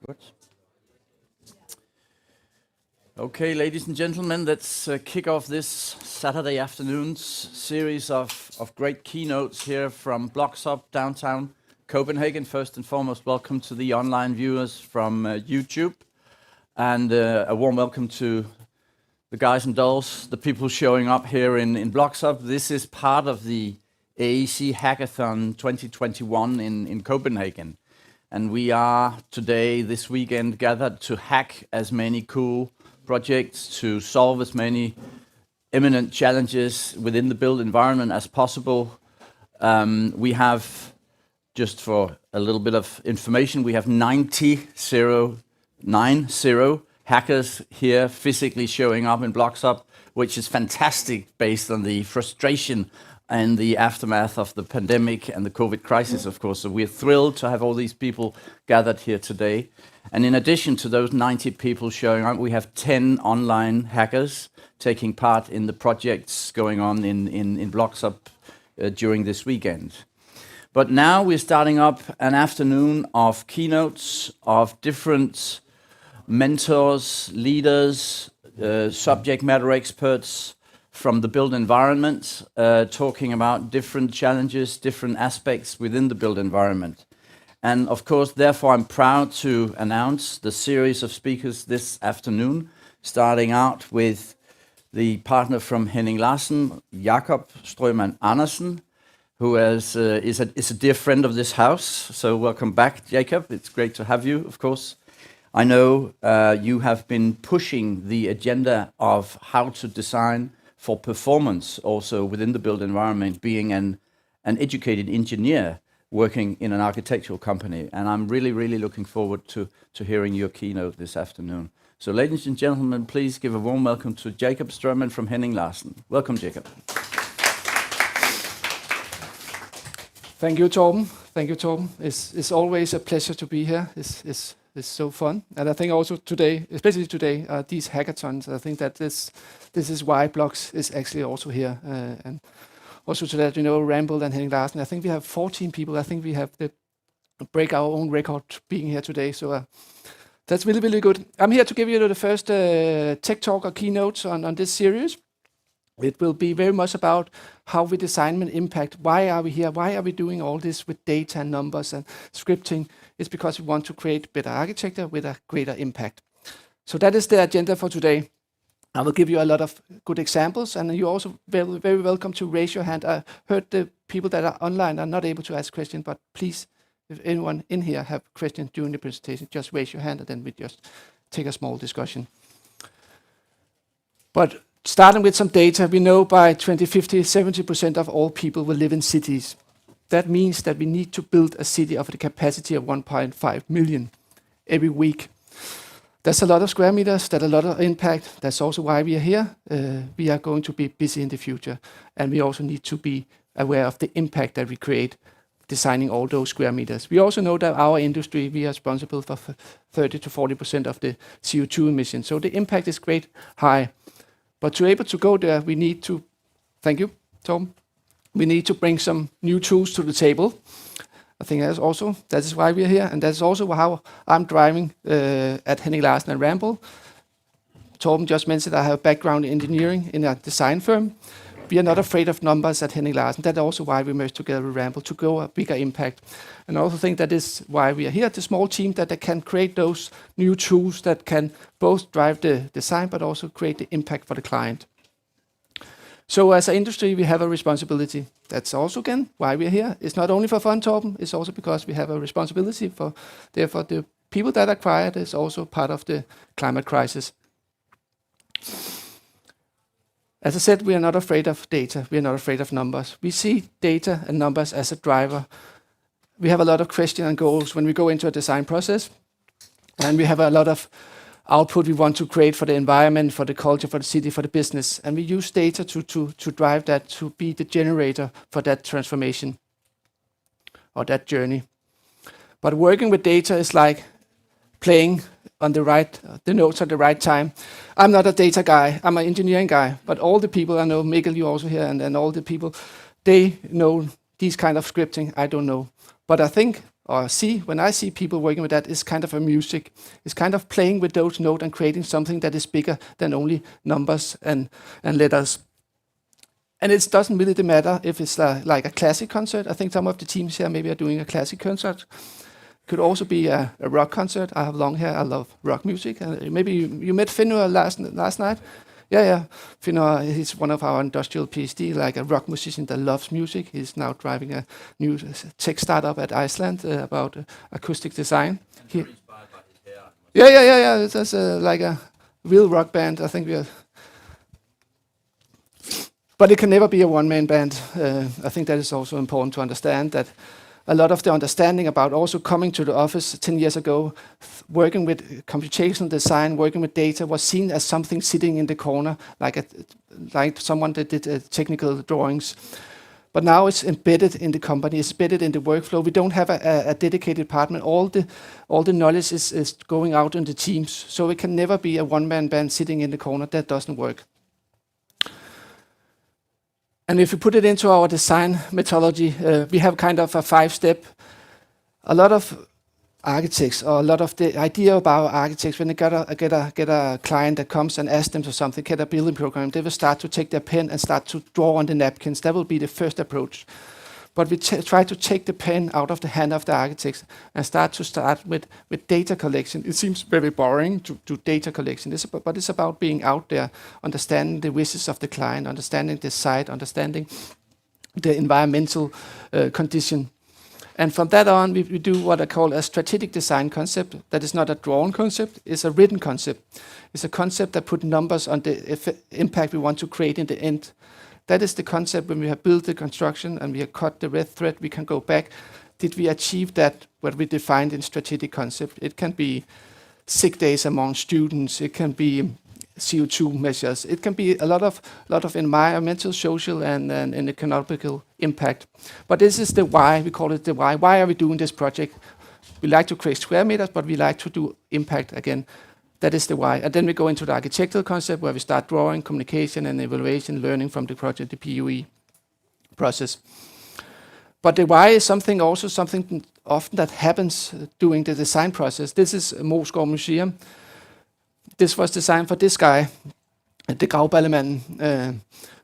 Good. Okay, ladies and gentlemen, let's kick off this Saturday afternoon's series of great keynotes here from BLOXHUB downtown Copenhagen. First and foremost, welcome to the online viewers from YouTube, and a warm welcome to the guys and dolls, the people showing up here in BLOXHUB. This is part of the AEC Hackathon 2021 in Copenhagen. And we are today, this weekend, gathered to hack as many cool projects, to solve as many imminent challenges within the built environment as possible. We have, just for a little bit of information, we have 90 hackers here physically showing up in BLOXHUB, which is fantastic based on the frustration and the aftermath of the pandemic and the COVID crisis, of course. So we're thrilled to have all these people gathered here today. And in addition to those 90 people showing up, we have 10 online hackers taking part in the projects going on in BLOXHUB during this weekend. But now we're starting up an afternoon of keynotes of different mentors, leaders, subject matter experts from the built environment, talking about different challenges, different aspects within the built environment. And of course, therefore, I'm proud to announce the series of speakers this afternoon, starting out with the partner from Henning Larsen, Jakob Strømann-Andersen, who is a dear friend of this house. So welcome back, Jakob. It's great to have you, of course. I know you have been pushing the agenda of how to design for performance also within the built environment, being an educated engineer working in an architectural company. And I'm really, really looking forward to hearing your keynote this afternoon. So ladies and gentlemen, please give a warm welcome to Jakob Strømann from Henning Larsen. Welcome, Jakob. Thank you, Torben. Thank you, Torben. It's always a pleasure to be here. It's so fun. And I think also today, especially today, these hackathons, I think that this is why Blox is actually also here. And also to that, Rambøll and Henning Larsen, I think we have 14 people. I think we have to break our own record being here today. So that's really, really good. I'm here to give you the first tech talk or keynotes on this series. It will be very much about how we design and impact. Why are we here? Why are we doing all this with data and numbers and scripting? It's because we want to create better architecture with a greater impact. So that is the agenda for today. I will give you a lot of good examples, and you're also very, very welcome to raise your hand. I heard the people that are online are not able to ask questions, but please, if anyone in here have questions during the presentation, just raise your hand and then we just take a small discussion. But starting with some data, we know by 2050, 70% of all people will live in cities. That means that we need to build a city of the capacity of 1.5 million every week. That's a lot of square meters, that's a lot of impact. That's also why we are here. We are going to be busy in the future. And we also need to be aware of the impact that we create designing all those square meters. We also know that our industry, we are responsible for 30 to 40% of the CO2 emissions. So the impact is great, high. But to be able to go there, we need to, thank you, Tom, we need to bring some new tools to the table. I think that is why we are here, and that's also how I'm driving at Henning Larsen and Rambøll. Torben just mentioned I have a background in engineering in a design firm. We are not afraid of numbers at Henning Larsen. That's also why we merged together with Rambøll to go a bigger impact. And I also think that is why we are here, the small team that can create those new tools that can both drive the design but also create the impact for the client. So as an industry, we have a responsibility. That's also, again, why we are here. It's not only for fun, Torben, it's also because we have a responsibility for, therefore, the people that are acquired is also part of the climate crisis. As I said, we are not afraid of data. We are not afraid of numbers. We see data and numbers as a driver. We have a lot of questions and goals when we go into a design process. And we have a lot of output we want to create for the environment, for the culture, for the city, for the business. And we use data to drive that, to be the generator for that transformation or that journey. But working with data is like playing on the notes at the right time. I'm not a data guy, I'm an engineering guy, but all the people I know, Mikkel, you also here, and all the people, they know these kind of scripting, I don't know. But I think or see, when I see people working with that, it's kind of a music. It's kind of playing with those notes and creating something that is bigger than only numbers and letters. And it doesn't really matter if it's like a classic concert. I think some of the teams here maybe are doing a classic concert. Could also be a rock concert. I have long hair. I love rock music. Maybe you met Finnur last night. Yeah. Finnur, he's one of our industrial PhD, like a rock musician that loves music. He's now driving a new tech startup at Iceland about acoustic design. Yeah. That's like a real rock band. I think we are. But it can never be a one-man band. I think that is also important to understand that a lot of the understanding about also coming to the office 10 years ago, working with computational design, working with data was seen as something sitting in the corner, like someone that did technical drawings. But now it's embedded in the company, it's embedded in the workflow. We don't have a dedicated department. All the knowledge is going out in the teams. So it can never be a one-man band sitting in the corner. That doesn't work. And if you put it into our design methodology, we have kind of a 5-step. A lot of architects, or a lot of the idea about architects, when they get a client that comes and asks them for something, get a building program, they will start to take their pen and start to draw on the napkins. That will be the first approach. But we try to take the pen out of the hand of the architects and start with data collection. It seems very boring to do data collection, but it's about being out there, understanding the wishes of the client, understanding the site, understanding the environmental condition. And from that on, we do what I call a strategic design concept. That is not a drawn concept, it's a written concept. It's a concept that puts numbers on the impact we want to create in the end. That is the concept. When we have built the construction and we have cut the red thread, we can go back. Did we achieve that, what we defined in strategic concept? It can be sick days among students. It can be CO2 measures. It can be a lot of environmental, social, and economical impact. But this is the why. We call it the why. Why are we doing this project? We like to create square meters, but we like to do impact again. That is the why. And then we go into the architectural concept where we start drawing, communication and evaluation, learning from the project, the PUE process. But the why is something often that happens during the design process. This is Moesgaard Museum. This was designed for this guy, the Grauballemanden.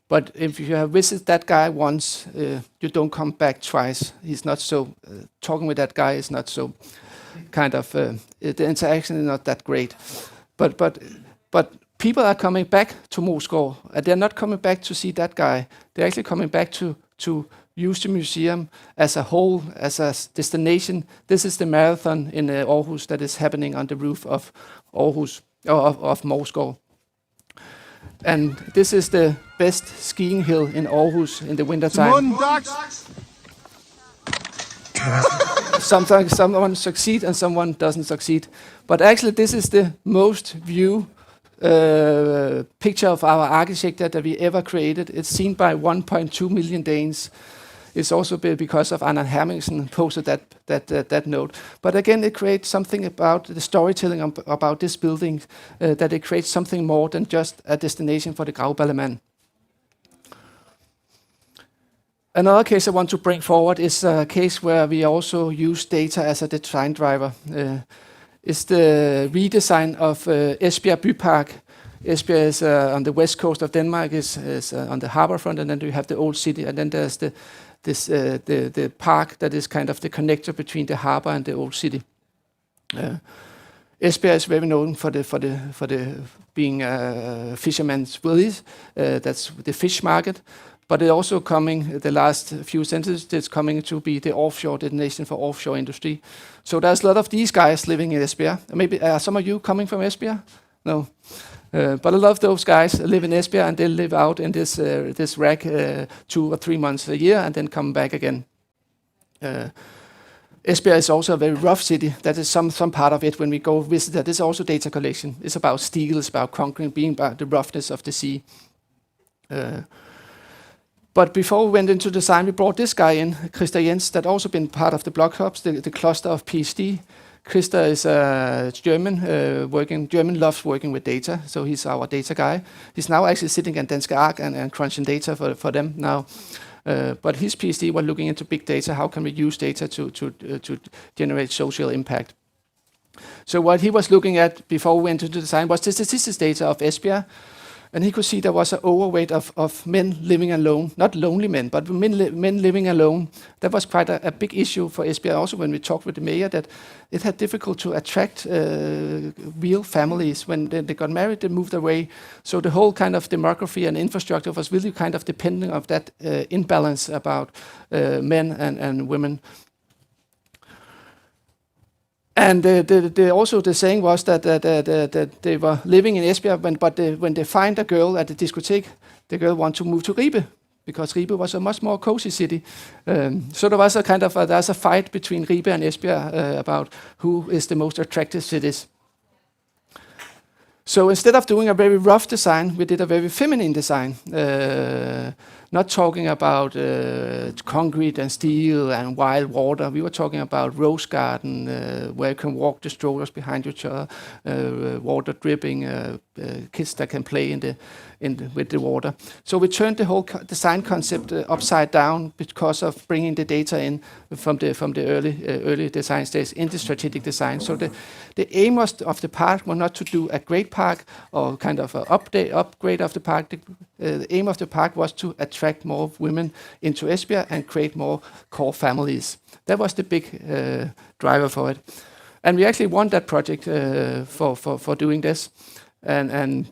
But if you have visited that guy once, you don't come back twice. He's not so, talking with that guy is not so kind of, the interaction is not that great. But people are coming back to Moesgaard, and they're not coming back to see that guy. They're actually coming back to use the museum as a whole, as a destination. This is the marathon in Aarhus that is happening on the roof of Aarhus, of Moesgaard. And this is the best skiing hill in Aarhus in the wintertime. Sometimes someone succeeds and someone doesn't succeed. But actually this is the most viewed picture of our architecture that we ever created. It's seen by 1.2 million Danes. It's also because of Anna Hermingsen posted that note. But again, it creates something about the storytelling about this building, that it creates something more than just a destination for the Grauballemanden. Another case I want to bring forward is a case where we also use data as a design driver. It's the redesign of Esbjerg Bypark. Esbjerg is on the west coast of Denmark, is on the harbor front, and then you have the old city, and then there's the park that is kind of the connector between the harbor and the old city. Esbjerg is very known for the being a fisherman's village. That's the fish market. But it also coming, the last few sentences, it's coming to be the offshore destination for offshore industry. So there's a lot of these guys living in Esbjerg. Maybe some of you coming from Esbjerg? No. But a lot of those guys live in Esbjerg and they live out in this rack 2 or 3 months a year and then come back again. Esbjerg is also a very rough city. That is some part of it when we go visit that. It's also data collection. It's about steel, it's about concrete, being about the roughness of the sea. But before we went into design, we brought this guy in, Christa Jens, that also been part of the BLOXHUBs, the cluster of PhD. Christa is German, German loves working with data, so he's our data guy. He's now actually sitting in Danske Ark and crunching data for them now. But his PhD was looking into big data. How can we use data to generate social impact? So what he was looking at before we went into design was the statistics data of Esbjerg. And he could see there was an overweight of men living alone, not lonely men, but men living alone. That was quite a big issue for Esbjerg. Also, when we talked with the mayor, that it had difficult to attract real families. When they got married, they moved away. So the whole kind of demography and infrastructure was really kind of depending on that imbalance about men and women. And also the saying was that they were living in Esbjerg, but when they find a girl at the discotheque, the girl wants to move to Ribe, because Ribe was a much more cozy city. So there was a kind of there's a fight between Ribe and Esbjerg about who is the most attractive cities. So instead of doing a very rough design, we did a very feminine design. Not talking about concrete and steel and wild water. We were talking about rose garden, where you can walk the strollers behind each other, water dripping, kids that can play with the water. So we turned the whole design concept upside down because of bringing the data in from the early design stage into strategic design. So the aim of the park was not to do a great park or kind of an upgrade of the park. The aim of the park was to attract more women into Esbjerg and create more core families. That was the big driver for it. And we actually won that project for doing this. And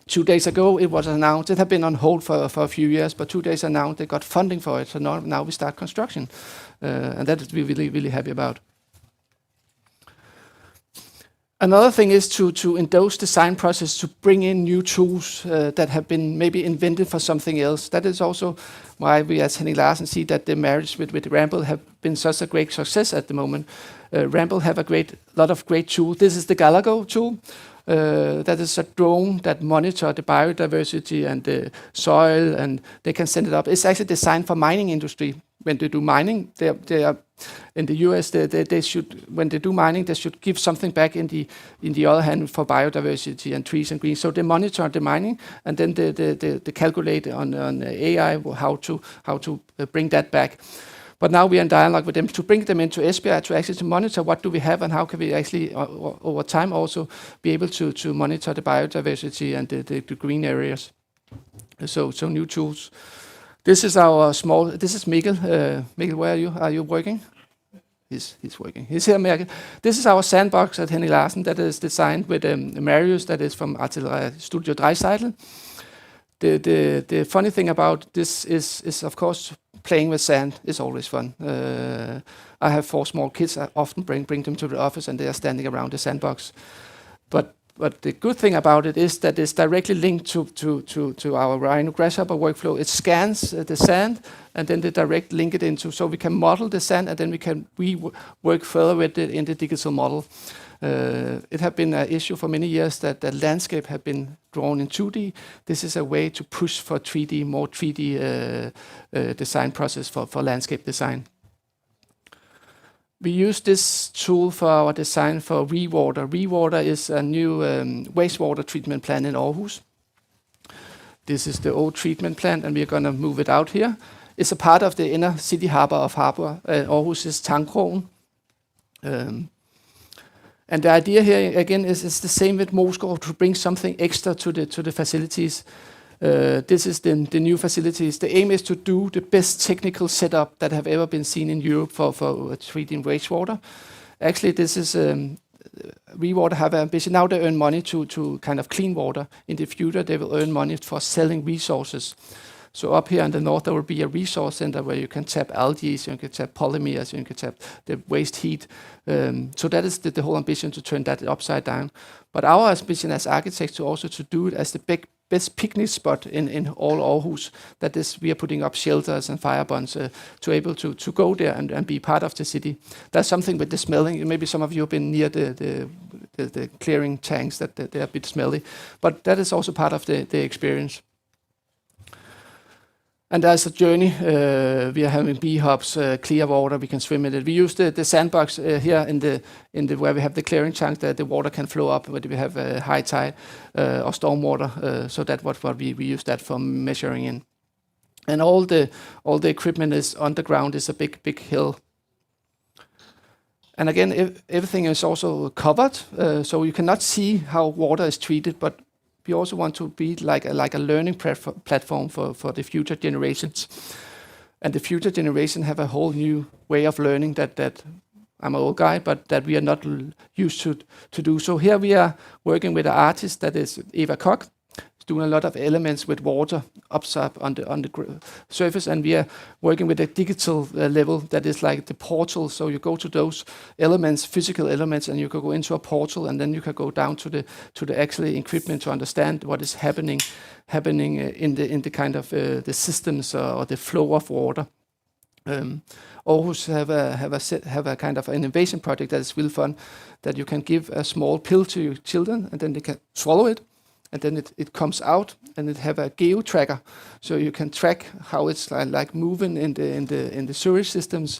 2 days ago, it was announced. It had been on hold for a few years, but 2 days announced they got funding for it. So now we start construction. And that is we're really, really happy about. Another thing is to in those design process to bring in new tools that have been maybe invented for something else. That is also why we as Henning Larsen see that the marriage with Rambøll have been such a great success at the moment. Rambøll have a lot of great tools. This is the Galago tool. That is a drone that monitors the biodiversity and the soil, and they can send it up. It's actually designed for mining industry. When they do mining, they are in the US. They should, when they do mining, they should give something back in the other hand for biodiversity and trees and green. So they monitor the mining, and then they calculate on AI how to bring that back. But now we are in dialogue with them to bring them into Esbjerg to actually to monitor what do we have and how can we actually over time also be able to monitor the biodiversity and the green areas. So new tools. This is our small. This is Mikkel. Mikkel, where are you? Are you working? He's working. He's here, Mikkel. This is our sandbox at Henning Larsen that is designed with Marius, that is from Artillery Studio Dreiseitel. The funny thing about this is of course playing with sand is always fun. I have 4 small kids. I often bring them to the office and they are standing around the sandbox. But the good thing about it is that it's directly linked to our Rhino Grasshopper workflow. It scans the sand and then they direct link it into, so we can model the sand and then we work further with it in the digital model. It had been an issue for many years that the landscape had been drawn in 2D. This is a way to push for 3D, more 3D design process for landscape design. We use this tool for our design for ReWater. ReWater is a new wastewater treatment plant in Aarhus. This is the old treatment plant, and we're going to move it out here. It's a part of the inner city harbor of Aarhus is Tangkrogen. And the idea here again is the same with Moesgaard, to bring something extra to the facilities. This is the new facilities. The aim is to do the best technical setup that have ever been seen in Europe for treating wastewater. Actually, this is ReWater have an ambition. Now they earn money to kind of clean water. In the future, they will earn money for selling resources. So up here in the north, there will be a resource center where you can tap algae, so you can tap polymers, you can tap the waste heat. So that is the whole ambition, to turn that upside down. But our ambition as architects to also to do it as the best picnic spot in all Aarhus. That is, we are putting up shelters and fire bonds to able to go there and be part of the city. That's something with the smelling. Maybe some of you have been near the clearing tanks that they're a bit smelly. But that is also part of the experience. And there's a journey. We are having bee hops, clear water. We can swim in it. We use the sandbox here in the where we have the clearing tank that the water can flow up when we have high tide or storm water. So that's what we use that for measuring in. And all the equipment is underground, is a big hill. And again, everything is also covered, so you cannot see how water is treated, but we also want to be like a learning platform for the future generations. And the future generation have a whole new way of learning that I'm an old guy, but that we are not used to do. So here we are working with an artist that is Eva Koch, doing a lot of elements with water up on the surface, and we are working with a digital level that is like the portal. So you go to those elements, physical elements, and you can go into a portal, and then you can go down to the actually equipment to understand what is happening in the kind of the systems or the flow of water. Aarhus have a kind of innovation project that is really fun, that you can give a small pill to your children, and then they can swallow it. And then it comes out, and it have a geo tracker, so you can track how it's like moving in the sewage systems.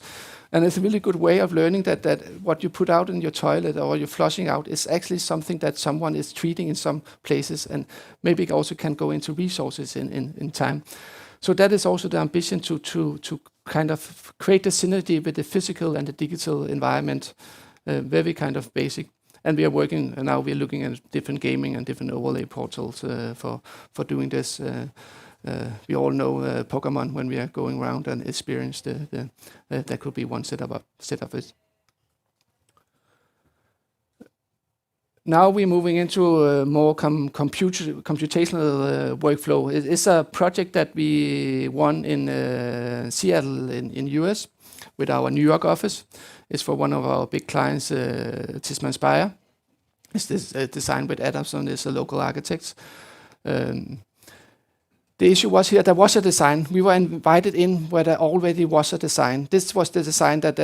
And it's a really good way of learning that what you put out in your toilet or you're flushing out is actually something that someone is treating in some places, and maybe it also can go into resources in time. So that is also the ambition to kind of create a synergy with the physical and the digital environment, very kind of basic. And we are working, and now we are looking at different gaming and different overlay portals for doing this. We all know Pokemon when we are going around and experience that could be one set of it. Now we're moving into a more computational workflow. It's a project that we won in Seattle in US with our New York office. It's for one of our big clients, Tishman Speyer. It's this designed with Adamson, is a local architect. The issue was here, there was a design. We were invited in where there already was a design. This was the design but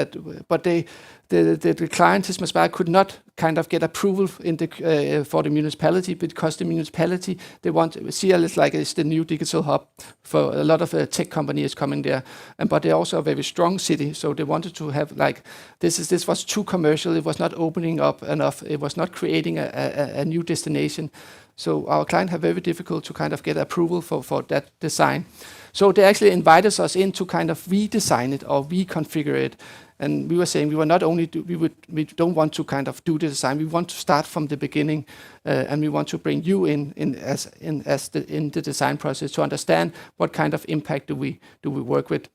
the client, Tishman Speyer, could not kind of get approval for the municipality, because the municipality, they want, Seattle is like it's the new digital hub for a lot of tech companies coming there, but they're also a very strong city, so they wanted to have like, this was too commercial, it was not opening up enough, it was not creating a new destination. So our client had very difficult to kind of get approval for that design. So they actually invited us in to kind of redesign it or reconfigure it. And we were saying we don't want to kind of do the design. We want to start from the beginning, and we want to bring you in the design process to understand what kind of impact do we work with.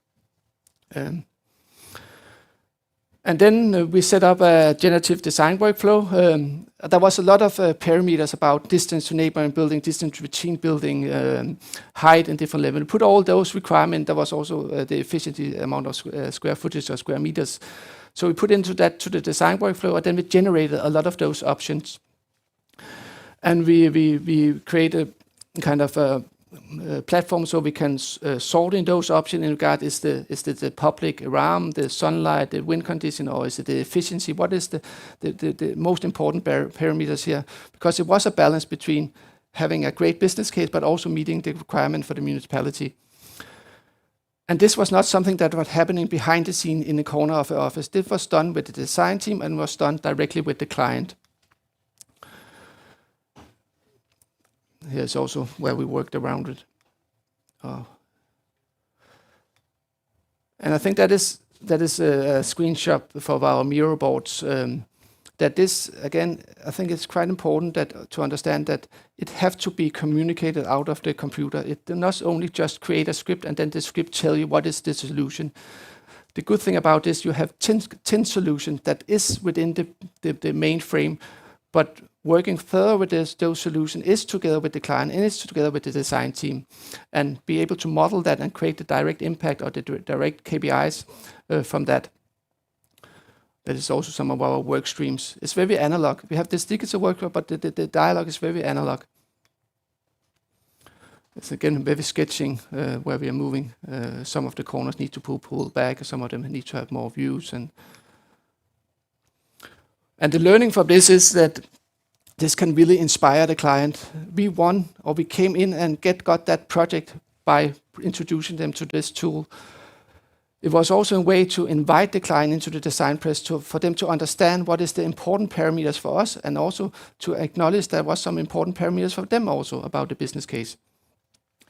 And then we set up a generative design workflow. There was a lot of parameters about distance to neighboring building, distance between building, height and different levels. We put all those requirements. There was also the efficiency amount of square footage or square meters. So we put into that to the design workflow, and then we generated a lot of those options. And we created kind of a platform so we can sort in those options in regard, is the public around, the sunlight, the wind condition, or is it the efficiency? What is the most important parameters here? Because it was a balance between having a great business case but also meeting the requirement for the municipality. And this was not something that was happening behind the scene in the corner of the office. This was done with the design team and was done directly with the client. Here's also where we worked around it. And I think that is a screenshot for our Miro boards. That this, again, I think it's quite important to understand that it have to be communicated out of the computer. It does not only just create a script and then the script tell you what is the solution. The good thing about this, you have 10 solutions that is within the main frame, but working further with those solutions is together with the client and is together with the design team, and be able to model that and create the direct impact or the direct KPIs from that. That is also some of our work streams. It's very analog. We have this digital workflow, but the dialogue is very analog. It's again very sketching where we are moving. Some of the corners need to pull back, some of them need to have more views. And the learning from this is that this can really inspire the client. We came in and got that project by introducing them to this tool. It was also a way to invite the client into the design press for them to understand what is the important parameters for us, and also to acknowledge there was some important parameters for them also about the business case.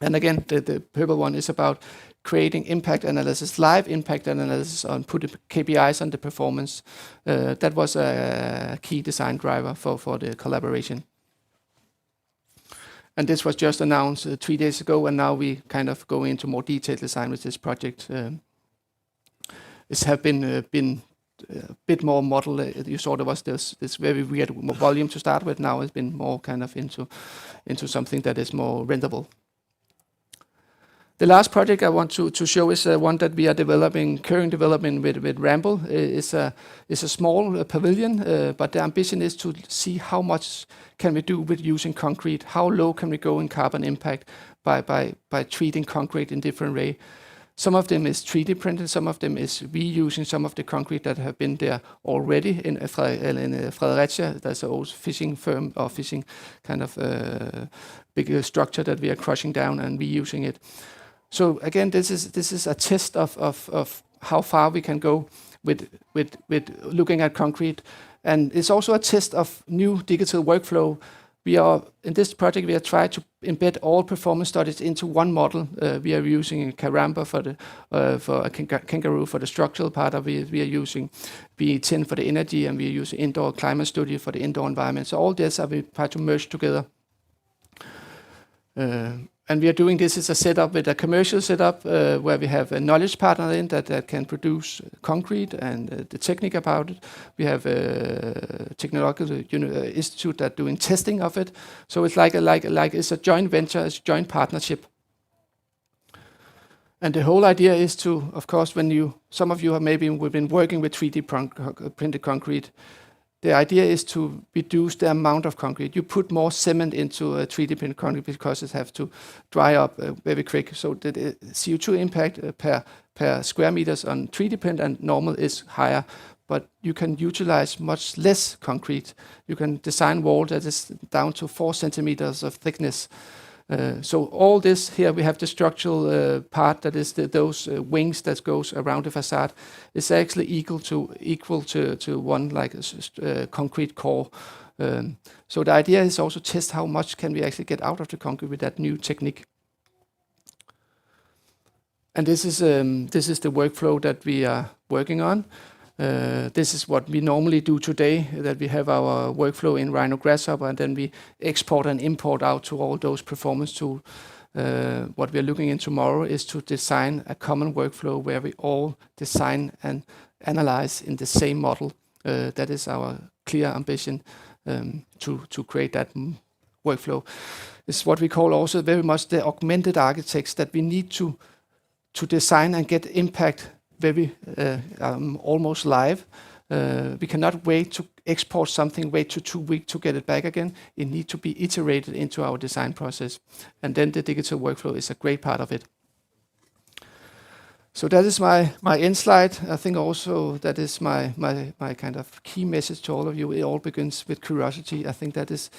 And again, the purple one is about creating impact analysis, live impact analysis on putting KPIs on the performance. That was a key design driver for the collaboration. And this was just announced 3 days ago, and now we kind of go into more detailed design with this project. It's have been a bit more model. You saw there was this very weird volume to start with. Now it's been more kind of into something that is more rentable. The last project I want to show is one that we are current development with Rambøll. It's a small pavilion, but the ambition is to see how much can we do with using concrete. How low can we go in carbon impact by treating concrete in different way. Some of them is 3D printed, some of them is reusing some of the concrete that have been there already in Fredericia. There's an old fishing firm or fishing kind of big structure that we are crushing down and reusing it. So again, this is a test of how far we can go with looking at concrete, and it's also a test of new digital workflow. We are in this project. We are trying to embed all performance studies into one model. We are using Caramba for a kangaroo for the structural part of it. We are using BE10 for the energy, and we are using indoor climate studio for the indoor environment. So all this we try to merge together. And we are doing this as a setup with a commercial setup where we have a knowledge partner in that can produce concrete and the technique about it. We have a technological institute that doing testing of it. So it's like it's a joint venture, it's a joint partnership. And the whole idea is to, of course, some of you have maybe been working with 3D printed concrete. The idea is to reduce the amount of concrete. You put more cement into a 3D printed concrete because it has to dry up very quick. So the CO2 impact per square meters on 3D print and normal is higher, but you can utilize much less concrete. You can design wall that is down to 4 centimeters of thickness. So all this here, we have the structural part that is those wings that goes around the facade. It's actually equal to one like a concrete core. So the idea is also test how much can we actually get out of the concrete with that new technique. And this is the workflow that we are working on. This is what we normally do today, that we have our workflow in Rhino Grasshopper, and then we export and import out to all those performance tools. What we're looking in tomorrow is to design a common workflow where we all design and analyze in the same model. That is our clear ambition to create that workflow. It's what we call also very much the augmented architects, that we need to design and get impact very almost live. We cannot wait to export something, wait to 2 weeks to get it back again. It needs to be iterated into our design process. And then the digital workflow is a great part of it. So that is my end slide. I think also that is my kind of key message to all of you. It all begins with curiosity. I think that is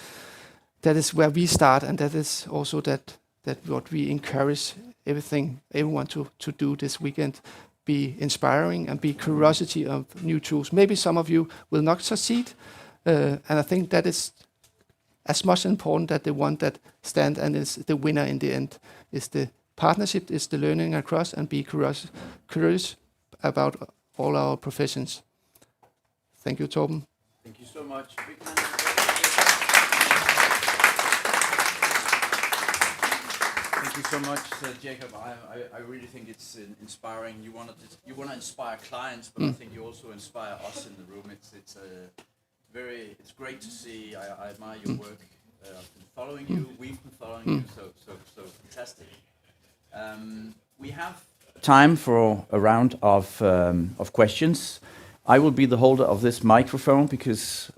where we start, and that is also that what we encourage everyone to do this weekend. Be inspiring and be curiosity of new tools. Maybe some of you will not succeed, and I think that is as much important that the one that stand and is the winner in the end is the partnership, is the learning across, and be curious about all our professions. Thank you, Torben. Thank you so much. Thank you so much, Jakob. I really think it's inspiring. You want to inspire clients, but I think you also inspire us in the room. It's great to see. I admire your work. I've been following you. We've been following you. So fantastic. We have time for a round of questions. I will be the holder of this microphone because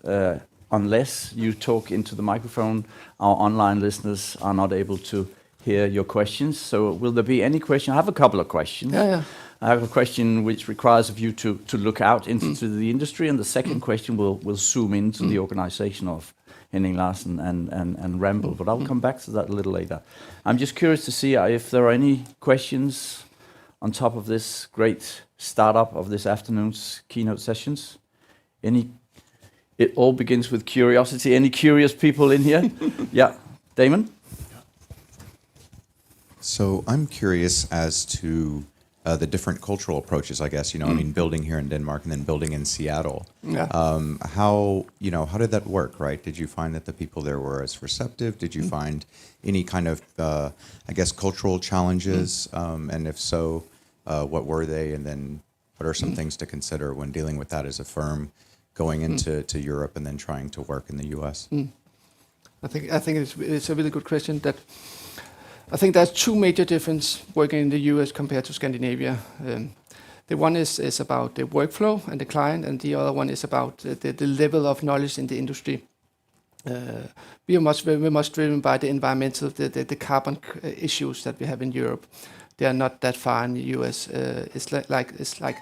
unless you talk into the microphone, our online listeners are not able to hear your questions. So will there be any question? I have a couple of questions. Yeah. I have a question which requires of you to look out into the industry, and the second question will zoom into the organization of Henning Larsen and Rambøll, but I'll come back to that a little later. I'm just curious to see if there are any questions on top of this great startup of this afternoon's keynote sessions. It all begins with curiosity. Any curious people in here? Yeah, Damon? So I'm curious as to the different cultural approaches, I guess, I mean, building here in Denmark and then building in Seattle. Yeah. How did that work, right? Did you find that the people there were as receptive? Did you find any kind of, cultural challenges? And if so, what were they? And then what are some things to consider when dealing with that as a firm going into Europe and then trying to work in the US? I think it's a really good question. I think there's two major differences working in the US compared to Scandinavia. The one is about the workflow and the client, and the other one is about the level of knowledge in the industry. We are very much driven by the environmental, the carbon issues that we have in Europe. They are not that far in the US. It's like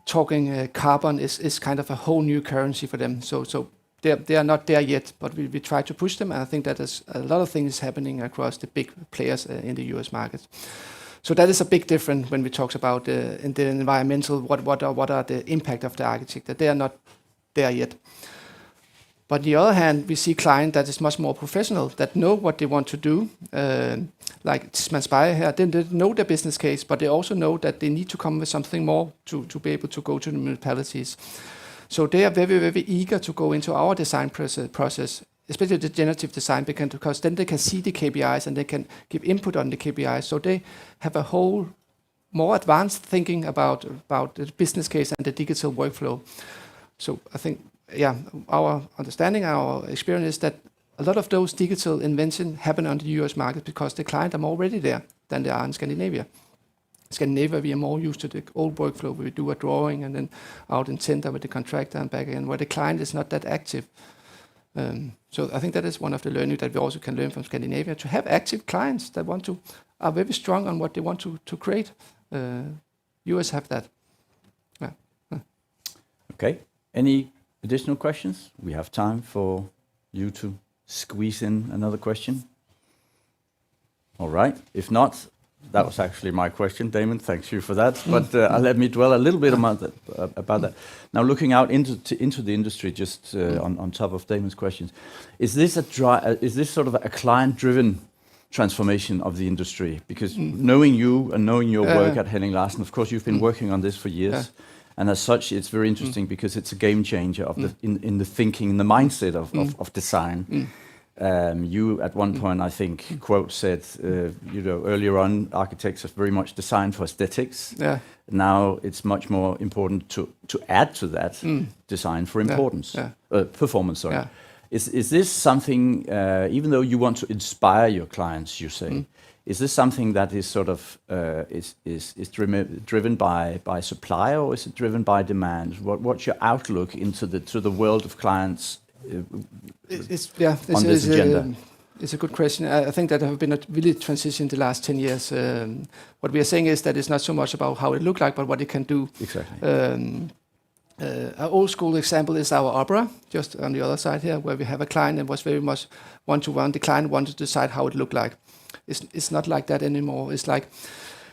talking carbon is kind of a whole new currency for them. So they are not there yet, but we try to push them, and I think that is a lot of things happening across the big players in the US market. So that is a big difference when we talk about in the environmental, what are the impact of the architecture. They are not there yet. But on the other hand, we see clients that is much more professional, that know what they want to do. Like Smanspeyer here, they know their business case, but they also know that they need to come with something more to be able to go to the municipalities. So they are very, very eager to go into our design process, especially the generative design, because then they can see the KPIs and they can give input on the KPIs. So they have a whole more advanced thinking about the business case and the digital workflow. So I think, our understanding, our experience is that a lot of those digital inventions happen on the US market because the clients are more ready there than they are in Scandinavia. Scandinavia, we are more used to the old workflow where we do a drawing and then out in tender with the contractor and back again, where the client is not that active. So I think that is one of the learning that we also can learn from Scandinavia, to have active clients that are very strong on what they want to create. US have that. Yeah. Okay. Any additional questions? We have time for you to squeeze in another question. All right. If not, that was actually my question, Damon. Thanks you for that. But let me dwell a little bit about that. Now, looking out into the industry, just on top of Damon's questions, is this sort of a client-driven transformation of the industry? Because knowing you and knowing your work at Henning Larsen, of course, you've been working on this for years. And as such, it's very interesting because it's a game changer of in the thinking, in the mindset of design. You at one point, I think, quote said, earlier on, architects are very much designed for aesthetics. Yeah. Now it's much more important to add to that design for performance. Sorry. Yeah. Is this something, even though you want to inspire your clients, you say, is this something that is sort of is driven by supply, or is it driven by demand? What's your outlook into the world of clients? On this agenda? It's a good question. I think that have been a really transition the last 10 years. What we are saying is that it's not so much about how it look like, but what it can do. Exactly. Our old school example is our opera, just on the other side here, where we have a client that was very much one-to-one. The client wanted to decide how it looked like. It's not like that anymore. It's like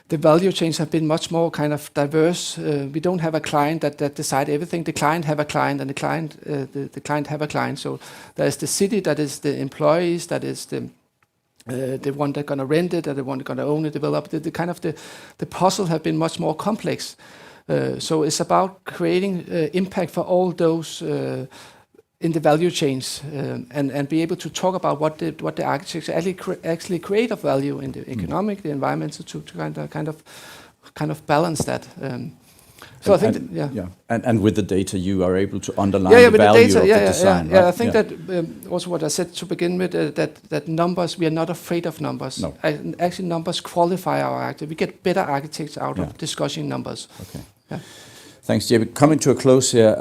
the value chains have been much more kind of diverse. We don't have a client that decide everything. The client have a client, and the client have a client. So there's the city, that is the employees, that is the one that's gonna rent it, or the one that's gonna own it, develop it. The puzzle have been much more complex. So it's about creating impact for all those in the value chains, and be able to talk about what the architects actually create of value in the economic, the environmental, to kind of balance that. So I think and with the data, you are able to underline the value of the design. I think that also what I said to begin with, that numbers, we are not afraid of numbers. No. Actually, numbers qualify our architecture. We get better architects out of discussing numbers. Okay. Yeah. Thanks, Jakob. Coming to a close here,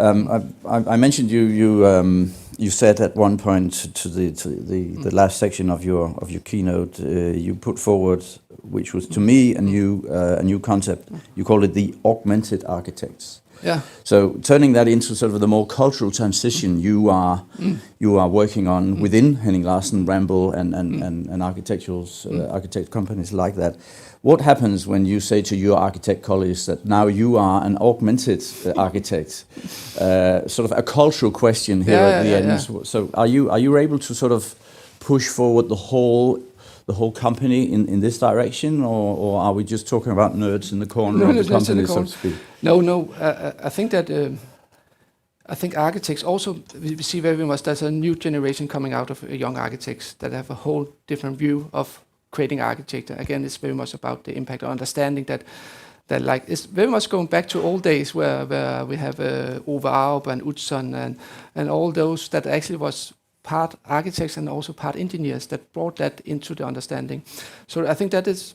I mentioned you said at one point to the last section of your keynote, you put forward, which was to me a new concept. You call it the augmented architects. Yeah. So turning that into sort of the more cultural transition you are working on within Henning Larsen, Rambøll, and architect companies like that. What happens when you say to your architect colleagues that now you are an augmented architect? Sort of a cultural question here at the end. Yeah. So are you able to sort of push forward the whole the whole company in this direction, or are we just talking about nerds in the corner of the company, so to speak? No. I think that I think architects also, we see very much there's a new generation coming out of young architects that have a whole different view of creating architecture. Again, it's very much about the impact or understanding that like it's very much going back to old days where we have Ove Arup and Utzon and all those that actually was part architects and also part engineers that brought that into the understanding. So I think that it's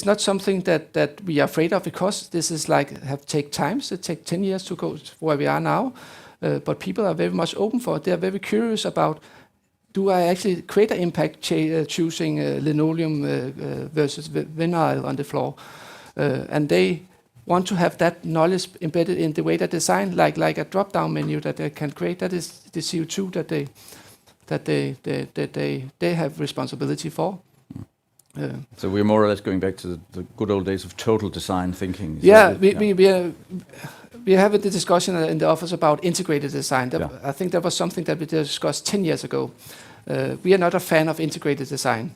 not something that we are afraid of, because this is like take times. It take 10 years to go to where we are now, but people are very much open for it. They are very curious about, do I actually create an impact choosing linoleum versus vinyl on the floor? And they want to have that knowledge embedded in the way that design, like a drop-down menu that they can create. That is the CO2 that they have responsibility for. So we're more or less going back to the good old days of total design thinking. We have the discussion in the office about integrated design. I think that was something that we discussed 10 years ago. We are not a fan of integrated design.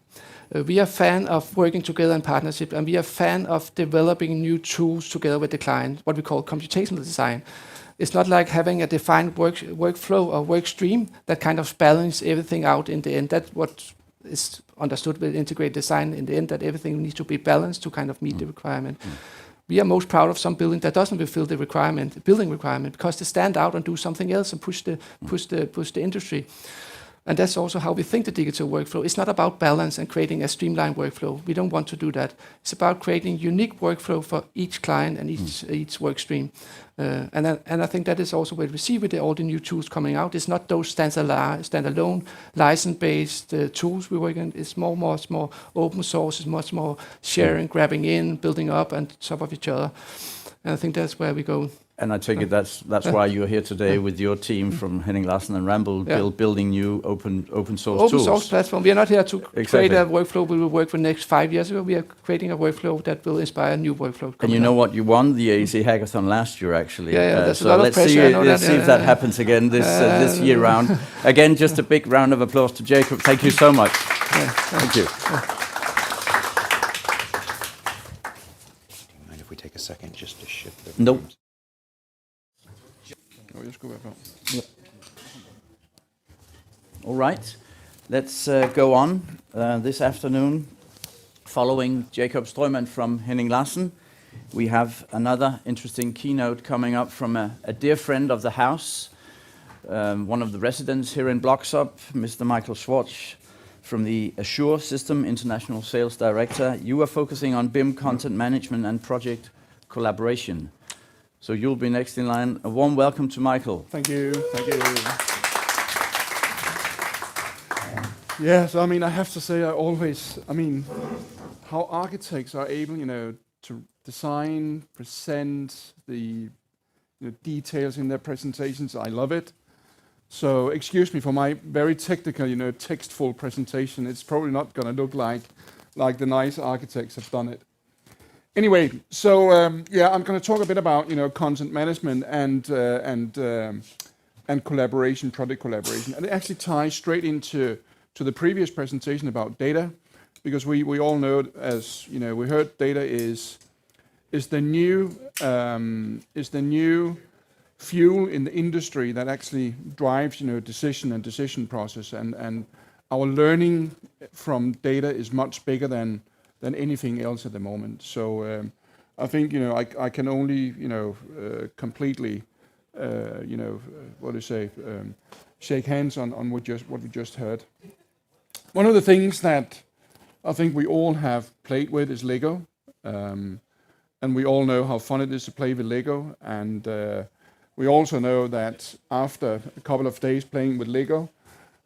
We are a fan of working together in partnership, and we are a fan of developing new tools together with the client, what we call computational design. It's not like having a defined workflow or work stream that kind of balance everything out in the end. That's what is understood with integrated design in the end, that everything needs to be balanced to kind of meet the requirement. We are most proud of some building that doesn't fulfill the building requirement, because they stand out and do something else and push the industry. And that's also how we think the digital workflow. It's not about balance and creating a streamlined workflow. We don't want to do that. It's about creating unique workflow for each client and each work stream. And I think that is also what we see with all the new tools coming out. It's not those standalone license-based tools we work in. It's much more open source. It's much more sharing, grabbing in, building up on top of each other. And I think that's where we go. And I take it that's why you're here today with your team from Henning Larsen and Rambøll, building new open source tools. Open source platform. We are not here to create a workflow we will work for the next 5 years ago. We are creating a workflow that will inspire a new workflow. And you know what? You won the AEC Hackathon last year, actually. That's so a lot of let's pressure. let's see if that happens again this year round. Again, just a big round of applause to Jakob. Thank you so much. Thank you. Do you mind if we take a second just to shift the... Nope. All right, let's go on this afternoon. Following Jakob Strømann from Henning Larsen, we have another interesting keynote coming up from a dear friend of the house, one of the residents here in BLOXHUB, Mr. Michael Schwartz from the Ajour System, International Sales Director. You are focusing on BIM content management and project collaboration. So you'll be next in line. A warm welcome to Michael. Thank you. Yeah, so I mean, I have to say, how architects are able, to design, present the details in their presentations, I love it. So excuse me for my very technical, textful presentation. It's probably not going to look like the nice architects have done it. Anyway, so I'm going to talk a bit about content management and collaboration, project collaboration, and it actually ties straight into the previous presentation about data, because we all know, as we heard, data is the new fuel in the industry that actually drives decision process, and our learning from data is much bigger than anything else at the moment. So I think I can only completely shake hands on what we just heard. One of the things that I think we all have played with is Lego, and we all know how fun it is to play with Lego, and we also know that after a couple of days playing with Lego,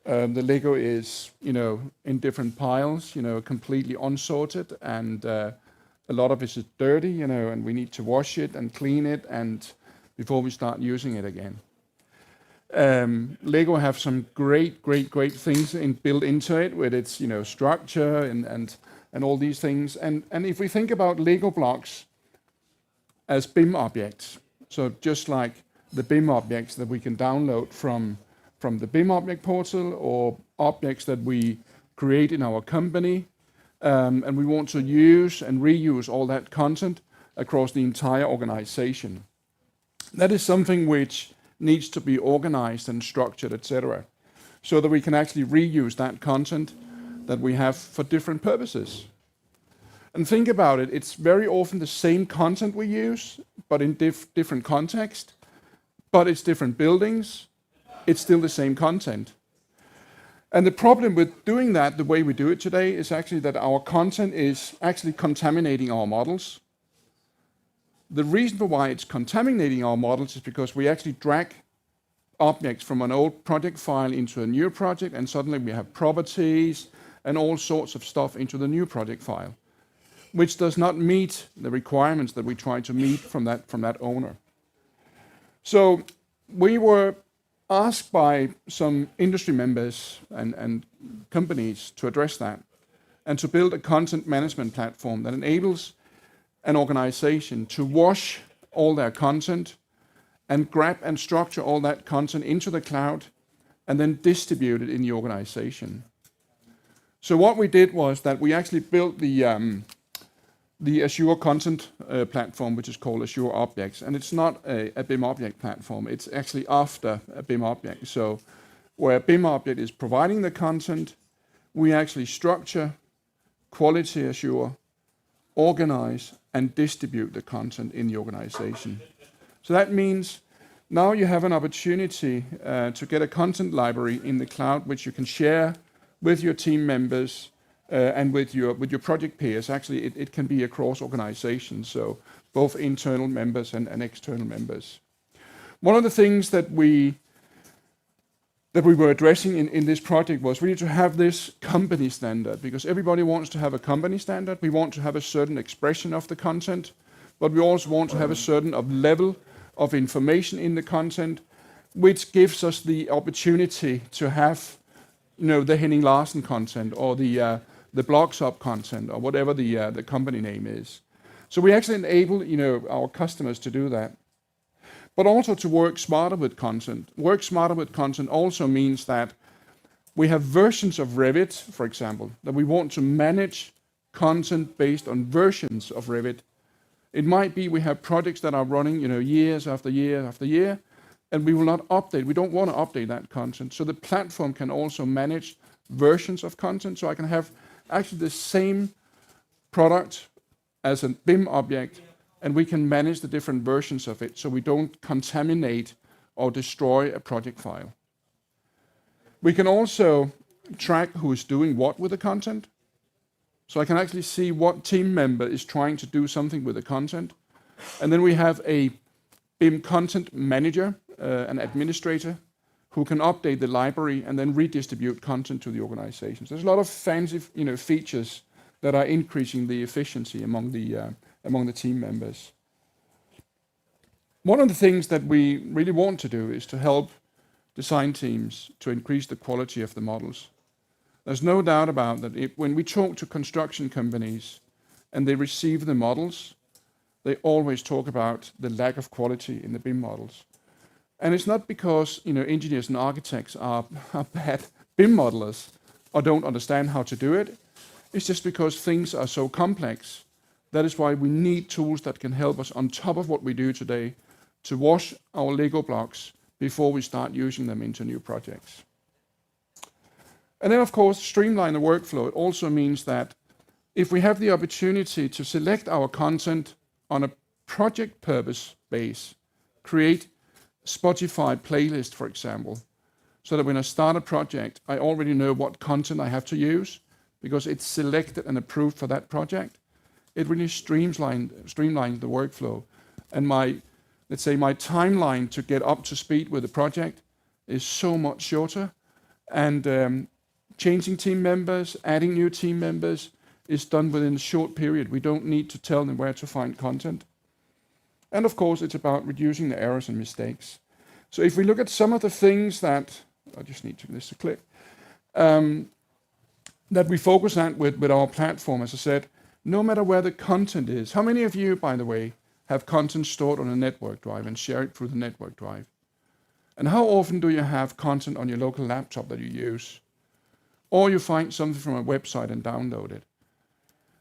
the Lego is, in different piles, completely unsorted, and a lot of it is dirty, and we need to wash it and clean it, and before we start using it again. Lego have some great things built into it with its, structure and all these things. And if we think about Lego blocks as BIM objects, so just like the BIM objects that we can download from the BIMobject portal, or objects that we create in our company, and we want to use and reuse all that content across the entire organization. That is something which needs to be organized and structured, etc., so that we can actually reuse that content that we have for different purposes. And think about it, it's very often the same content we use, but in different context, but it's different buildings, it's still the same content. And the problem with doing that the way we do it today is actually that our content is actually contaminating our models. The reason for why it's contaminating our models is because we actually drag objects from an old project file into a new project, and suddenly we have properties and all sorts of stuff into the new project file, which does not meet the requirements that we try to meet from that owner. So we were asked by some industry members and companies to address that and to build a content management platform that enables an organization to wash all their content and grab and structure all that content into the cloud and then distribute it in the organization. So what we did was that we actually built the Ajour content platform, which is called Ajour Objects. And it's not a BIMobject platform. It's actually after a BIMobject. So where BIMobject is providing the content, we actually structure, quality assure, organize, and distribute the content in the organization. So that means now you have an opportunity to get a content library in the cloud, which you can share with your team members and with your project peers. Actually, it can be across organizations, so both internal members and external members. One of the things that we were addressing in this project was really to have this company standard, because everybody wants to have a company standard. We want to have a certain expression of the content, but we also want to have a certain level of information in the content, which gives us the opportunity to have, the Henning Larsen content or the BLOXHUB content or whatever the company name is. So we actually enable, our customers to do that. But also to work smarter with content. Work smarter with content also means that we have versions of Revit, for example, that we want to manage content based on versions of Revit. It might be we have projects that are running, years after year after year, and we will not update. We don't want to update that content. So the platform can also manage versions of content. So I can have actually the same product as a BIM object, and we can manage the different versions of it so we don't contaminate or destroy a project file. We can also track who is doing what with the content. So I can actually see what team member is trying to do something with the content. And then we have a BIM content manager, an administrator, who can update the library and then redistribute content to the organization. So there's a lot of fancy features that are increasing the efficiency among the team members. One of the things that we really want to do is to help design teams to increase the quality of the models. There's no doubt about that. When we talk to construction companies and they receive the models, they always talk about the lack of quality in the BIM models. And it's not because engineers and architects are bad BIM modelers or don't understand how to do it. It's just because things are so complex. That is why we need tools that can help us on top of what we do today to wash our Lego blocks before we start using them into new projects. And then, of course, streamline the workflow. It also means that if we have the opportunity to select our content on a project purpose base, create Spotify playlist, for example, so that when I start a project, I already know what content I have to use because it's selected and approved for that project. It really streamlines the workflow. And my timeline to get up to speed with the project is so much shorter. And changing team members, adding new team members is done within a short period. We don't need to tell them where to find content. And of course, it's about reducing the errors and mistakes. So if we look at some of the things that, I just need this to click, that we focus on with our platform, as I said, no matter where the content is. How many of you, by the way, have content stored on a network drive and share it through the network drive? And how often do you have content on your local laptop that you use? or you find something from a website and download it.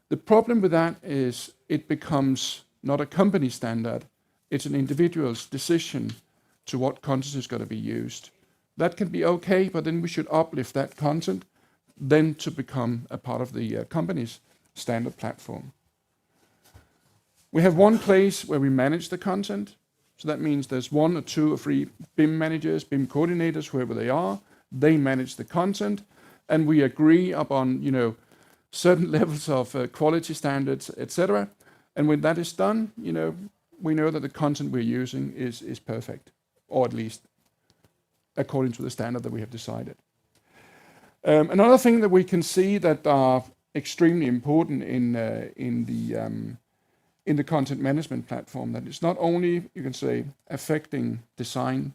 The problem with that is it becomes not a company standard, it's an individual's decision to what content is going to be used. That can be okay, but then we should uplift that content then to become a part of the company's standard platform. We have one place where we manage the content. So that means there's 1 or 2 or 3 BIM managers, BIM coordinators, whoever they are. They manage the content, and we agree upon, certain levels of quality standards, etc. And when that is done, we know that the content we're using is perfect, or at least according to the standard that we have decided. Another thing that we can see that are extremely important in the content management platform, that it's not only, you can say, affecting design,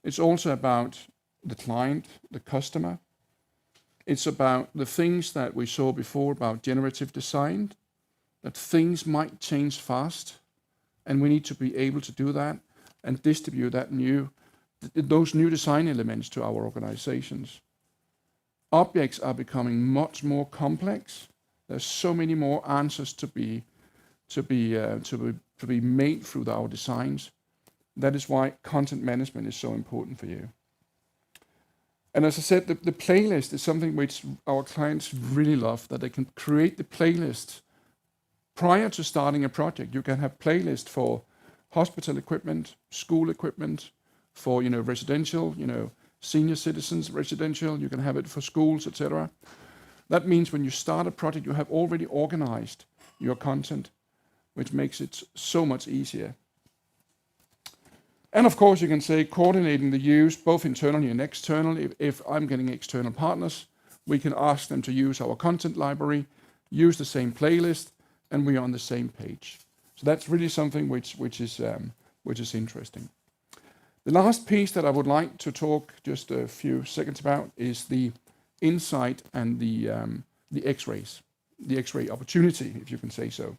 it's also about the client, the customer. It's about the things that we saw before about generative design, that things might change fast, and we need to be able to do that and distribute those new design elements to our organizations. Objects are becoming much more complex. There's so many more answers to be made through our designs. That is why content management is so important for you. And as I said, the playlist is something which our clients really love, that they can create the playlist prior to starting a project. You can have playlist for hospital equipment, school equipment, for residential, senior citizens residential. You can have it for schools, etc. That means when you start a project, you have already organized your content, which makes it so much easier. And of course, you can say coordinating the use, both internally and externally. If I'm getting external partners, we can ask them to use our content library, use the same playlist, and we are on the same page. So that's really something which is interesting. The last piece that I would like to talk just a few seconds about is the insight and the X-rays, the X-ray opportunity, if you can say so.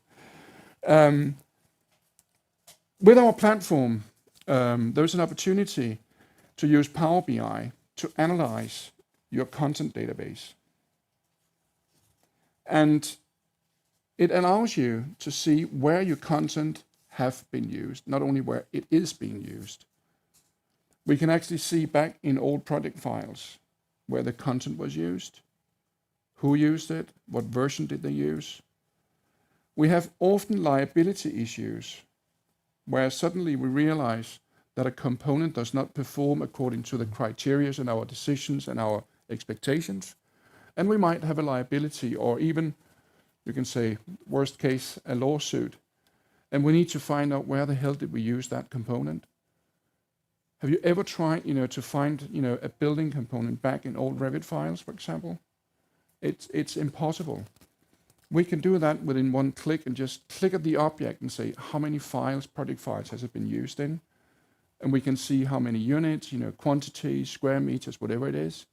With our platform, there's an opportunity to use Power BI to analyze your content database. And it allows you to see where your content have been used, not only where it is being used. We can actually see back in old project files where the content was used, who used it, what version did they use. We have often liability issues where suddenly we realize that a component does not perform according to the criteria and our decisions and our expectations. And we might have a liability, or even, you can say, worst case, a lawsuit. And we need to find out where the hell did we use that component. Have you ever tried, to find, a building component back in old Revit files, for example? It's impossible. We can do that within one click and just click at the object and say how many files, project files, has it been used in? And we can see how many units, quantities, square meters, whatever it is,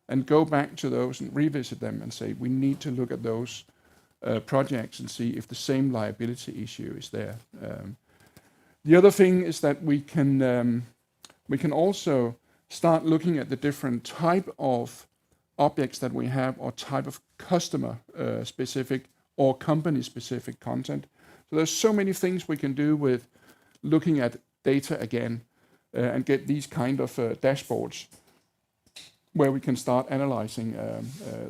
and go back to those and revisit them and say we need to look at those projects and see if the same liability issue is there. The other thing is that we can also start looking at the different type of objects that we have, or type of customer specific or company specific content. So there's so many things we can do with looking at data again and get these kind of dashboards where we can start analyzing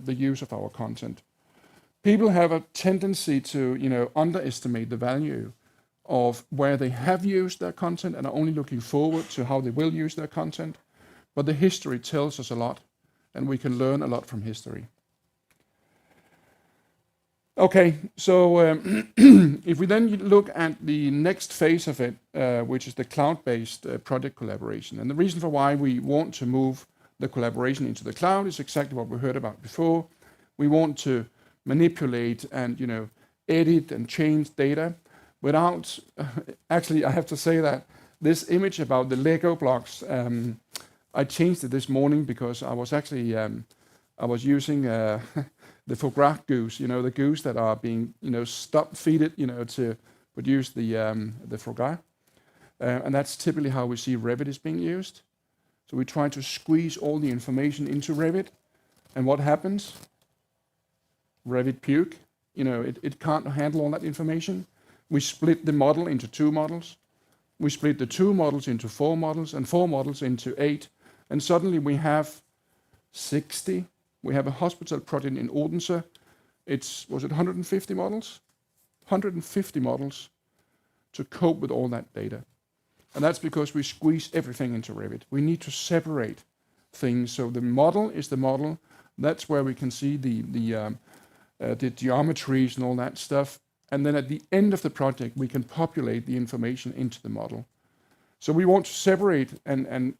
the use of our content. People have a tendency to underestimate the value of where they have used their content and are only looking forward to how they will use their content. But the history tells us a lot, and we can learn a lot from history. Okay, so if we then look at the next phase of it, which is the cloud-based project collaboration. And the reason for why we want to move the collaboration into the cloud is exactly what we heard about before. We want to manipulate and edit and change data without, actually I have to say that this image about the Lego blocks, I changed it this morning because I was actually, I was using the foie gras goose, the goose that are being, feeded, to produce the foie gras. And that's typically how we see Revit is being used. So we try to squeeze all the information into Revit And what happens? Revit puke. It can't handle all that information. We split the model into 2 models. We split the 2 models into 4 models, and 4 models into 8. And suddenly we have 60. We have a hospital project in Odense. Was it 150 models? 150 models to cope with all that data. And that's because we squeeze everything into Revit. We need to separate things. So the model is the model. That's where we can see the geometries and all that stuff. And then at the end of the project, we can populate the information into the model. So we want to separate and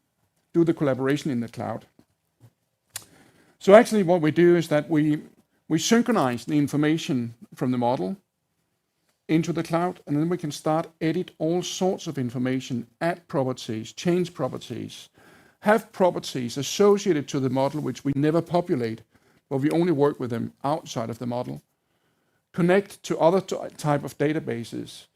do the collaboration in the cloud. So actually what we do is that we synchronize the information from the model into the cloud, and then we can start edit all sorts of information, add properties, change properties, have properties associated to the model which we never populate, but we only work with them outside of the model. Connect to other type of databases.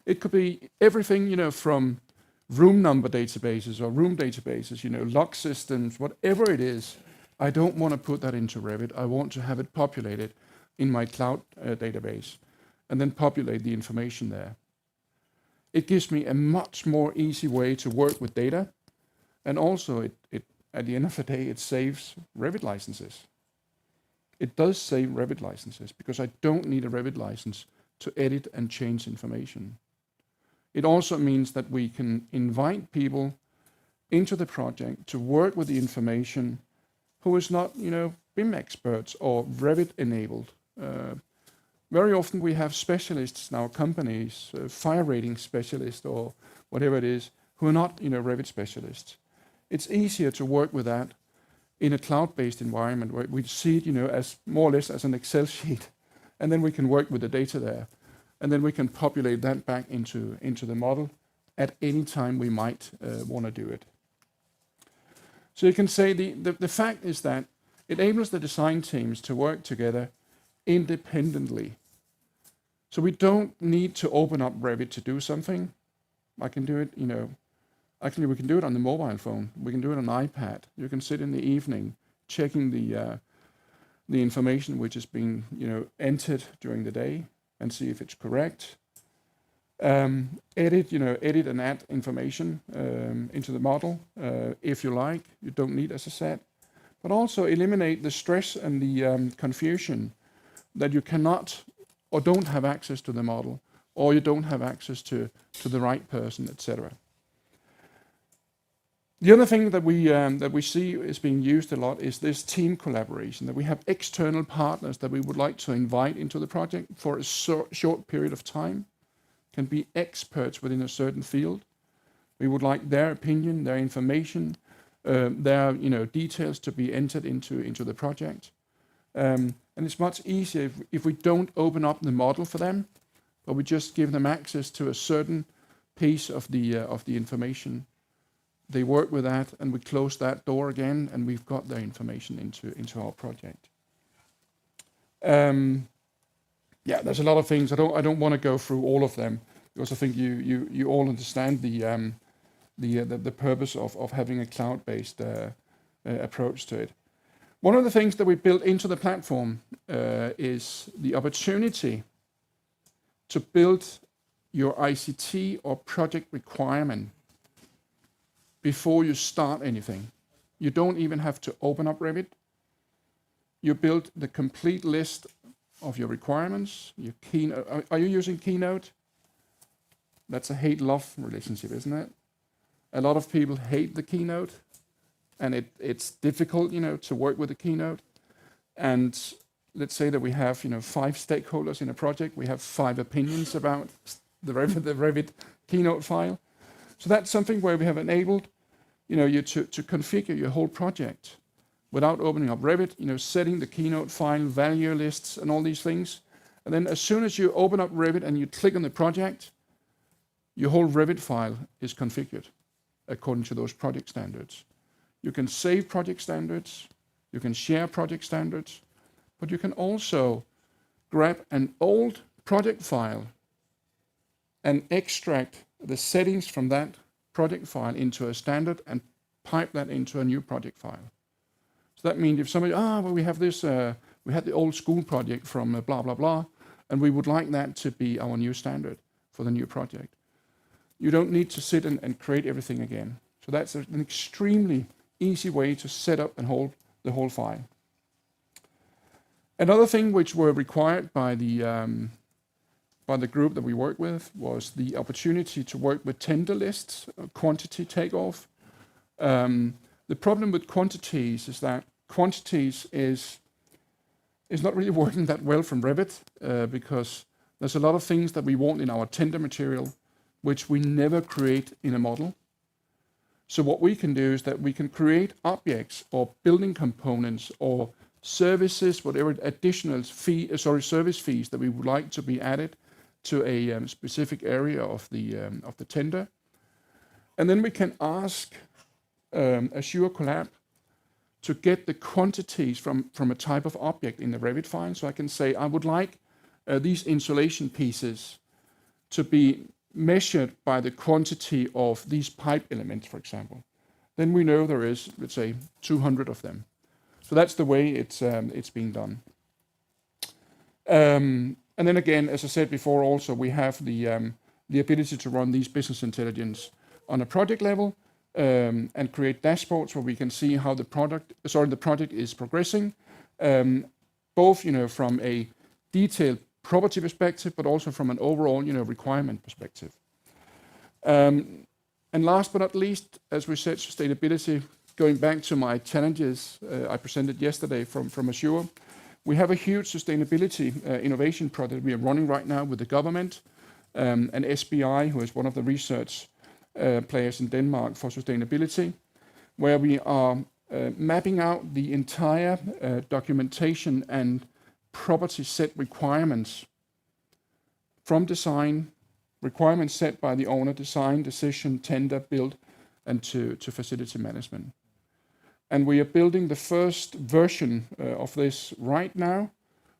It could be everything, from room number databases or room databases, log systems, whatever it is. I don't want to put that into Revit. I want to have it populated in my cloud database and then populate the information there. It gives me a much more easy way to work with data. And also, it at the end of the day, it saves Revit licenses. It does save Revit licenses because I don't need a Revit license to edit and change information. It also means that we can invite people into the project to work with the information who is not, BIM experts or Revit enabled. Very often we have specialists in our companies, fire rating specialists or whatever it is, who are not, Revit specialists. It's easier to work with that in a cloud-based environment where we see it, as more or less as an Excel sheet, and then we can work with the data there, and then we can populate that back into the model at any time we might want to do it. So you can say the fact is that it enables the design teams to work together independently. So we don't need to open up Revit to do something. I can do it, actually we can do it on the mobile phone. We can do it on iPad. You can sit in the evening checking the information which is being, entered during the day and see if it's correct. Edit and add information into the model if you like. You don't need, as I said. But also eliminate the stress and the confusion that you cannot or don't have access to the model, or you don't have access to the right person, etc. The other thing that we see is being used a lot is this team collaboration, that we have external partners that we would like to invite into the project for a short period of time, can be experts within a certain field. We would like their opinion, their information, their details to be entered into the project. And it's much easier if we don't open up the model for them, but we just give them access to a certain piece of the information. They work with that, and we close that door again, and we've got their information into our project. There's a lot of things. I don't want to go through all of them because I think you all understand the purpose of having a cloud-based approach to it. One of the things that we built into the platform is the opportunity to build your ICT or project requirement before you start anything. You don't even have to open up Revit. You build the complete list of your requirements, your Keynote. Are you using Keynote? That's a hate-love relationship, isn't it? A lot of people hate the Keynote, and it's difficult, to work with the Keynote. And let's say that we have, 5 stakeholders in a project. We have 5 opinions about the Revit Keynote file. So that's something where we have enabled, you to configure your whole project without opening up Revit, setting the Keynote file, value lists, and all these things. And then as soon as you open up Revit and you click on the project, your whole Revit file is configured according to those project standards. You can save project standards, you can share project standards, but you can also grab an old project file and extract the settings from that project file into a standard and pipe that into a new project file. So that means if somebody, well, we have this, we had the old school project from blah, blah, blah, and we would like that to be our new standard for the new project. You don't need to sit and create everything again. So that's an extremely easy way to set up and hold the whole file. Another thing which were required by the group that we work with was the opportunity to work with tender lists, quantity takeoff. The problem with quantities is that quantities is not really working that well from Revit because there's a lot of things that we want in our tender material which we never create in a model. So what we can do is that we can create objects or building components or services, whatever additional service fees that we would like to be added to a specific area of the tender, and then we can ask Ajour Collab to get the quantities from a type of object in the Revit file. So I can say I would like these insulation pieces to be measured by the quantity of these pipe elements, for example. Then we know there is, let's say, 200 of them. So that's the way it's being done. And then again, as I said before, also we have the ability to run these business intelligence on a project level and create dashboards where we can see how the project is progressing, both from a detailed property perspective, but also from an overall requirement perspective. And last but not least, as we said, sustainability. Going back to my challenges I presented yesterday from Ajour, we have a huge sustainability innovation project we are running right now with the government and SBI, who is one of the research players in Denmark for sustainability, where we are mapping out the entire documentation and property set requirements from design, requirements set by the owner, design, decision, tender, build, and to facility management. And we are building the first version of this right now,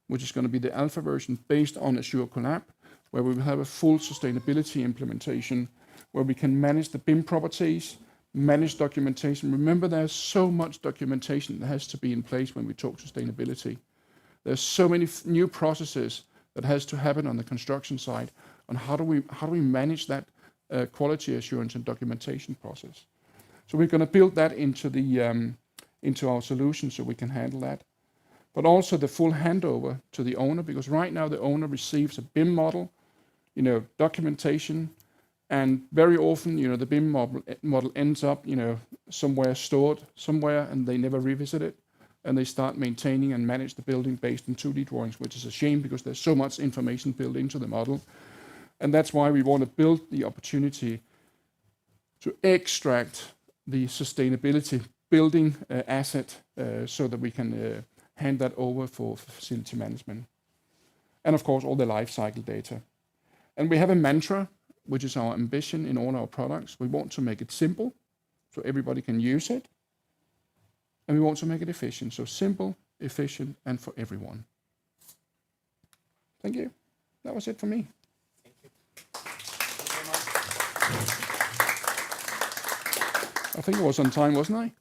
which is going to be the alpha version based on Ajour Collab, where we will have a full sustainability implementation, where we can manage the BIM properties, manage documentation. Remember, there's so much documentation that has to be in place when we talk sustainability. There's so many new processes that has to happen on the construction side. On how do we manage that quality assurance and documentation process? So we're going to build that into our solution so we can handle that. But also the full handover to the owner, because right now the owner receives a BIM model, documentation, and very often, the BIM model ends up, somewhere stored somewhere, and they never revisit it, and they start maintaining and manage the building based on 2D drawings, which is a shame because there's so much information built into the model. And that's why we want to build the opportunity to extract the sustainability building asset so that we can hand that over for facility management. And of course, all the life cycle data. And we have a mantra, which is our ambition in all our products. We want to make it simple so everybody can use it. And we want to make it efficient. So simple, efficient, and for everyone. Thank you. That was it for me. I think I was on time, wasn't I?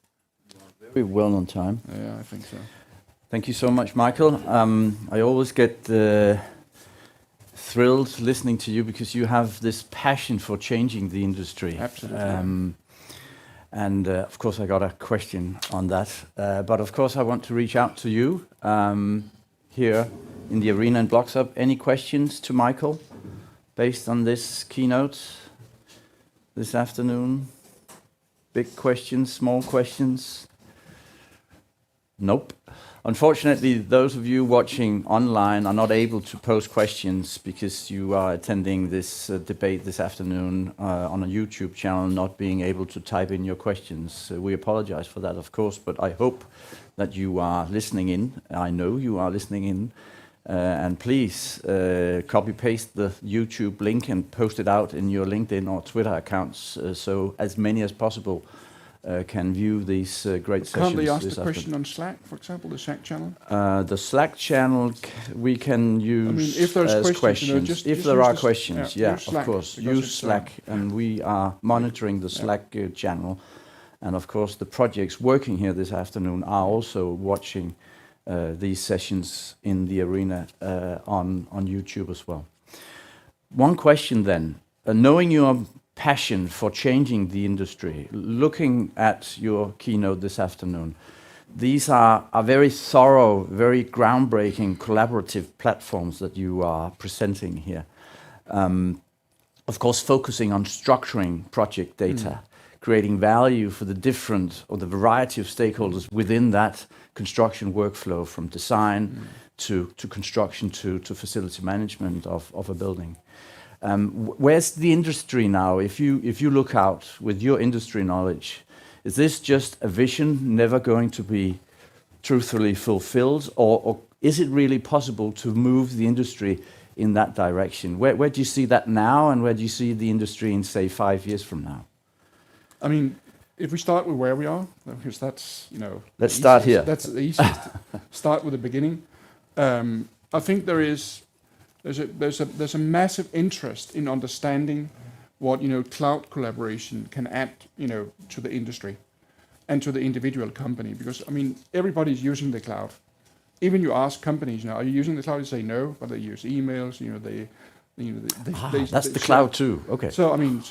Very well on time. Yeah, I think so. Thank you so much, Michael. I always get thrilled listening to you because you have this passion for changing the industry. Absolutely. And of course, I got a question on that. But of course, I want to reach out to you here in the arena in BLOXHUB. Any questions to Michael based on this keynote this afternoon? Big questions, small questions? Nope. Unfortunately, those of you watching online are not able to pose questions because you are attending this debate this afternoon on a YouTube channel, not being able to type in your questions. We apologize for that, of course, but I hope that you are listening in. I know you are listening in. And please copy-paste the YouTube link and post it out in your LinkedIn or Twitter accounts so as many as possible can view these great sessions. Can't they ask the question on Slack, for example, the Slack channel? The Slack channel we can use if there's as questions. If there are questions, of course, use Slack, and we are monitoring the Slack channel. And of course, the projects working here this afternoon are also watching these sessions in the arena on YouTube as well. One question then, knowing your passion for changing the industry, looking at your keynote this afternoon, these are very thorough, very groundbreaking collaborative platforms that you are presenting here. Of course, focusing on structuring project data, creating value for the different or the variety of stakeholders within that construction workflow, from design to construction to facility management of a building. Where's the industry now? If you look out with your industry knowledge, is this just a vision never going to be truthfully fulfilled, or is it really possible to move the industry in that direction? Where do you see that now, and where do you see the industry in, say, 5 years from now? I mean, if we start with where we are, because that's, Let's start here. That's the easiest. Start with the beginning. I think there's a massive interest in understanding what cloud collaboration can add to the industry and to the individual company, because I mean everybody's using the cloud. Even you ask companies, are you using the cloud? They say no, but they use emails. That's the cloud too. Okay. So I mean,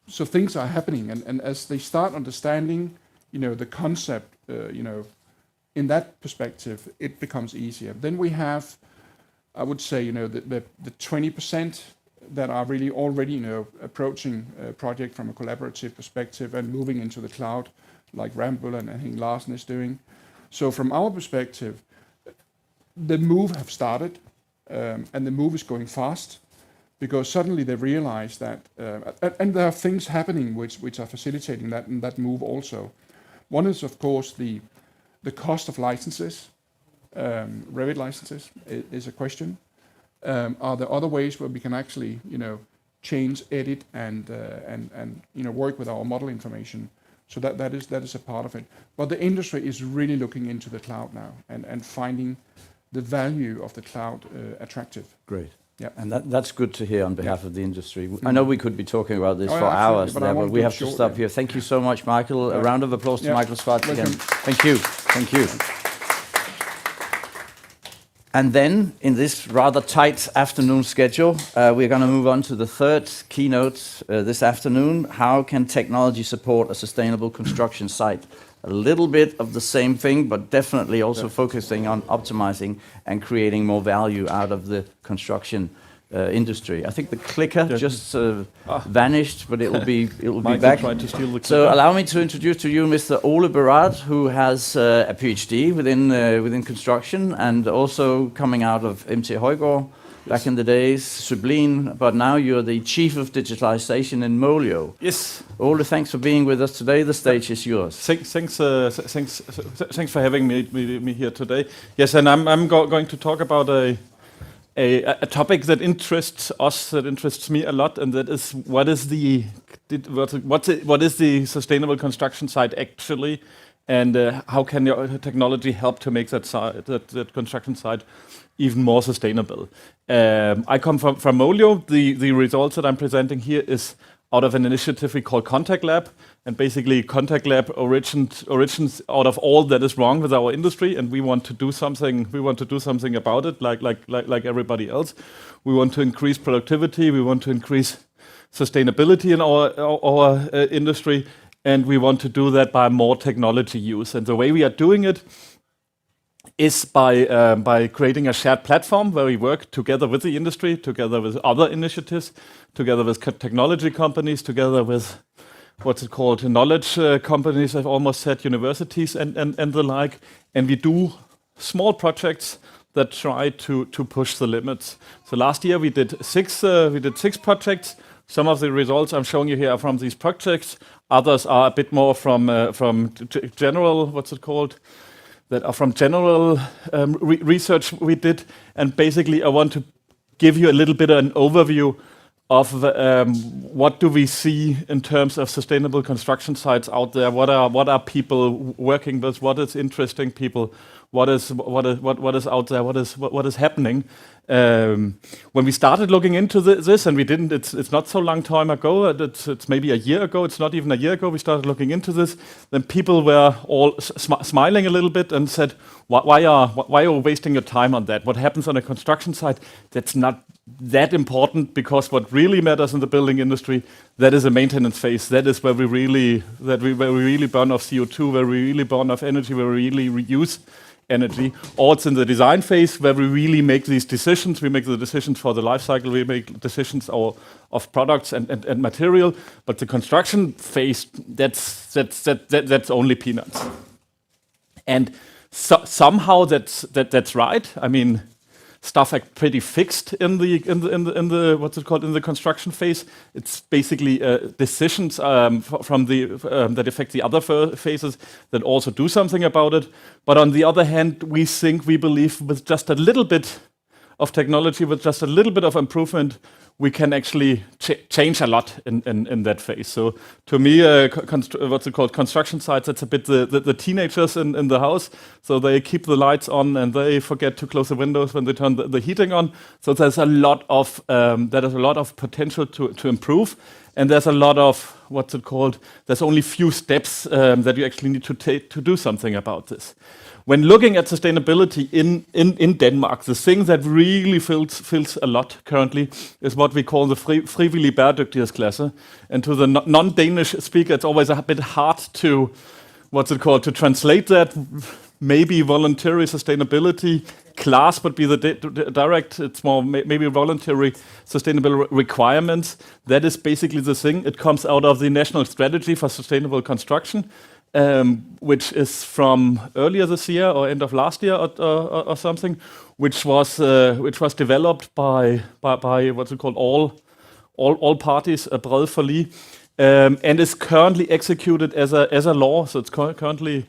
so things are happening, and as they start understanding, the concept, in that perspective, it becomes easier. Then we have, I would say, the 20% that are really already, approaching a project from a collaborative perspective and moving into the cloud, like Rambøll and I think Larsen is doing. So from our perspective, the move have started, and the move is going fast, because suddenly they realize that, and there are things happening which are facilitating that move also. One is, of course, the cost of licenses. Revit licenses is a question. Are there other ways where we can actually, change, edit, and work with our model information? So that is a part of it. But the industry is really looking into the cloud now and finding the value of the cloud attractive. Great. Yeah. And that's good to hear on behalf of the industry. I know we could be talking about this for absolutely, hours, but we have to stop here. Thank you so much, Michael. A round of applause to Michael Schwartz again. Thank you. Thank you. And then, in this rather tight afternoon schedule, we're going to move on to the third keynote this afternoon. How can technology support a sustainable construction site? A little bit of the same thing, but definitely also focusing on optimizing and creating more value out of the construction industry. I think the clicker just vanished, but it will be back. Tried to steal the clicker. So allow me to introduce to you Mr. Ole Berard, who has a PhD within construction, and also coming out of MT Højgaard back in the days, Sublime, but now you're the Chief of Digitalization in Molio. Yes. Ole, thanks for being with us today. The stage is yours. Thanks for having me here today. Yes, and I'm going to talk about a topic that interests us, that interests me a lot, and that is what is the sustainable construction site actually, and how can your technology help to make that construction site even more sustainable. I come from Molio. The results that I'm presenting here is out of an initiative we call Contact Lab, and basically Contact Lab origins out of all that is wrong with our industry, and we want to do something. We want to do something about it, like everybody else. We want to increase productivity. We want to increase sustainability in our industry, and we want to do that by more technology use. And the way we are doing it is by creating a shared platform where we work together with the industry, together with other initiatives, together with technology companies, together with what's it called, knowledge companies, I've almost said, universities and the like. And we do small projects that try to push the limits. So last year we did six projects. Some of the results I'm showing you here are from these projects. Others are a bit more from general, what's it called? That are from general research we did. And basically I want to give you a little bit of an overview of what do we see in terms of sustainable construction sites out there. What are people working with? What is interesting people? what is out there, what is happening. When we started looking into this, and we didn't, it's not so long time ago. It's maybe a year ago. It's not even a year ago. We started looking into this. Then people were all smiling a little bit and said, "Why are you wasting your time on that? What happens on a construction site? That's not that important, because what really matters in the building industry, that is a maintenance phase. That is where we really burn off CO2, where we really burn off energy, where we really reuse energy. Or it's in the design phase where we really make these decisions. We make the decisions for the life cycle. We make decisions of products and material. But the construction phase, that's only peanuts. And somehow that's right. I mean, stuff like pretty fixed in the what's it called, in the construction phase. It's basically decisions from that affect the other phases that also do something about it. But on the other hand, we believe with just a little bit of technology, with just a little bit of improvement, we can actually change a lot in that phase. So to me, what's it called, construction sites, that's a bit the teenagers in the house. So they keep the lights on and they forget to close the windows when they turn the heating on. So there's a lot of potential to improve. And there's a lot of, what's it called, there's only few steps that you actually need to take to do something about this. When looking at sustainability in Denmark, the thing that really feels a lot currently is what we call the frivillig bæredygtighedsklasse. And to the non-Danish speaker, it's always a bit hard to, to translate that. Maybe voluntary sustainability class would be the direct, it's more maybe voluntary sustainable requirements. That is basically the thing. It comes out of the National Strategy for Sustainable Construction, which is from earlier this year or end of last year or something, which was developed by what's it called, all parties, a bred forlig, and is currently executed as a law. So it's currently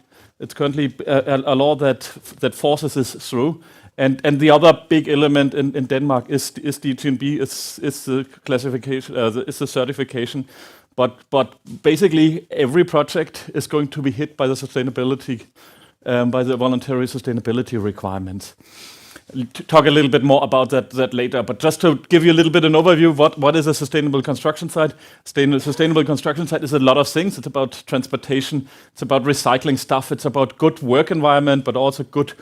a law that forces this through. And the other big element in Denmark is DGNB, is the classification, is the certification. But basically, every project is going to be hit by the sustainability, by the voluntary sustainability requirements. Talk a little bit more about that later. But just to give you a little bit an overview, what is a sustainable construction site? Sustainable construction site is a lot of things. It's about transportation. It's about recycling stuff. It's about good work environment, but also good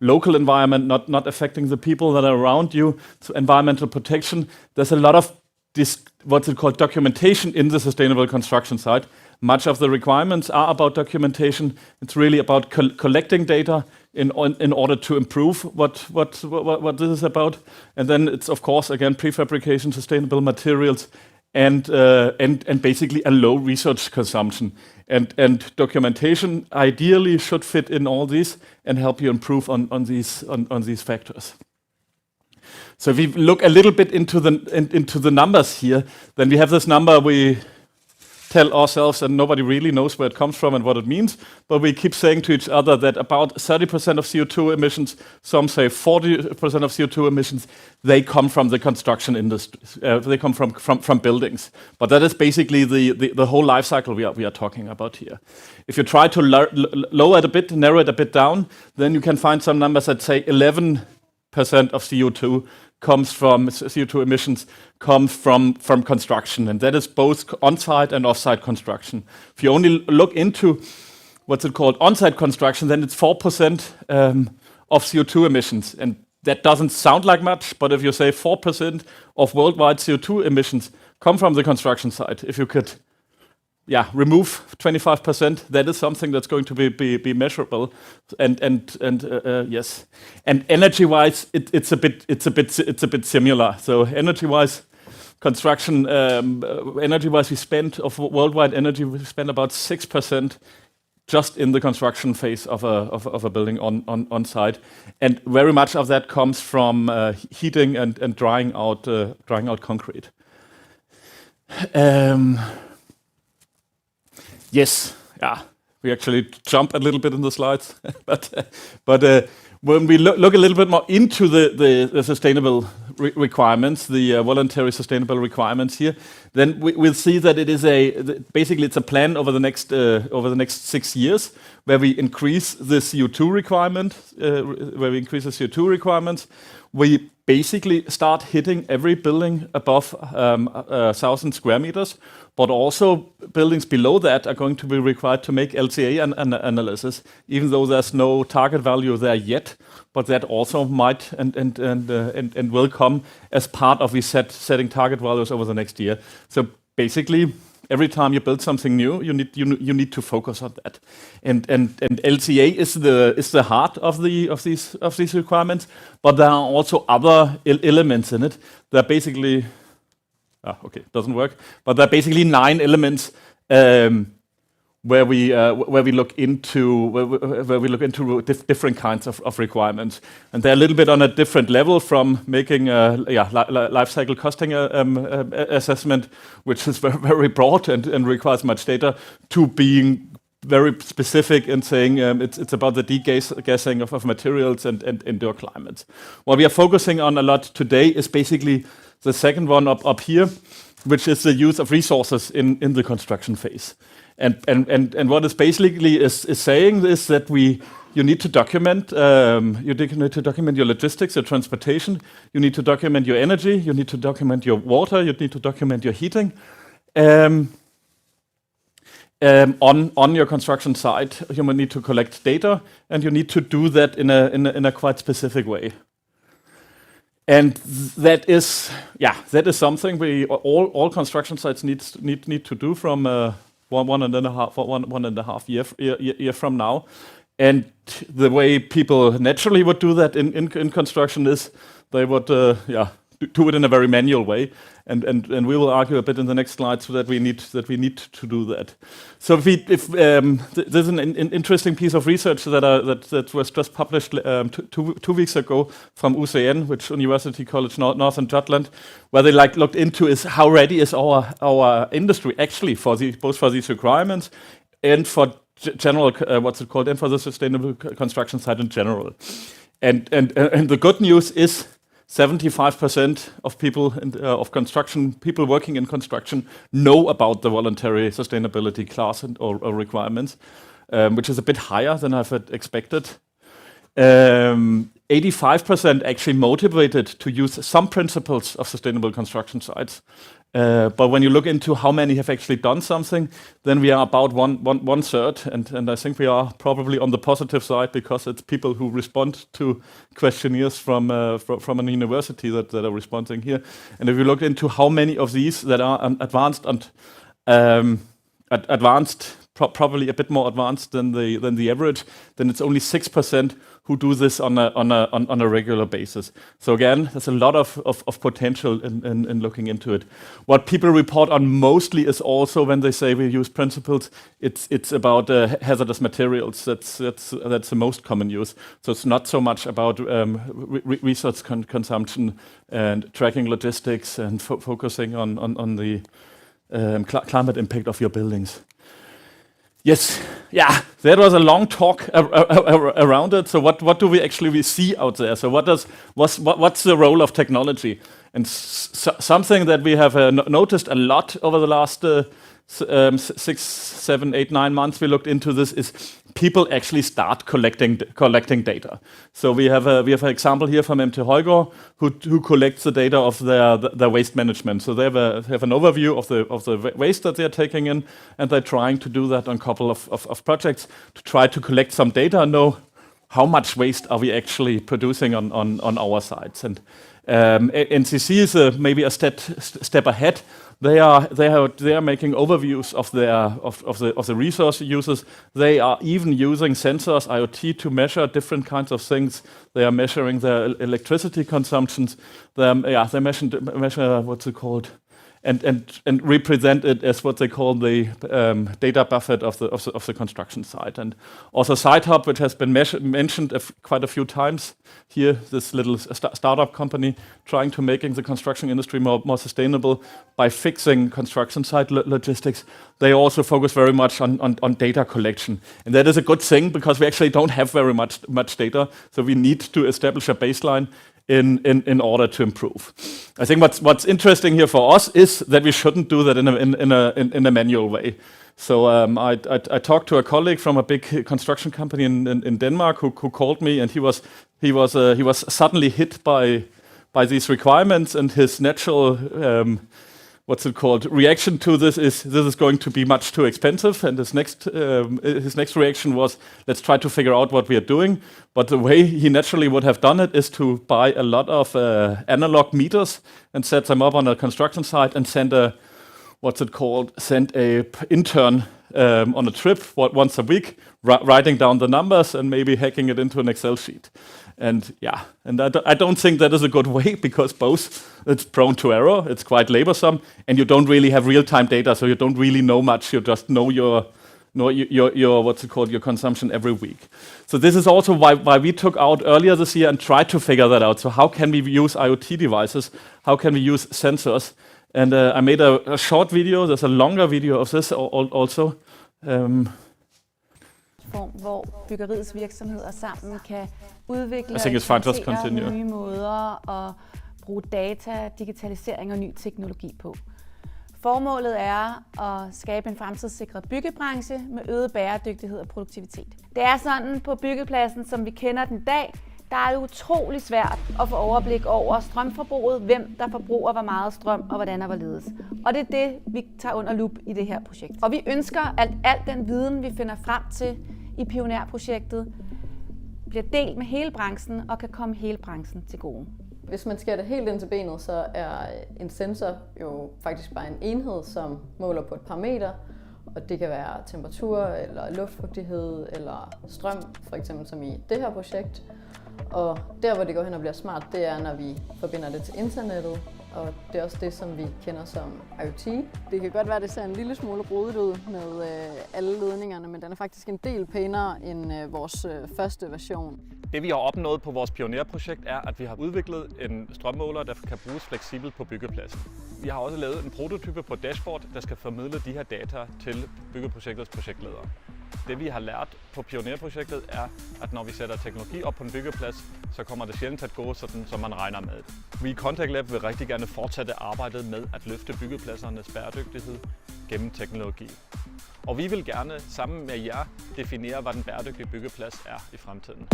local environment, not affecting the people that are around you. So environmental protection. There's a lot of what's it called, documentation in the sustainable construction site. Much of the requirements are about documentation. It's really about collecting data in order to improve what this is about. And then it's, of course, again, prefabrication, sustainable materials, and basically a low research consumption. And documentation ideally should fit in all these and help you improve on these factors. So if we look a little bit into the numbers here, then we have this number we tell ourselves, and nobody really knows where it comes from and what it means, but we keep saying to each other that about 30% of CO2 emissions, some say 40% of CO2 emissions, they come from the construction industry. They come from buildings. But that is basically the whole life cycle we are talking about here. If you try to lower it a bit, narrow it a bit down, then you can find some numbers that say 11% of CO2 emissions come from construction, and that is both on-site and off-site construction. If you only look into what's it called, on-site construction, then it's 4% of CO2 emissions, and that doesn't sound like much, but if you say 4% of worldwide CO2 emissions come from the construction site, if you could remove 25%, that is something that's going to be measurable, and yes, and energy-wise, it's a bit similar. So energy-wise, construction energy-wise, we spend of worldwide energy, we spend about 6% just in the construction phase of a building on site, and very much of that comes from heating and drying out concrete. Yes, we actually jump a little bit in the slides, but when we look a little bit more into the sustainable requirements, the voluntary sustainable requirements here, then we'll see that it is basically it's a plan over the next 6 years where we increase the CO2 requirement, We basically start hitting every building above 1,000 square meters, but also buildings below that are going to be required to make LCA analysis, even though there's no target value there yet. But that also might and will come as part of setting target values over the next year. So basically, every time you build something new, you need to focus on that. And LCA is the heart of these requirements, but there are also other elements in it. They're basically doesn't work. But there are basically 9 elements where we look into different kinds of requirements, and they're a little bit on a different level, from making life cycle costing assessment, which is very, very broad and requires much data, to being very specific in saying it's about the degassing of materials and indoor climates. What we are focusing on a lot today is basically the second one up here, which is the use of resources in the construction phase. And what is basically is saying is that you need to document your logistics, your transportation, you need to document your energy, you need to document your water, you need to document your heating on your construction site. You need to collect data, and you need to do that in a quite specific way. And that is something all construction sites need to do from one and a half year from now. And the way people naturally would do that in construction is they would do it in a very manual way. And we will argue a bit in the next slide so that we need to do that. So there's an interesting piece of research that was just published 2 weeks ago from UCN, which University College Northern Jutland, where they looked into is how ready is our industry actually both for these requirements and for general and for the sustainable construction side in general. And the good news is 75% of people working in construction know about the voluntary sustainability class or requirements, which is a bit higher than I've expected. 85% actually motivated to use some principles of sustainable construction sites. But when you look into how many have actually done something, then we are about one third, and I think we are probably on the positive side, because it's people who respond to questionnaires from a university that are responding here. And if you look into how many of these that are advanced, probably a bit more advanced than the average, then it's only 6% who do this on a regular basis. So again, there's a lot of potential in looking into it. What people report on mostly is also, when they say we use principles, it's about hazardous materials. That's the most common use. So it's not so much about resource consumption and tracking logistics and focusing on the climate impact of your buildings. Yes, that was a long talk around it. So what do we actually see out there? So what's the role of technology? And something that we have noticed a lot over the last 6, 7, 8, 9 months we looked into this is people actually start collecting data. So we have an example here from MT Højgaard who collects the data of their waste management. So they have an overview of the waste that they're taking in, and they're trying to do that on a couple of projects to try to collect some data and know how much waste are we actually producing on our sites. And NCC is maybe a step ahead. They are making overviews of the resource uses. They are even using sensors, IoT, to measure different kinds of things. They are measuring their electricity consumptions. They measure what's it called, and represent it as what they call the data buffet of the construction site. And also SiteHub, which has been mentioned quite a few times here, this little startup company trying to making the construction industry more sustainable by fixing construction site logistics. They also focus very much on data collection. And that is a good thing, because we actually don't have very much data. So we need to establish a baseline in order to improve. I think what's interesting here for us is that we shouldn't do that in a manual way. So I talked to a colleague from a big construction company in Denmark who called me, and he was suddenly hit by these requirements, and his natural reaction to this is going to be much too expensive. And his next reaction was, let's try to figure out what we are doing. But the way he naturally would have done it is to buy a lot of analog meters and set them up on a construction site and send a intern on a trip once a week, writing down the numbers and maybe hacking it into an Excel sheet. And I don't think that is a good way, because both it's prone to error, it's quite laborsome, and you don't really have real-time data, so you don't really know much. You just know your consumption every week. So this is also why we took out earlier this year and tried to figure that out. So how can we use IoT devices? How can we use sensors? And I made a short video. There's a longer video of this also. Hvor byggeriets virksomheder sammen kan udvikle og implementere nye måder at bruge data, digitalisering og ny teknologi på. Formålet er at skabe en fremtidssikret byggebranche med øget bæredygtighed og produktivitet. Det er sådan på byggepladsen, som vi kender den i dag, der er det utrolig svært at få overblik over strømforbruget, hvem der forbruger hvor meget strøm og hvordan og hvorledes. Og det er det, vi tager under lup i det her projekt. Og vi ønsker, at al den viden, vi finder frem til i pionerprojektet, bliver delt med hele branchen og kan komme hele branchen til gode. Hvis man skærer det helt ind til benet, så er en sensor jo faktisk bare en enhed, som måler på et parameter. Og det kan være temperatur, eller luftfugtighed, eller strøm, for eksempel som i det her projekt. Og der, hvor det går hen og bliver smart, det er, når vi forbinder det til internettet. Og det er også det, som vi kender som IoT. Det kan godt være, at det ser en lille smule rodet ud med alle ledningerne, men den er faktisk en del pænere end vores første version. Det vi har opnået på vores pionerprojekt er, at vi har udviklet en strømmåler, der kan bruges fleksibelt på byggepladsen. Vi har også lavet en prototype på dashboard, der skal formidle de her data til byggeprojektets projektledere. Det vi har lært på pionerprojektet er, at når vi sætter teknologi op på en byggeplads, så kommer det sjældent at gå sådan, som man regner med. Vi i Contact Lab vil rigtig gerne fortsætte arbejdet med at løfte byggepladsernes bæredygtighed gennem teknologi. Og vi vil gerne sammen med jer definere, hvad den bæredygtige byggeplads er i fremtiden.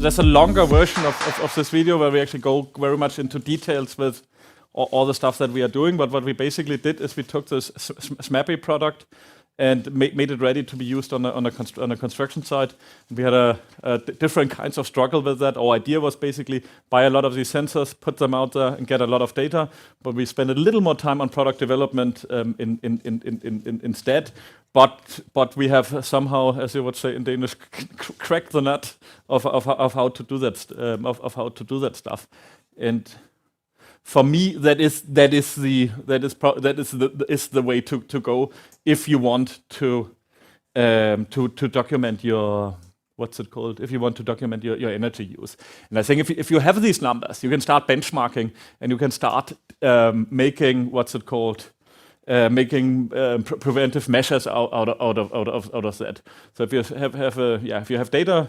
There's a longer version of this video where we actually go very much into details with all the stuff that we are doing. But what we basically did is we took this SMAPI product and made it ready to be used on a construction site. We had a different kinds of struggle with that. Our idea was basically buy a lot of these sensors, put them out there, and get a lot of data. But we spent a little more time on product development instead. But we have somehow, as you would say in Danish, cracked the nut of how to do that stuff. And for me, that is the way to go if you want to document your if you want to document your energy use. And I think if you have these numbers, you can start benchmarking and you can start making preventive measures out of that. So if you have data,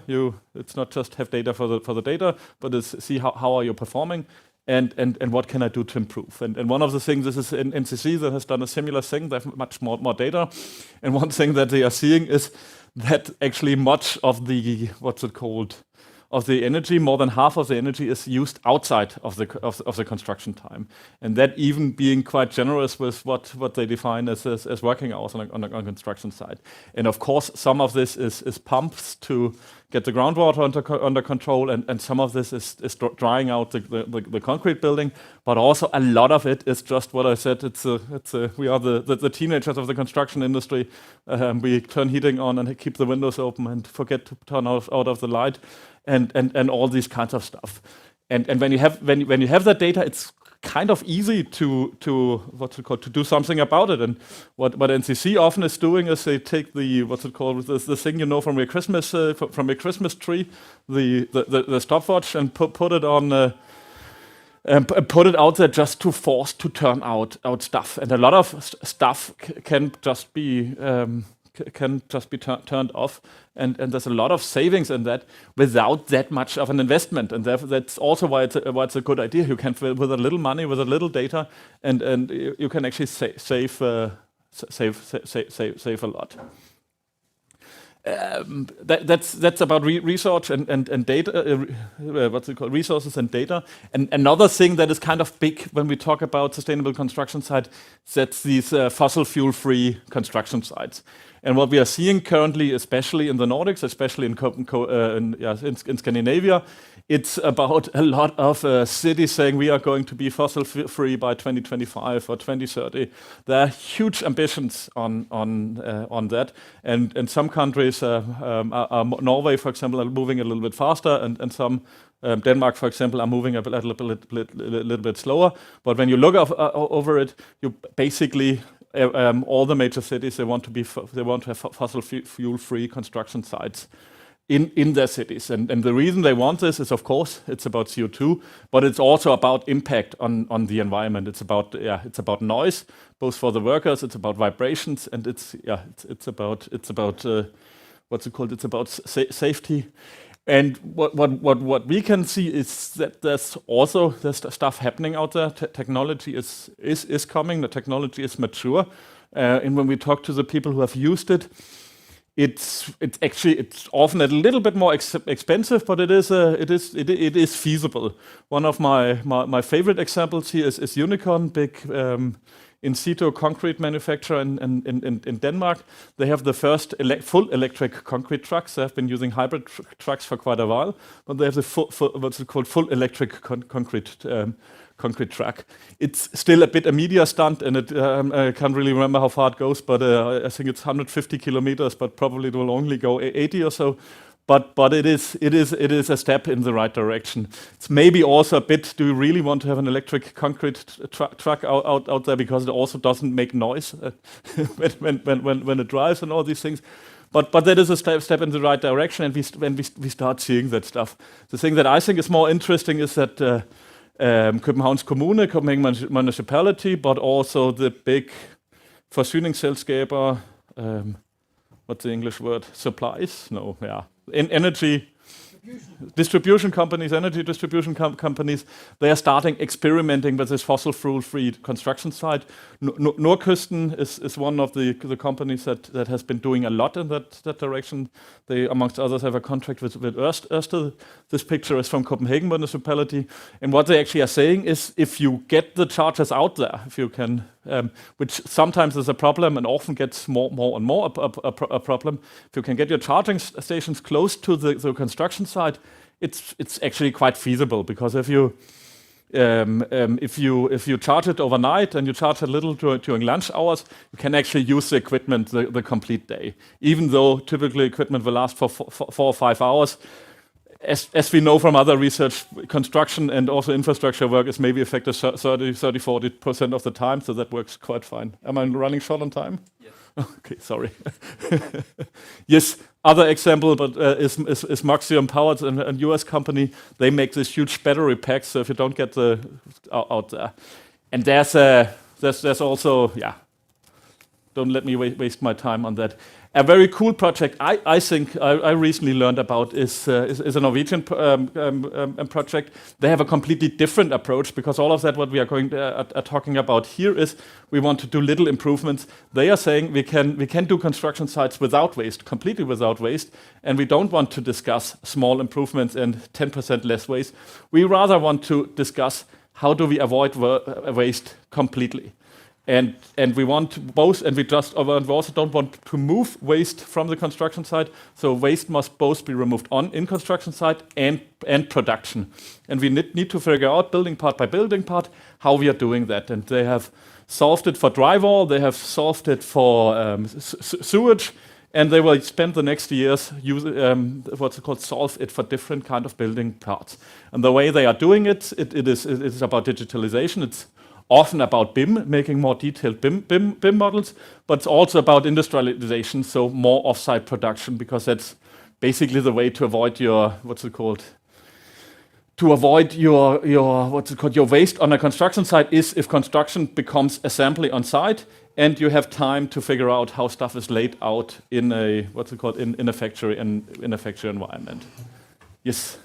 it's not just have data for the data, but it's see how are you performing. And what can I do to improve? And one of the things, this is in NCC that has done a similar thing. They have much more data. And one thing that they are seeing is that actually much of the of the energy, more than half of the energy is used outside of the construction time, and that even being quite generous with what they define as working hours on a construction site. And of course, some of this is pumps to get the groundwater under control, and some of this is drying out the concrete building, but also a lot of it is just what I said. We are the teenagers of the construction industry. We turn heating on and keep the windows open and forget to turn out of the light. And all these kinds of stuff, and when you have that data, it's kind of easy to do something about it. And what NCC often is doing is they take the the thing from your Christmas tree, the stopwatch, and put it on. Put it out there just to force to turn out stuff, and a lot of stuff can just be can just be turned off, and there's a lot of savings in that without that much of an investment, and that's also why it's a good idea. You can, with a little money, with a little data, and you can actually save a lot. That's about research and data. Resources and data. And another thing that is kind of big when we talk about sustainable construction sites, that's these fossil fuel-free construction sites. And what we are seeing currently, especially in the Nordics, especially in Scandinavia, it's about a lot of cities saying we are going to be fossil-free by 2025 or 2030. There are huge ambitions on that, and some countries, Norway, for example, are moving a little bit faster, and some Denmark, for example, are moving a little bit slower. But when you look over it, you basically all the major cities they want to have fossil fuel-free construction sites in their cities, and the reason they want this is, of course, it's about CO2, but it's also about impact on the environment. It's about noise, both for the workers. It's about vibrations, and it's about It's about safety. And what we can see is that there's stuff happening out there. Technology is coming. The technology is mature, and when we talk to the people who have used it, it's often a little bit more expensive, but it is feasible. One of my favorite examples here is Unicorn, big in situ concrete manufacturer in Denmark. They have the first full electric concrete trucks. They have been using hybrid trucks for quite a while, but they have the full electric concrete truck. It's still a bit a media stunt, and I can't really remember how far it goes, but I think it's 150 kilometers, but probably it will only go 80 or so. But it is a step in the right direction. It's maybe also a bit, do you really want to have an electric concrete truck out there, because it also doesn't make noise when it drives and all these things. But that is a step in the right direction, and we start seeing that stuff. The thing that I think is more interesting is that Københavns Kommune, Copenhagen Municipality, but also the big forsyningsselskaber, what's the English word? Supplies? No, yeah. In energy distribution companies, energy distribution companies, they are starting experimenting with this fossil fuel-free construction site. Nordkysten is one of the companies that has been doing a lot in that direction. They, amongst others, have a contract with Ørsted. This picture is from Copenhagen Municipality. And what they actually are saying is, if you get the chargers out there, if you can, which sometimes is a problem and often gets more and more a problem, if you can get your charging stations close to the construction site, it's actually quite feasible, because if you charge it overnight and you charge a little during lunch hours, you can actually use the equipment the complete day. Even though typically equipment will last for 4 or 5 hours, as we know from other research, construction and also infrastructure work is maybe affected 30-40% of the time, so that works quite fine. Am I running short on time? Yes. Okay, sorry. Yes, other example, but is Maxium Power, a US company. They make this huge battery packs, so if you don't get the out there. And there's also, yeah, don't let me waste my time on that. A very cool project I think I recently learned about is a Norwegian project. They have a completely different approach, because all of that what we are talking about here is we want to do little improvements. They are saying we can do construction sites without waste, completely without waste, and we don't want to discuss small improvements and 10% less waste. We rather want to discuss how do we avoid waste completely. And we want both, and we also don't want to move waste from the construction site. So waste must both be removed in construction site and production. And we need to figure out, building part by building part, how we are doing that. And they have solved it for drywall, they have solved it for sewage, and they will spend the next years solve it for different kind of building parts. And the way they are doing it is about digitalization. It's often about BIM, making more detailed BIM models, but it's also about industrialization, so more off-site production, because that's basically the way to avoid your waste on a construction site. Is if construction becomes assembly on site, and you have time to figure out how stuff is laid out in a in a factory and in a factory environment. Yes.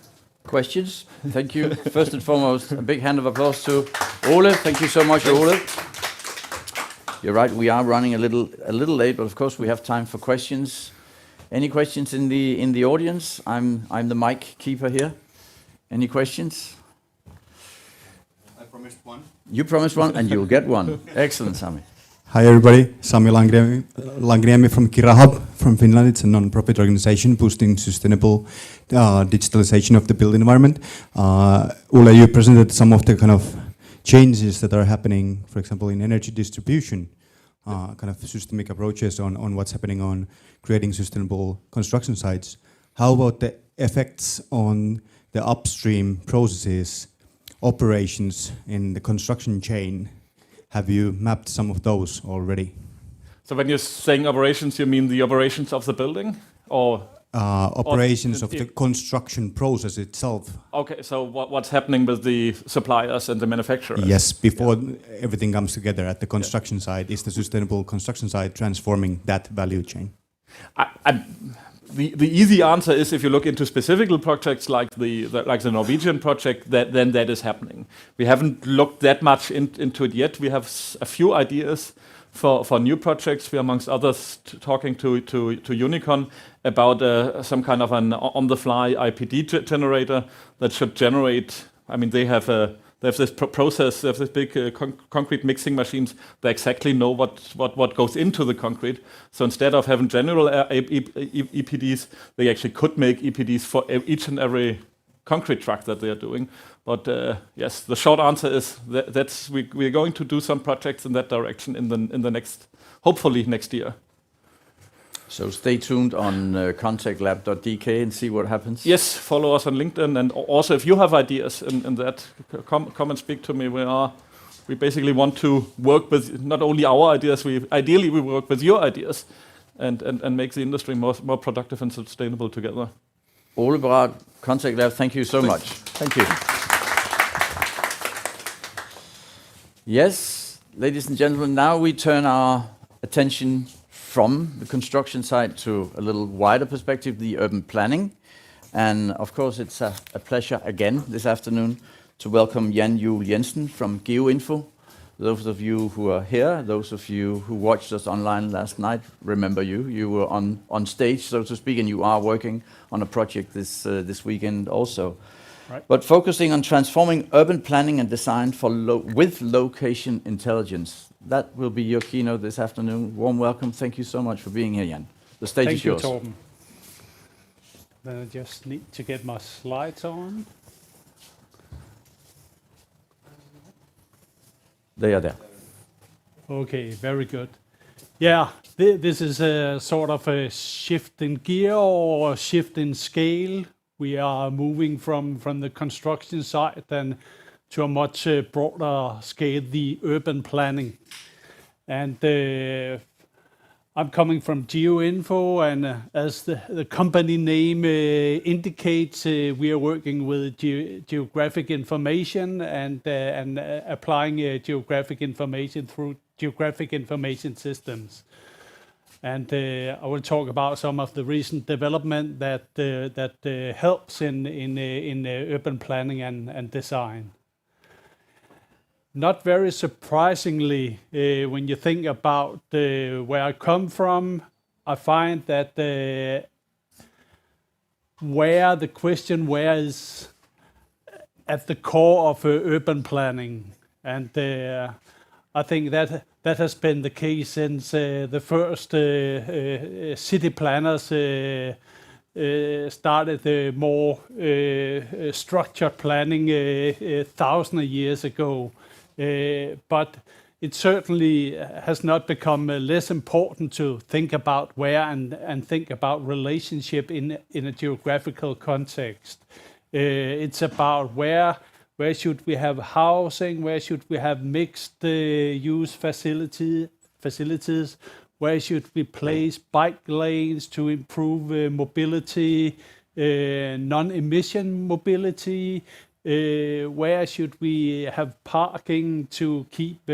Questions? Thank you. First and foremost, a big hand of applause to Ole. Thank you so much, Ole. You're right, we are running a little late, but of course we have time for questions. Any questions in the audience? I'm the mic keeper here. Any questions? I promised one. You promised one, and you'll get one. Excellent, Sami. Hi everybody, Sami Langriemi from KiraHub from Finland. It's a non-profit organization boosting sustainable digitalization of the built environment. Ole, you presented some of the kind of changes that are happening, for example, in energy distribution, kind of systemic approaches on what's happening on creating sustainable construction sites. How about the effects on the upstream processes, operations in the construction chain? Have you mapped some of those already? So when you're saying operations, you mean the operations of the building, or operations of the construction process itself? Okay, so what's happening with the suppliers and the manufacturers? Yes, before everything comes together at the construction side, is the sustainable construction side transforming that value chain? The easy answer is if you look into specific projects like the Norwegian project, then that is happening. We haven't looked that much into it yet. We have a few ideas for new projects. We, amongst others, talking to Unicon about some kind of an on-the-fly IPD generator that should generate. I mean, they have this process. They have this big concrete mixing machines. They exactly know what goes into the concrete. So instead of having general EPDs, they actually could make EPDs for each and every concrete truck that they are doing. But yes, the short answer is that we're going to do some projects in that direction in the next, hopefully next year. So stay tuned on contactlab.dk and see what happens. Yes, follow us on LinkedIn, and also if you have ideas in that, come and speak to me. We basically want to work with not only our ideas. Ideally we work with your ideas, and make the industry more productive and sustainable together. Ole, Berard, Contact Lab, thank you so much. Thank you. Yes, ladies and gentlemen, now we turn our attention from the construction site to a little wider perspective, the urban planning. And of course, it's a pleasure again this afternoon to welcome Jan Juul Jensen from Geoinfo. Those of you who are here, those of you who watched us online last night, remember you. You were on stage, so to speak, and you are working on a project this weekend also. Right. But focusing on transforming urban planning and design with location intelligence. That will be your keynote this afternoon. Warm welcome. Thank you so much for being here, Jan. The stage is yours. Thank you, Torben. Then I just need to get my slides on. They are there. Okay, very good. Yeah, this is a sort of a shift in gear or a shift in scale. We are moving from the construction side and to a much broader scale, the urban planning. And I'm coming from Geoinfo, and as the company name indicates, we are working with geographic information and applying geographic information through geographic information systems. And I will talk about some of the recent development that helps in urban planning and design. Not very surprisingly, when you think about where I come from, I find that the question where is at the core of urban planning. And I think that has been the case since the first city planners started more structured planning 1,000 years ago. But it certainly has not become less important to think about where and think about relationship in a geographical context. It's about where should we have housing, where should we have mixed use facilities, where should we place bike lanes to improve mobility, non-emission mobility, Where should we have parking to keep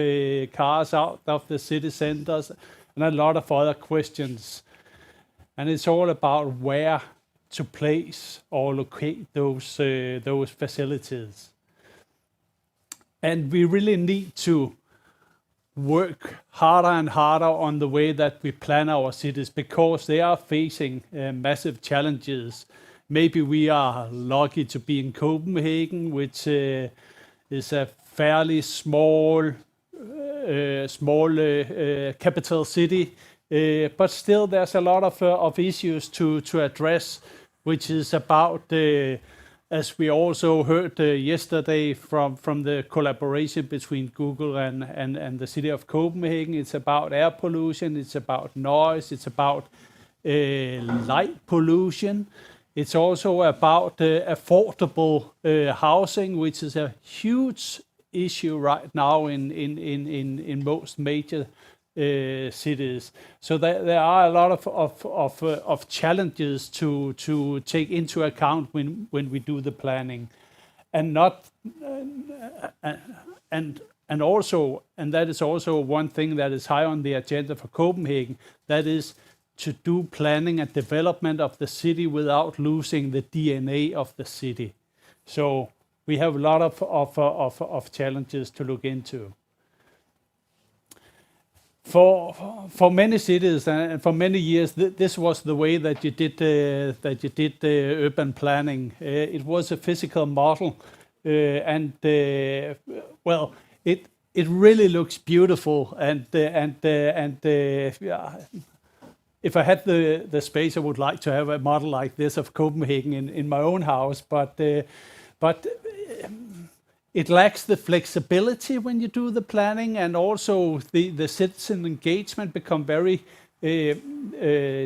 cars out of the city centers, and a lot of other questions. And it's all about where to place or locate those facilities. And we really need to work harder and harder on the way that we plan our cities, because they are facing massive challenges. Maybe we are lucky to be in Copenhagen, which is a fairly small capital city, but still there's a lot of issues to address, which is about, as we also heard yesterday from the collaboration between Google and the city of Copenhagen, it's about air pollution, it's about noise, it's about light pollution. It's also about affordable housing, which is a huge issue right now in most major cities. So there are a lot of challenges to take into account when we do the planning, and that is also one thing that is high on the agenda for Copenhagen. That is to do planning and development of the city without losing the DNA of the city. So we have a lot of challenges to look into. For many cities and for many years, this was the way that you did urban planning. It was a physical model, and it really looks beautiful. And if I had the space, I would like to have a model like this of Copenhagen in my own house, but it lacks the flexibility when you do the planning, and also the citizen engagement become very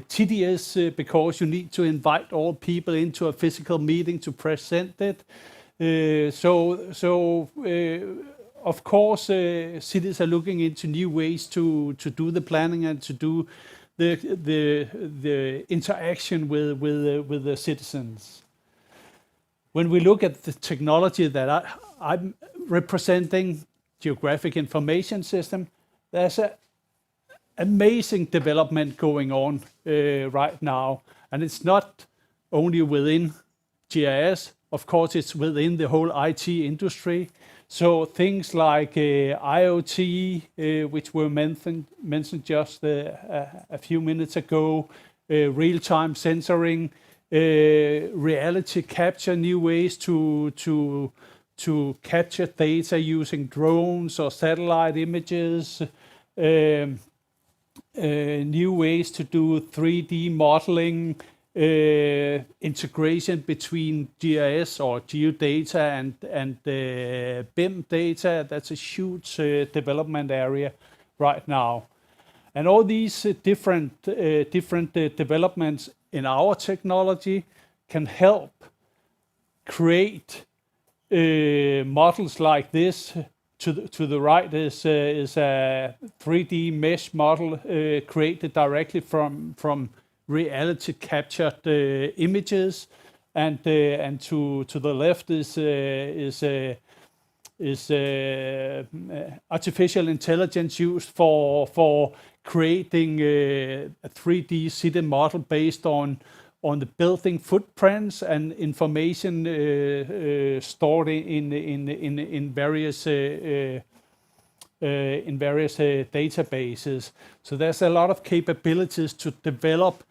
tedious because you need to invite all people into a physical meeting to present it. Of course, cities are looking into new ways to do the planning and to do the interaction with the citizens. When we look at the technology that I'm representing, Geographic Information System, there's an amazing development going on right now. And it's not only within GIS, of course, it's within the whole IT industry. So things like IoT, which were mentioned just a few minutes ago, real-time sensoring, reality capture, new ways to capture data using drones or satellite images, new ways to do 3D modeling, integration between GIS or geodata and BIM data. That's a huge development area right now. And all these different developments in our technology can help create models like this. To the right is a 3D mesh model created directly from reality captured images, and to the left is artificial intelligence used for creating a 3D city model based on the building footprints and information stored in various databases. So there's a lot of capabilities to develop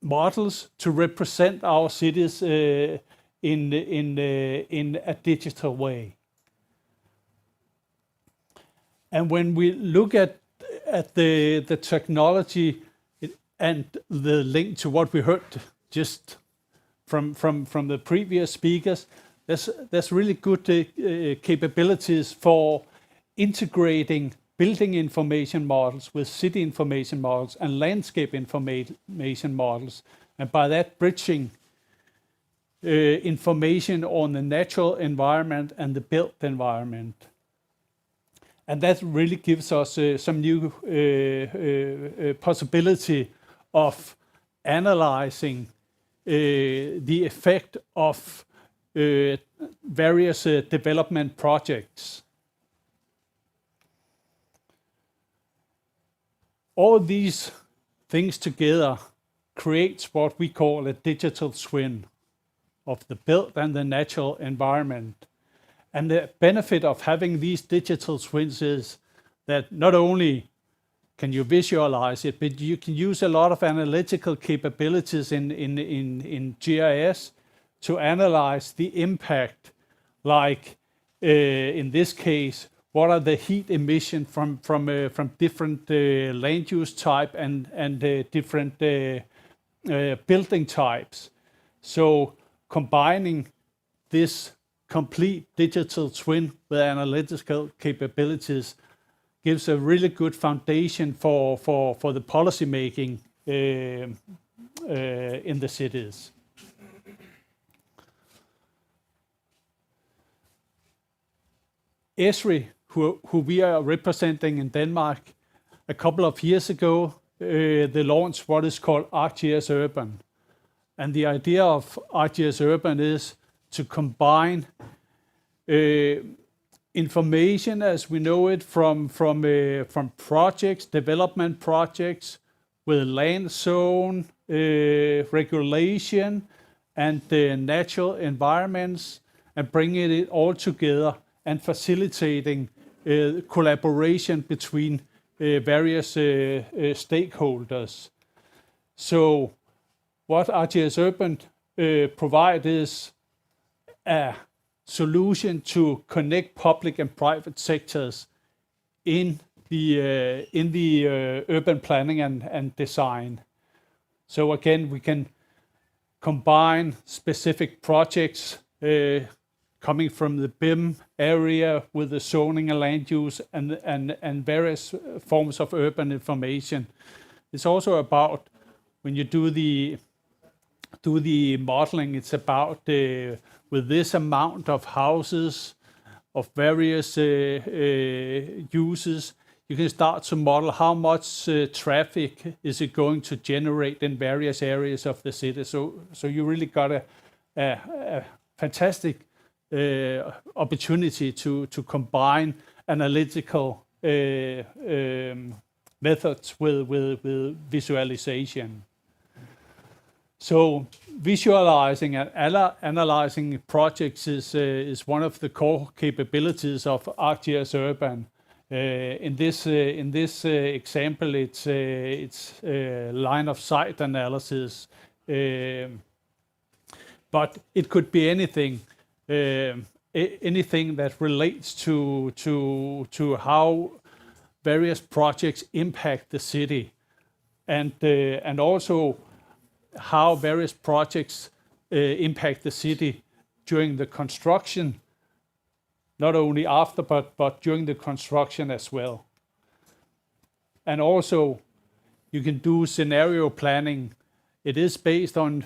models to represent our cities in a digital way. And when we look at the technology and the link to what we heard just from the previous speakers, there's really good capabilities for integrating building information models with city information models and landscape information models, and by that bridging information on the natural environment and the built environment. And that really gives us some new possibility of analyzing the effect of various development projects. All these things together creates what we call a digital twin of the built and the natural environment. And the benefit of having these digital twins is that not only can you visualize it, but you can use a lot of analytical capabilities in GIS to analyze the impact, like in this case, what are the heat emission from different land use type and different building types. So combining this complete digital twin with analytical capabilities gives a really good foundation for the policy making in the cities. Esri, who we are representing in Denmark, a couple of years ago, they launched what is called Arcgis Urban. And the idea of Arcgis Urban is to combine information as we know it from projects, development projects, with land zone regulation and the natural environments, and bringing it all together and facilitating collaboration between various stakeholders. So what Arcgis Urban provide is a solution to connect public and private sectors in the urban planning and design. So again, we can combine specific projects coming from the BIM area with the zoning and land use and various forms of urban information. It's also about when you do the modeling, it's about with this amount of houses of various uses, you can start to model how much traffic is it going to generate in various areas of the city. So you really got a fantastic opportunity to combine analytical methods with visualization. So visualizing and analyzing projects is one of the core capabilities of Arcgis Urban. In this example, it's line of sight analysis, but it could be anything. Anything that relates to how various projects impact the city, and also how various projects impact the city during the construction, not only after, but during the construction as well. And also, you can do scenario planning. It is based on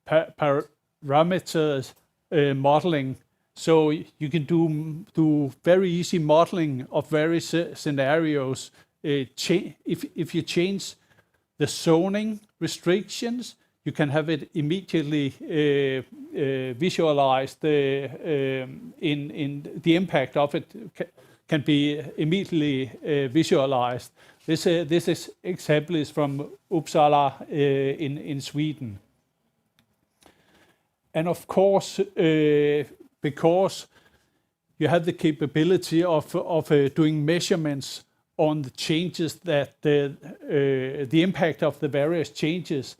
parameters modeling, so you can do very easy modeling of various scenarios. If you change the zoning restrictions, you can have it immediately visualized. In the impact of it can be immediately visualized. This example is from Uppsala in Sweden. And of course, because you have the capability of doing measurements on the changes that the impact of the various changes,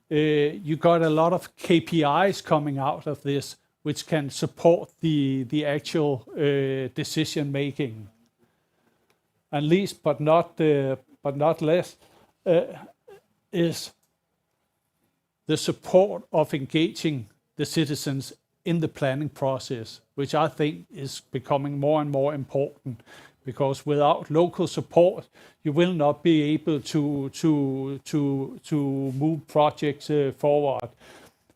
you got a lot of KPIs coming out of this, which can support the actual decision making. And least but not less is the support of engaging the citizens in the planning process, which I think is becoming more and more important, because without local support, you will not be able to move projects forward.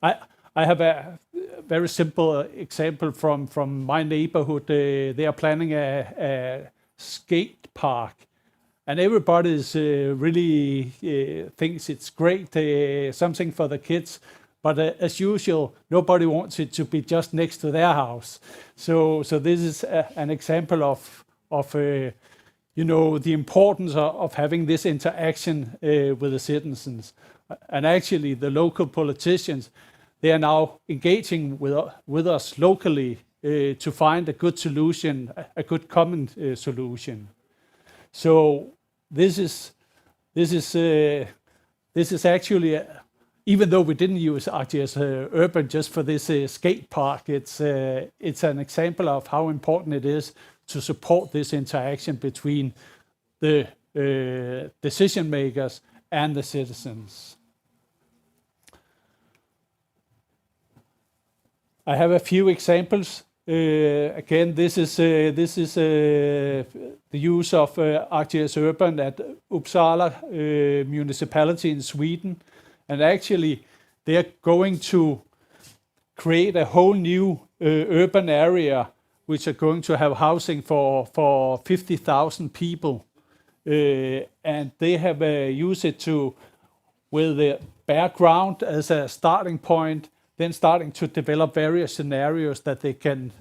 I have a very simple example from my neighborhood. They are planning a skate park, and everybody is really thinks it's great, something for the kids. But as usual, nobody wants it to be just next to their house. So this is an example of the importance of having this interaction with the citizens. And actually, the local politicians, they are now engaging with us locally to find a good solution, a good common solution. So this is actually, even though we didn't use Arcgis Urban just for this skate park, it's an example of how important it is to support this interaction between the decision makers and the citizens. I have a few examples. Again, this is the use of Arcgis Urban at Uppsala municipality in Sweden. And actually, they are going to create a whole new urban area which are going to have housing for 50,000 people. And they have used it with the bare ground as a starting point, then starting to develop various scenarios that they can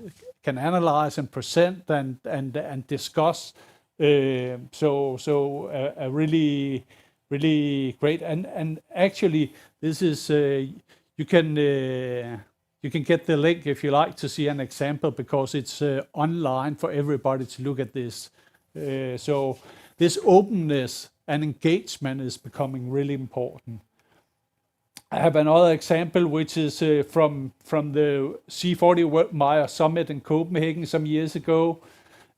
analyze and present and discuss. So a really great, and actually this is you can get the link if you like to see an example, because it's online for everybody to look at this. So this openness and engagement is becoming really important. I have another example, which is from the C40 Meyer Summit in Copenhagen some years ago.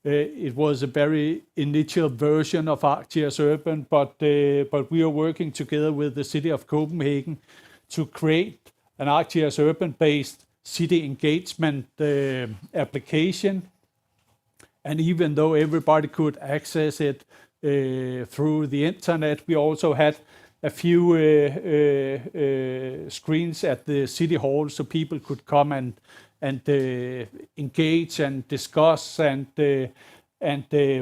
It was a very initial version of Arcgis Urban, but we are working together with the city of Copenhagen to create an Arcgis Urban-based city engagement application. And even though everybody could access it through the internet, we also had a few screens at the city hall so people could come and engage and discuss. And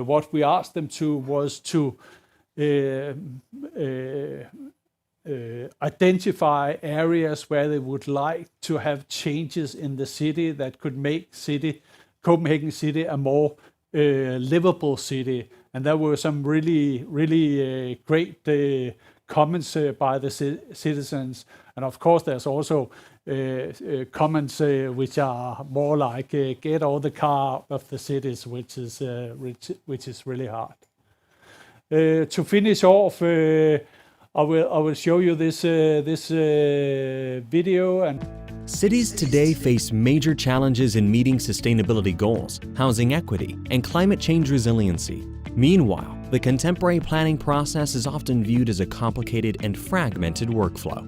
what we asked them to was to identify areas where they would like to have changes in the city that could make Copenhagen City a more livable city. And there were some really great comments by the citizens. And of course, there's also comments which are more like get all the car out of the cities, which is really hard. To finish off, I will show you this video. And cities today face major challenges in meeting sustainability goals, housing equity, and climate change resiliency. Meanwhile, the contemporary planning process is often viewed as a complicated and fragmented workflow.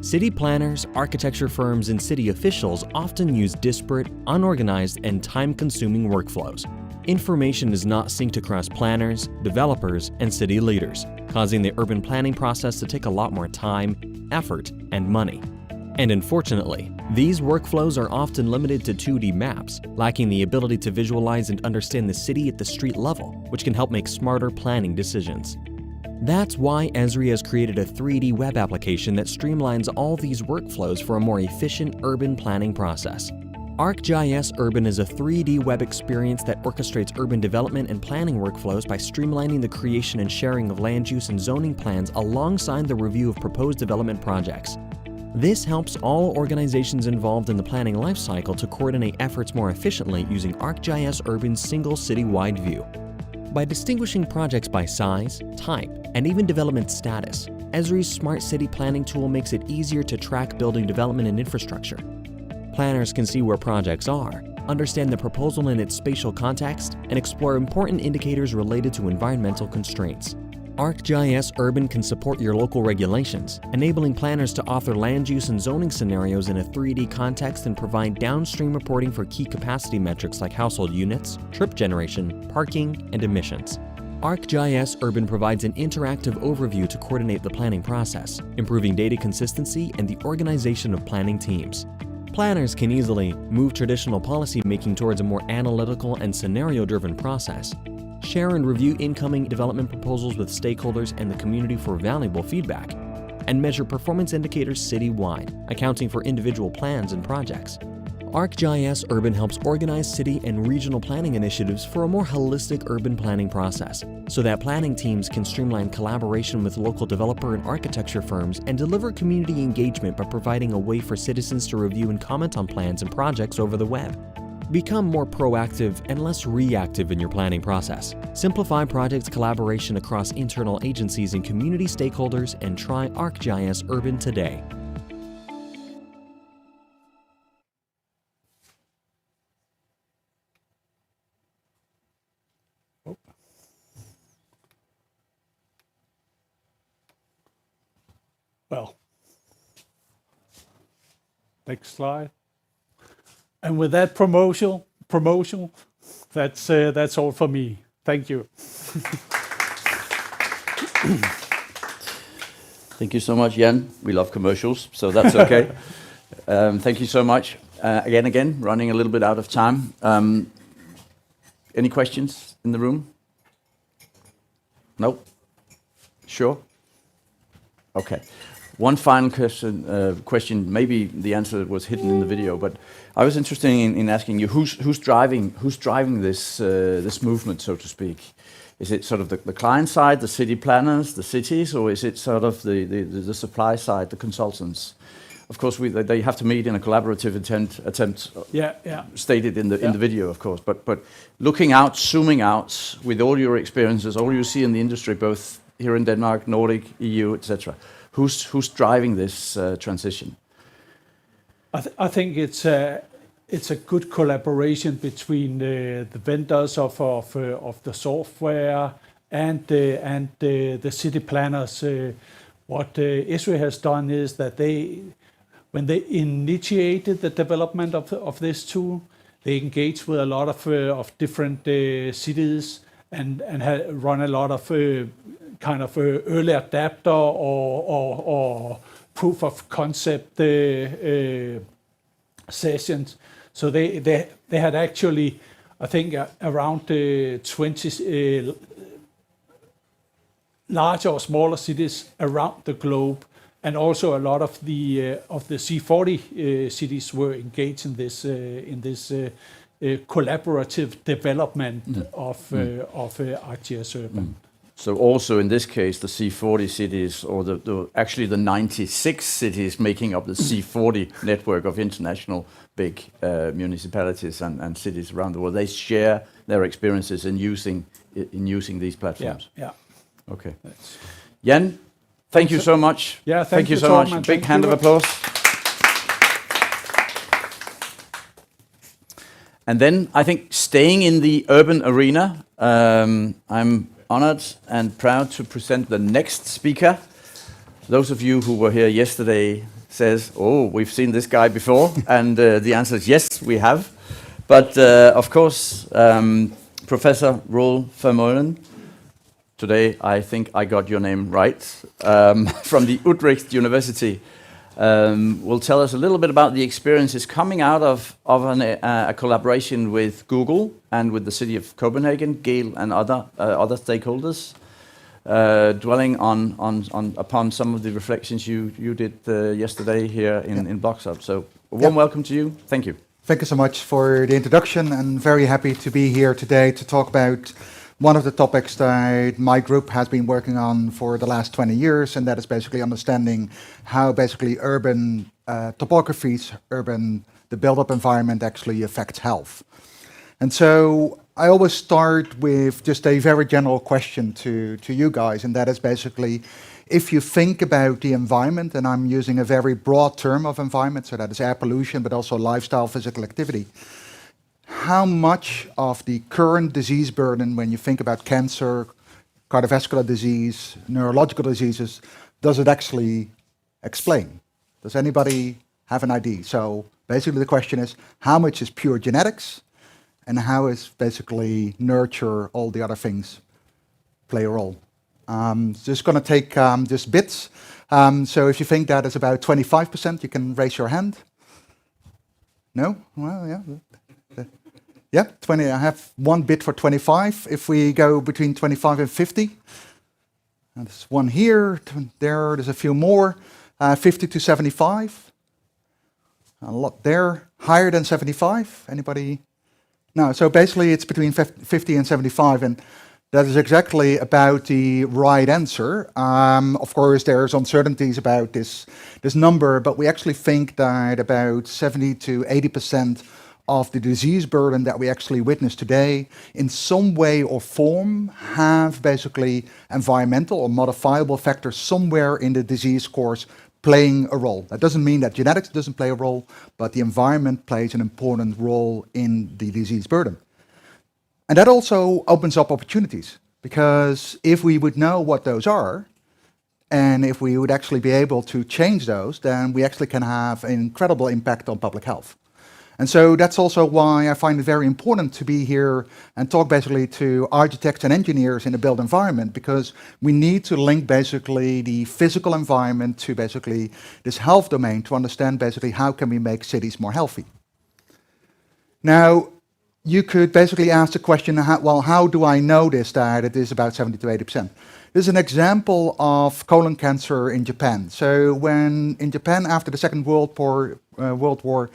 City planners, architecture firms, and city officials often use disparate, unorganized, and time-consuming workflows. Information is not synced across planners, developers, and city leaders, causing the urban planning process to take a lot more time, effort, and money. And unfortunately, these workflows are often limited to 2D maps, lacking the ability to visualize and understand the city at the street level, which can help make smarter planning decisions. That's why Esri has created a 3D web application that streamlines all these workflows for a more efficient urban planning process. Arcgis Urban is a 3D web experience that orchestrates urban development and planning workflows by streamlining the creation and sharing of land use and zoning plans alongside the review of proposed development projects. This helps all organizations involved in the planning lifecycle to coordinate efforts more efficiently using Arcgis Urban's single city-wide view. By distinguishing projects by size, type, and even development status, Esri's smart city planning tool makes it easier to track building development and infrastructure. Planners can see where projects are, understand the proposal in its spatial context, and explore important indicators related to environmental constraints. Arcgis Urban can support your local regulations, enabling planners to author land use and zoning scenarios in a 3D context and provide downstream reporting for key capacity metrics like household units, trip generation, parking, and emissions. Arcgis Urban provides an interactive overview to coordinate the planning process, improving data consistency and the organization of planning teams. Planners can easily move traditional policy making towards a more analytical and scenario-driven process. share and review incoming development proposals with stakeholders and the community for valuable feedback, and measure performance indicators city-wide, accounting for individual plans and projects. Arcgis Urban helps organize city and regional planning initiatives for a more holistic urban planning process, so that planning teams can streamline collaboration with local developer and architecture firms and deliver community engagement by providing a way for citizens to review and comment on plans and projects over the web. Become more proactive and less reactive in your planning process. Simplify project collaboration across internal agencies and community stakeholders, and try Arcgis Urban today. Well, next slide. And with that promotion, that's all for me. Thank you. Thank you so much, Jan. We love commercials, so that's okay. Thank you so much. Again, running a little bit out of time. Any questions in the room? No? Sure? Okay. One final question. Maybe the answer was hidden in the video, but I was interested in asking you who's driving this movement, so to speak. Is it sort of the client side, the city planners, the cities, or is it sort of the supply side, the consultants? Of course, they have to meet in a collaborative attempt. Stated in the video, of course. But looking out, zooming out, with all your experiences, all you see in the industry, both here in Denmark, Nordic, EU, etc. Who's driving this transition? I think it's a good collaboration between the vendors of the software and the city planners. What Israel has done is that when they initiated the development of this tool, they engaged with a lot of different cities and run a lot of kind of early adapter or proof of concept sessions. So they had actually, I think, around 20 larger or smaller cities around the globe, and also a lot of the C40 cities were engaged in this collaborative development of Arcgis Urban. So also in this case, the C40 cities, or actually the 96 cities making up the C40 network of international big municipalities and cities around the world, they share their experiences in using these platforms. Yeah. Okay. Jan, thank you so much. Yeah, thank you so Torben, much. Big hand of applause. And then I think staying in the urban arena, I'm honored and proud to present the next speaker. Those of you who were here yesterday says, oh, we've seen this guy before. And the answer is yes, we have. But of course, Professor Roel Vermeulen, today I think I got your name right, from the Utrecht University, will tell us a little bit about the experiences coming out of a collaboration with Google and with the city of Copenhagen, Gale and other stakeholders, dwelling upon some of the reflections you did yesterday here in BLOXHUB. So a warm welcome to you. Thank you. Thank you so much for the introduction, and very happy to be here today to talk about one of the topics that my group has been working on for the last 20 years, and that is basically understanding how basically urban topographies, the built-up environment actually affects health. And so I always start with just a very general question to you guys, and that is basically, if you think about the environment, and I'm using a very broad term of environment, so that is air pollution, but also lifestyle, physical activity, how much of the current disease burden, when you think about cancer, cardiovascular disease, neurological diseases, does it actually explain? Does anybody have an idea? So basically the question is, how much is pure genetics, and how is basically nurture, all the other things play a role? Just going to take just bits. So if you think that is about 25%, you can raise your hand. No? Well, yeah. Yeah, 20. I have one bid for 25. If we go between 25 and 50, and there's one here, there's a few more. 50 to 75. A lot there. Higher than 75. Anybody? No. So basically, it's between 50 and 75, and that is exactly about the right answer. Of course, there's uncertainties about this number, but we actually think that about 70 to 80% of the disease burden that we actually witness today, in some way or form, have basically environmental or modifiable factors somewhere in the disease course playing a role. That doesn't mean that genetics doesn't play a role, but the environment plays an important role in the disease burden. And that also opens up opportunities, because if we would know what those are, and if we would actually be able to change those, then we actually can have an incredible impact on public health. And so that's also why I find it very important to be here and talk basically to architects and engineers in the built environment, because we need to link basically the physical environment to basically this health domain to understand basically how can we make cities more healthy. Now, you could basically ask the question, well, how do I know this, that it is about 70 to 80%? This is an example of colon cancer in Japan. So when in Japan, after the Second World War,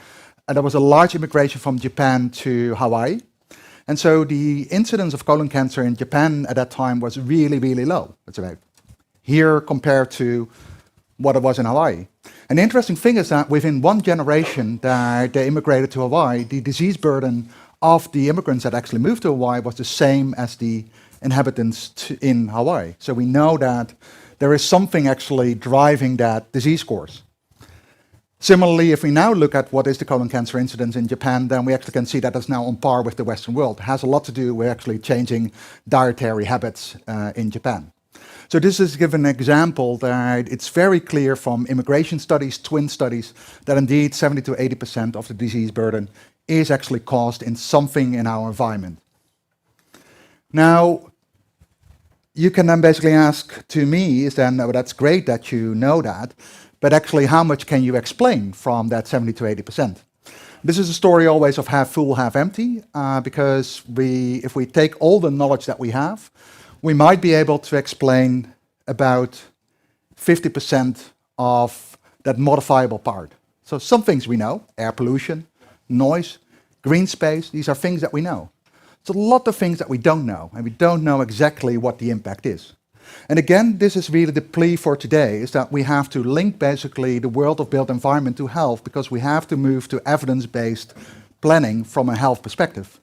there was a large immigration from Japan to Hawaii. And so the incidence of colon cancer in Japan at that time was really, really low. It's about here compared to what it was in Hawaii. And the interesting thing is that within one generation that they immigrated to Hawaii, the disease burden of the immigrants that actually moved to Hawaii was the same as the inhabitants in Hawaii. So we know that there is something actually driving that disease course. Similarly, if we now look at what is the colon cancer incidence in Japan, then we actually can see that it's now on par with the Western world. It has a lot to do with actually changing dietary habits in Japan. So this is given an example that it's very clear from immigration studies, twin studies, that indeed 70 to 80% of the disease burden is actually caused in something in our environment. Now, you can then basically ask to me, is then, oh, that's great that you know that, but actually how much can you explain from that 70 to 80%? This is a story always of half full, half empty, because if we take all the knowledge that we have, we might be able to explain about 50% of that modifiable part. So some things we know, air pollution, noise, green space, these are things that we know. There's a lot of things that we don't know, and we don't know exactly what the impact is. And again, this is really the plea for today, is that we have to link basically the world of built environment to health, because we have to move to evidence-based planning from a health perspective.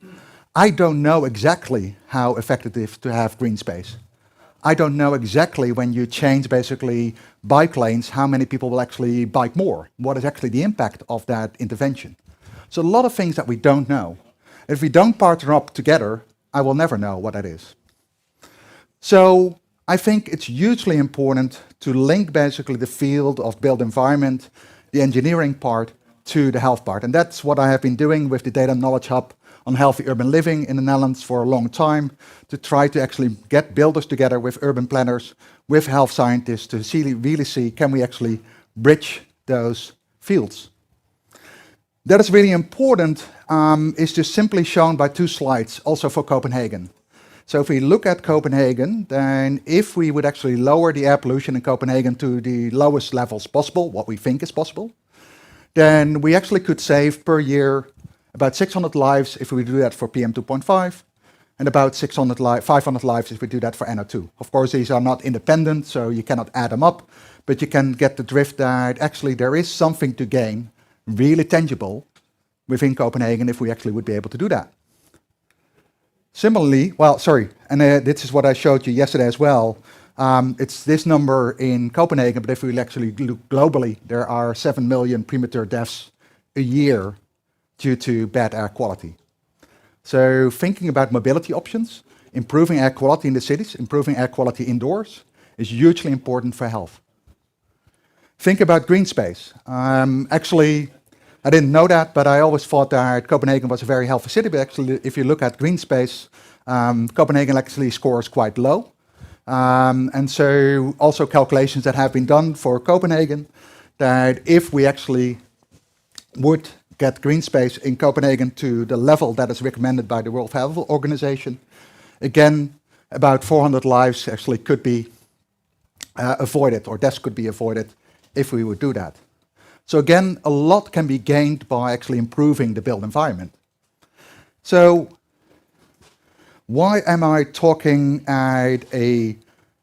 I don't know exactly how effective it is to have green space. I don't know exactly when you change basically bike lanes, how many people will actually bike more. What is actually the impact of that intervention? So a lot of things that we don't know. If we don't partner up together, I will never know what that is. So I think it's hugely important to link basically the field of built environment, the engineering part, to the health part. And that's what I have been doing with the Data Knowledge Hub on healthy urban living in the Netherlands for a long time, to try to actually get builders together with urban planners, with health scientists, to really see, can we actually bridge those fields? That is really important, is just simply shown by 2 slides, also for Copenhagen. So if we look at Copenhagen, then if we would actually lower the air pollution in Copenhagen to the lowest levels possible, what we think is possible, then we actually could save per year about 600 lives if we do that for PM2.5, and about 500 lives if we do that for NO2. Of course, these are not independent, so you cannot add them up, but you can get the drift that actually there is something to gain, really tangible, within Copenhagen if we actually would be able to do that. Similarly, this is what I showed you yesterday as well. It's this number in Copenhagen, but if we actually look globally, there are 7 million premature deaths a year due to bad air quality. So thinking about mobility options, improving air quality in the cities, improving air quality indoors, is hugely important for health. Think about green space. Actually, I didn't know that, but I always thought that Copenhagen was a very healthy city, but actually if you look at green space, Copenhagen actually scores quite low. And so also calculations that have been done for Copenhagen, that if we actually would get green space in Copenhagen to the level that is recommended by the World Health Organization. Again, about 400 lives actually could be avoided, or deaths could be avoided if we would do that. So again, a lot can be gained by actually improving the built environment. So why am I talking at a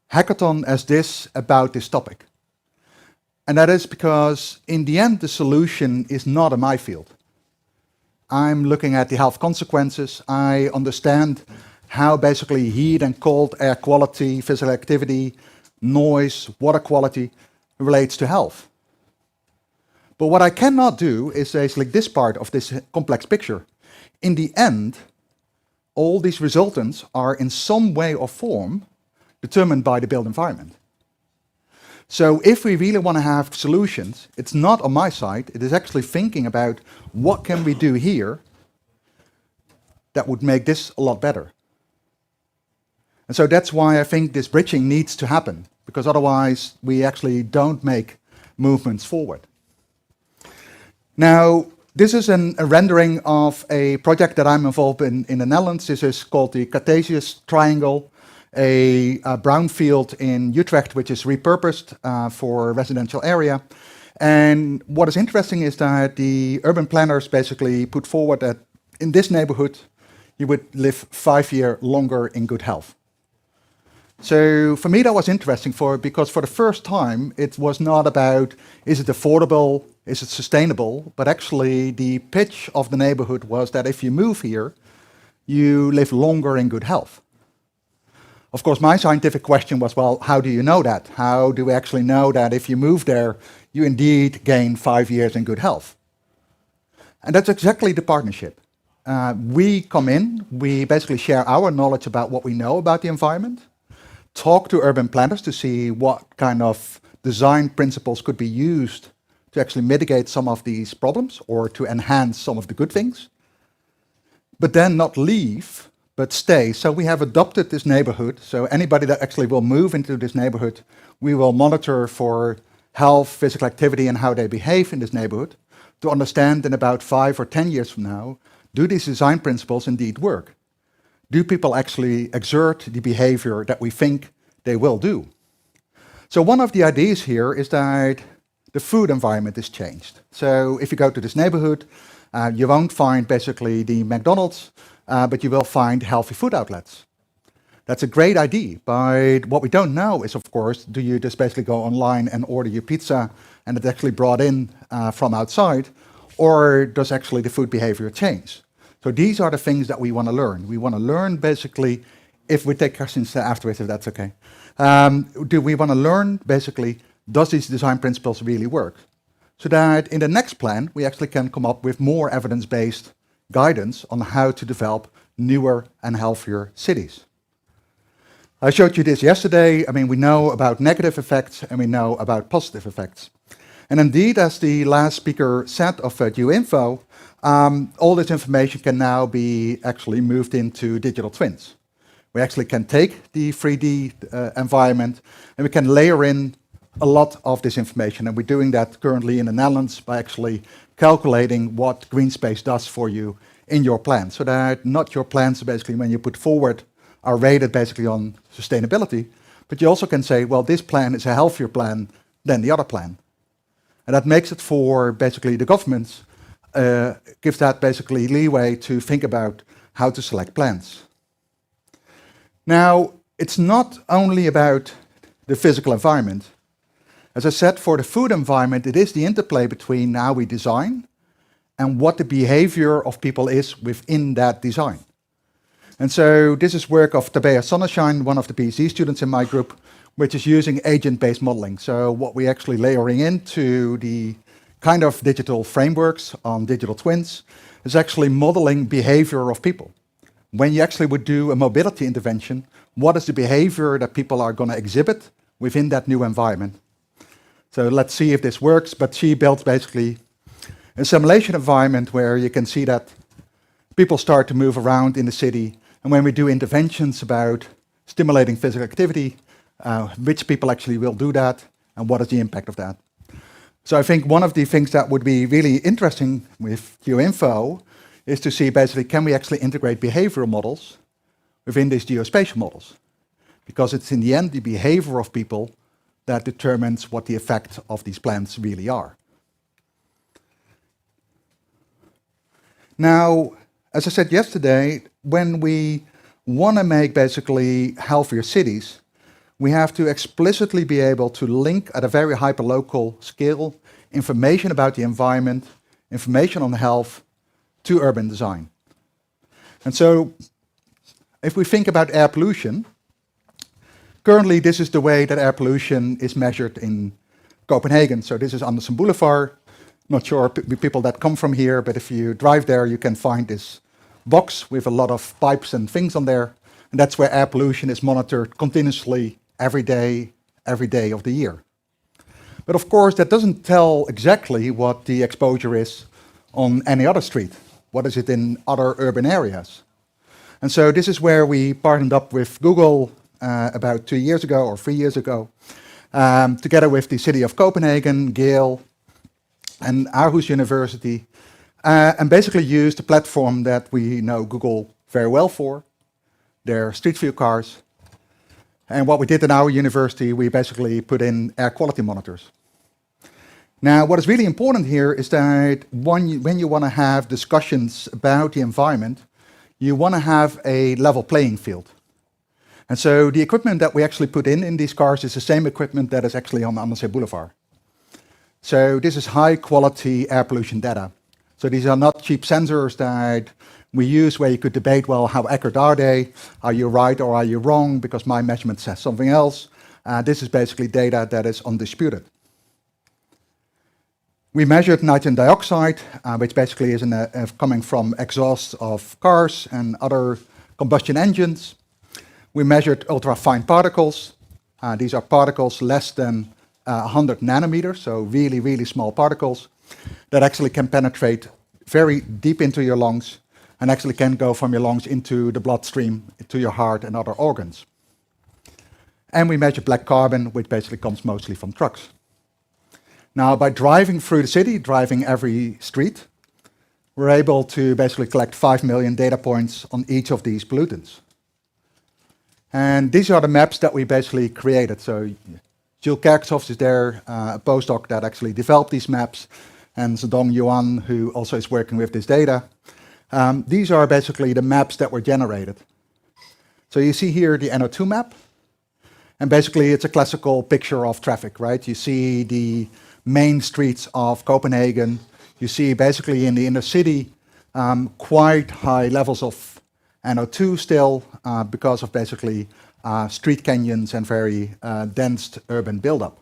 hackathon as this about this topic? And that is because in the end, the solution is not a my field. I'm looking at the health consequences. I understand how basically heat and cold, air quality, physical activity, noise, water quality relates to health. But what I cannot do is basically this part of this complex picture. In the end, all these resultants are in some way or form determined by the built environment. So if we really want to have solutions, it's not on my side, it is actually thinking about what can we do here that would make this a lot better. And so that's why I think this bridging needs to happen, because otherwise we actually don't make movements forward. Now, this is a rendering of a project that I'm involved in the Netherlands. This is called the Cartesius Triangle, a brownfield in Utrecht, which is repurposed for a residential area. And what is interesting is that the urban planners basically put forward that in this neighborhood, you would live 5 years longer in good health. So for me, that was interesting because for the first time, it was not about, is it affordable, is it sustainable? But actually, the pitch of the neighborhood was that if you move here, you live longer in good health. Of course, my scientific question was, well, how do you know that? How do we actually know that if you move there, you indeed gain 5 years in good health? And that's exactly the partnership. We come in, we basically share our knowledge about what we know about the environment, talk to urban planners to see what kind of design principles could be used to actually mitigate some of these problems or to enhance some of the good things, but then not leave, but stay. So we have adopted this neighborhood. So anybody that actually will move into this neighborhood, we will monitor for health, physical activity, and how they behave in this neighborhood to understand in about 5 or 10 years from now, do these design principles indeed work? Do people actually exert the behavior that we think they will do? So one of the ideas here is that the food environment is changed. So if you go to this neighborhood, you won't find basically the McDonald's, but you will find healthy food outlets. That's a great idea, but what we don't know is, of course, do you just basically go online and order your pizza and it's actually brought in from outside, or does actually the food behavior change? So these are the things that we want to learn. We want to learn basically, if we take questions afterwards, if that's okay. Do we want to learn basically, does these design principles really work? So that in the next plan, we actually can come up with more evidence-based guidance on how to develop newer and healthier cities. I showed you this yesterday. I mean, we know about negative effects and we know about positive effects. And indeed, as the last speaker said of Geoinfo, all this information can now be actually moved into digital twins. We actually can take the 3D environment and we can layer in a lot of this information. And we're doing that currently in the Netherlands by actually calculating what green space does for you in your plan. So that not your plans basically when you put forward are rated basically on sustainability, but you also can say, well, this plan is a healthier plan than the other plan. And that makes it for basically the governments, gives that basically leeway to think about how to select plans. Now, it's not only about the physical environment. As I said, for the food environment, it is the interplay between how we design and what the behavior of people is within that design. And so this is work of Tabea Sonnenschein, one of the PhD students in my group, which is using agent-based modeling. So what we actually layering into the kind of digital frameworks on digital twins is actually modeling behavior of people. When you actually would do a mobility intervention, what is the behavior that people are going to exhibit within that new environment? So let's see if this works, but she built basically a simulation environment where you can see that people start to move around in the city, and when we do interventions about stimulating physical activity, which people actually will do that, and what is the impact of that. So I think one of the things that would be really interesting with Geoinfo is to see basically, can we actually integrate behavioral models within these geospatial models? Because it's in the end the behavior of people that determines what the effect of these plans really are. Now, as I said yesterday, when we want to make basically healthier cities, we have to explicitly be able to link at a very hyperlocal scale information about the environment, information on health, to urban design. And so, if we think about air pollution, currently this is the way that air pollution is measured in Copenhagen. So this is Andersen Boulevard. Not sure people that come from here, but if you drive there, you can find this box with a lot of pipes and things on there. And that's where air pollution is monitored continuously every day of the year. But of course, that doesn't tell exactly what the exposure is on any other street. What is it in other urban areas? And so this is where we partnered up with Google about 2 years ago or 3 years ago, together with the city of Copenhagen, Gale, and Aarhus University, and basically used a platform that we know Google very well for, their Street View cars. And what we did in our university, we basically put in air quality monitors. Now, what is really important here is that when you want to have discussions about the environment, you want to have a level playing field. And so the equipment that we actually put in these cars is the same equipment that is actually on Andersen Boulevard. So this is high quality air pollution data. So these are not cheap sensors that we use where you could debate, well, how accurate are they? Are you right or are you wrong? Because my measurement says something else. This is basically data that is undisputed. We measured nitrogen dioxide, which basically is coming from exhaust of cars and other combustion engines. We measured ultrafine particles. These are particles less than 100 nanometers, so really, really small particles that actually can penetrate very deep into your lungs and actually can go from your lungs into the bloodstream, to your heart and other organs. And we measure black carbon, which basically comes mostly from trucks. Now, by driving through the city, driving every street, we're able to basically collect 5 million data points on each of these pollutants. And these are the maps that we basically created. So Jules Kerkhoff is there, a postdoc that actually developed these maps, and Zedong Yuan, who also is working with this data. These are basically the maps that were generated. So you see here the NO2 map, and basically it's a classical picture of traffic, right? You see the main streets of Copenhagen. You see basically in the inner city quite high levels of NO2 still because of basically street canyons and very dense urban buildup.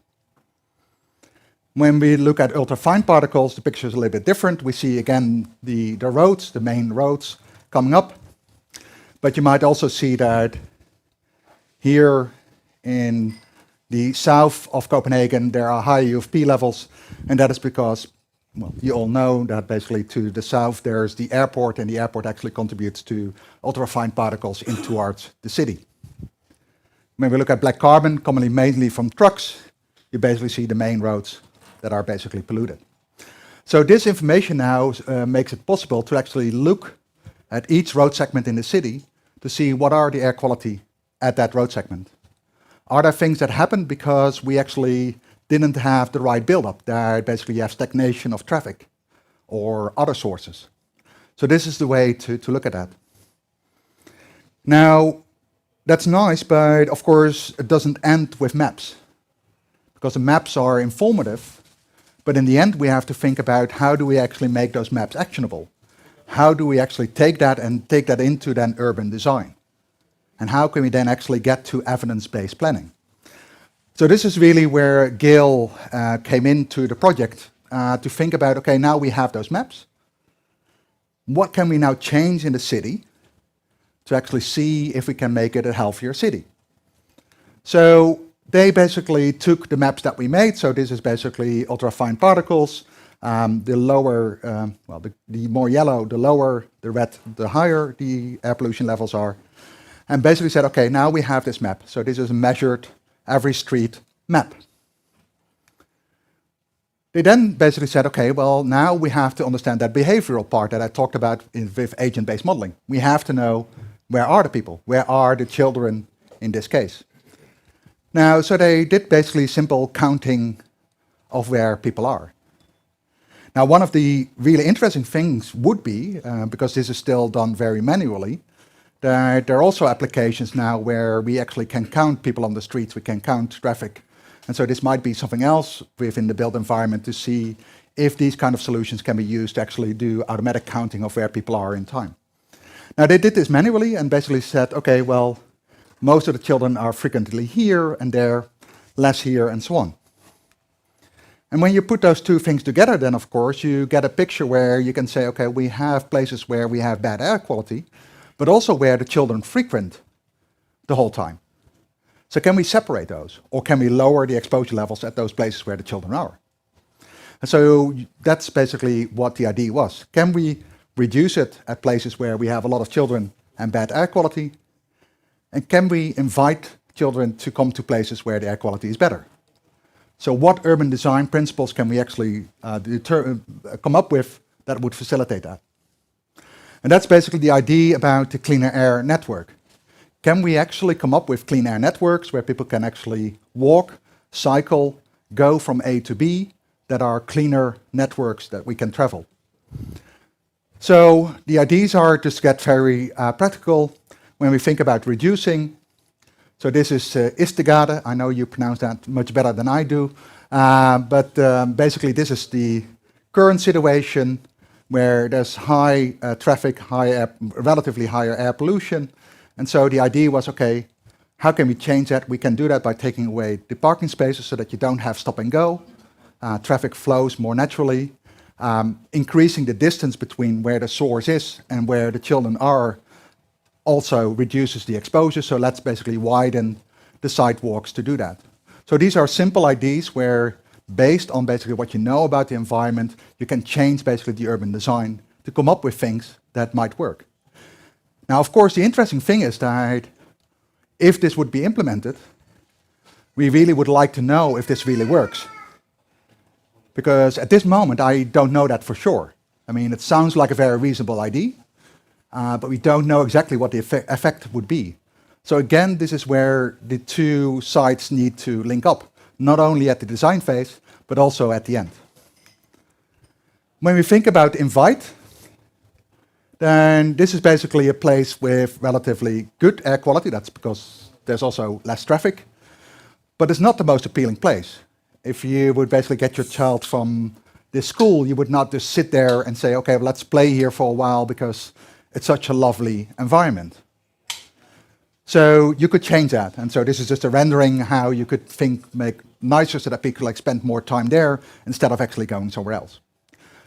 When we look at ultrafine particles, the picture is a little bit different. We see again the roads, the main roads coming up. But you might also see that here in the south of Copenhagen, there are high UFP levels, and that is because, well, you all know that basically to the south there's the airport, and the airport actually contributes to ultrafine particles in towards the city. When we look at black carbon, commonly mainly from trucks, you basically see the main roads that are basically polluted. So this information now makes it possible to actually look at each road segment in the city to see what are the air quality at that road segment. Are there things that happen because we actually didn't have the right buildup? That basically you have stagnation of traffic or other sources. So this is the way to look at that. Now, that's nice, but of course it doesn't end with maps, because the maps are informative, but in the end we have to think about how do we actually make those maps actionable? How do we actually take that and take that into then urban design? And how can we then actually get to evidence-based planning? So this is really where Gale came into the project to think about, okay, now we have those maps. What can we now change in the city to actually see if we can make it a healthier city? So they basically took the maps that we made. So this is basically ultrafine particles. The lower, the more yellow, the lower, the red, the higher the air pollution levels are. And basically said, okay, now we have this map. So this is a measured every street map. They then basically said, okay, well, now we have to understand that behavioral part that I talked about with agent-based modeling. We have to know, where are the people? Where are the children in this case? Now, so they did basically simple counting of where people are. Now, one of the really interesting things would be, because this is still done very manually, that there are also applications now where we actually can count people on the streets, we can count traffic. And so this might be something else within the built environment to see if these kind of solutions can be used to actually do automatic counting of where people are in time. Now, they did this manually and basically said, okay, well, most of the children are frequently here and there, less here, and so on. And when you put those two things together, then of course you get a picture where you can say, okay, we have places where we have bad air quality, but also where the children frequent the whole time. So can we separate those, or can we lower the exposure levels at those places where the children are? And so that's basically what the idea was. Can we reduce it at places where we have a lot of children and bad air quality? And can we invite children to come to places where the air quality is better? So what urban design principles can we actually come up with that would facilitate that? And that's basically the idea about the cleaner air network. Can we actually come up with clean air networks where people can actually walk, cycle, go from A to B, that are cleaner networks that we can travel? So the ideas are to get very practical when we think about reducing. So this is Istegade. I know you pronounce that much better than I do. But basically this is the current situation where there's high traffic, relatively higher air pollution. And so the idea was, okay, how can we change that? We can do that by taking away the parking spaces so that you don't have stop and go. Traffic flows more naturally. Increasing the distance between where the source is and where the children are also reduces the exposure. So let's basically widen the sidewalks to do that. So these are simple ideas where, based on basically what you know about the environment, you can change basically the urban design to come up with things that might work. Now, of course, the interesting thing is that if this would be implemented, we really would like to know if this really works. Because at this moment, I don't know that for sure. I mean, it sounds like a very reasonable idea, but we don't know exactly what the effect would be. So again, this is where the two sides need to link up, not only at the design phase, but also at the end. When we think about invite, then this is basically a place with relatively good air quality. That's because there's also less traffic, but it's not the most appealing place. If you would basically get your child from this school, you would not just sit there and say, okay, well, let's play here for a while because it's such a lovely environment. So you could change that. And so this is just a rendering how you could make nicer so that people like spend more time there instead of actually going somewhere else.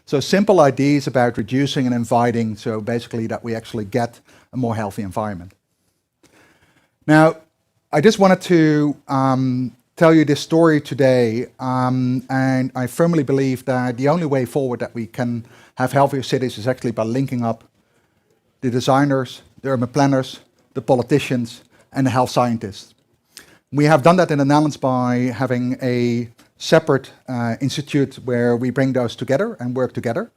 So simple ideas about reducing and inviting, so basically that we actually get a more healthy environment. Now, I just wanted to tell you this story today, and I firmly believe that the only way forward that we can have healthier cities is actually by linking up the designers, the urban planners, the politicians, and the health scientists. We have done that in the Netherlands by having a separate institute where we bring those together and work together.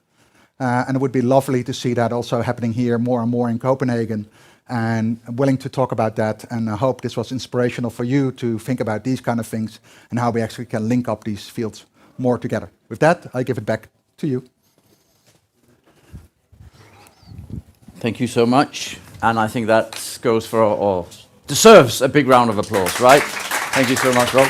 And it would be lovely to see that also happening here more and more in Copenhagen. And I'm willing to talk about that. And I hope this was inspirational for you to think about these kind of things and how we actually can link up these fields more together. With that, I give it back to you. Thank you so much. And I think that goes for or deserves a big round of applause, right? Thank you so much, Roel.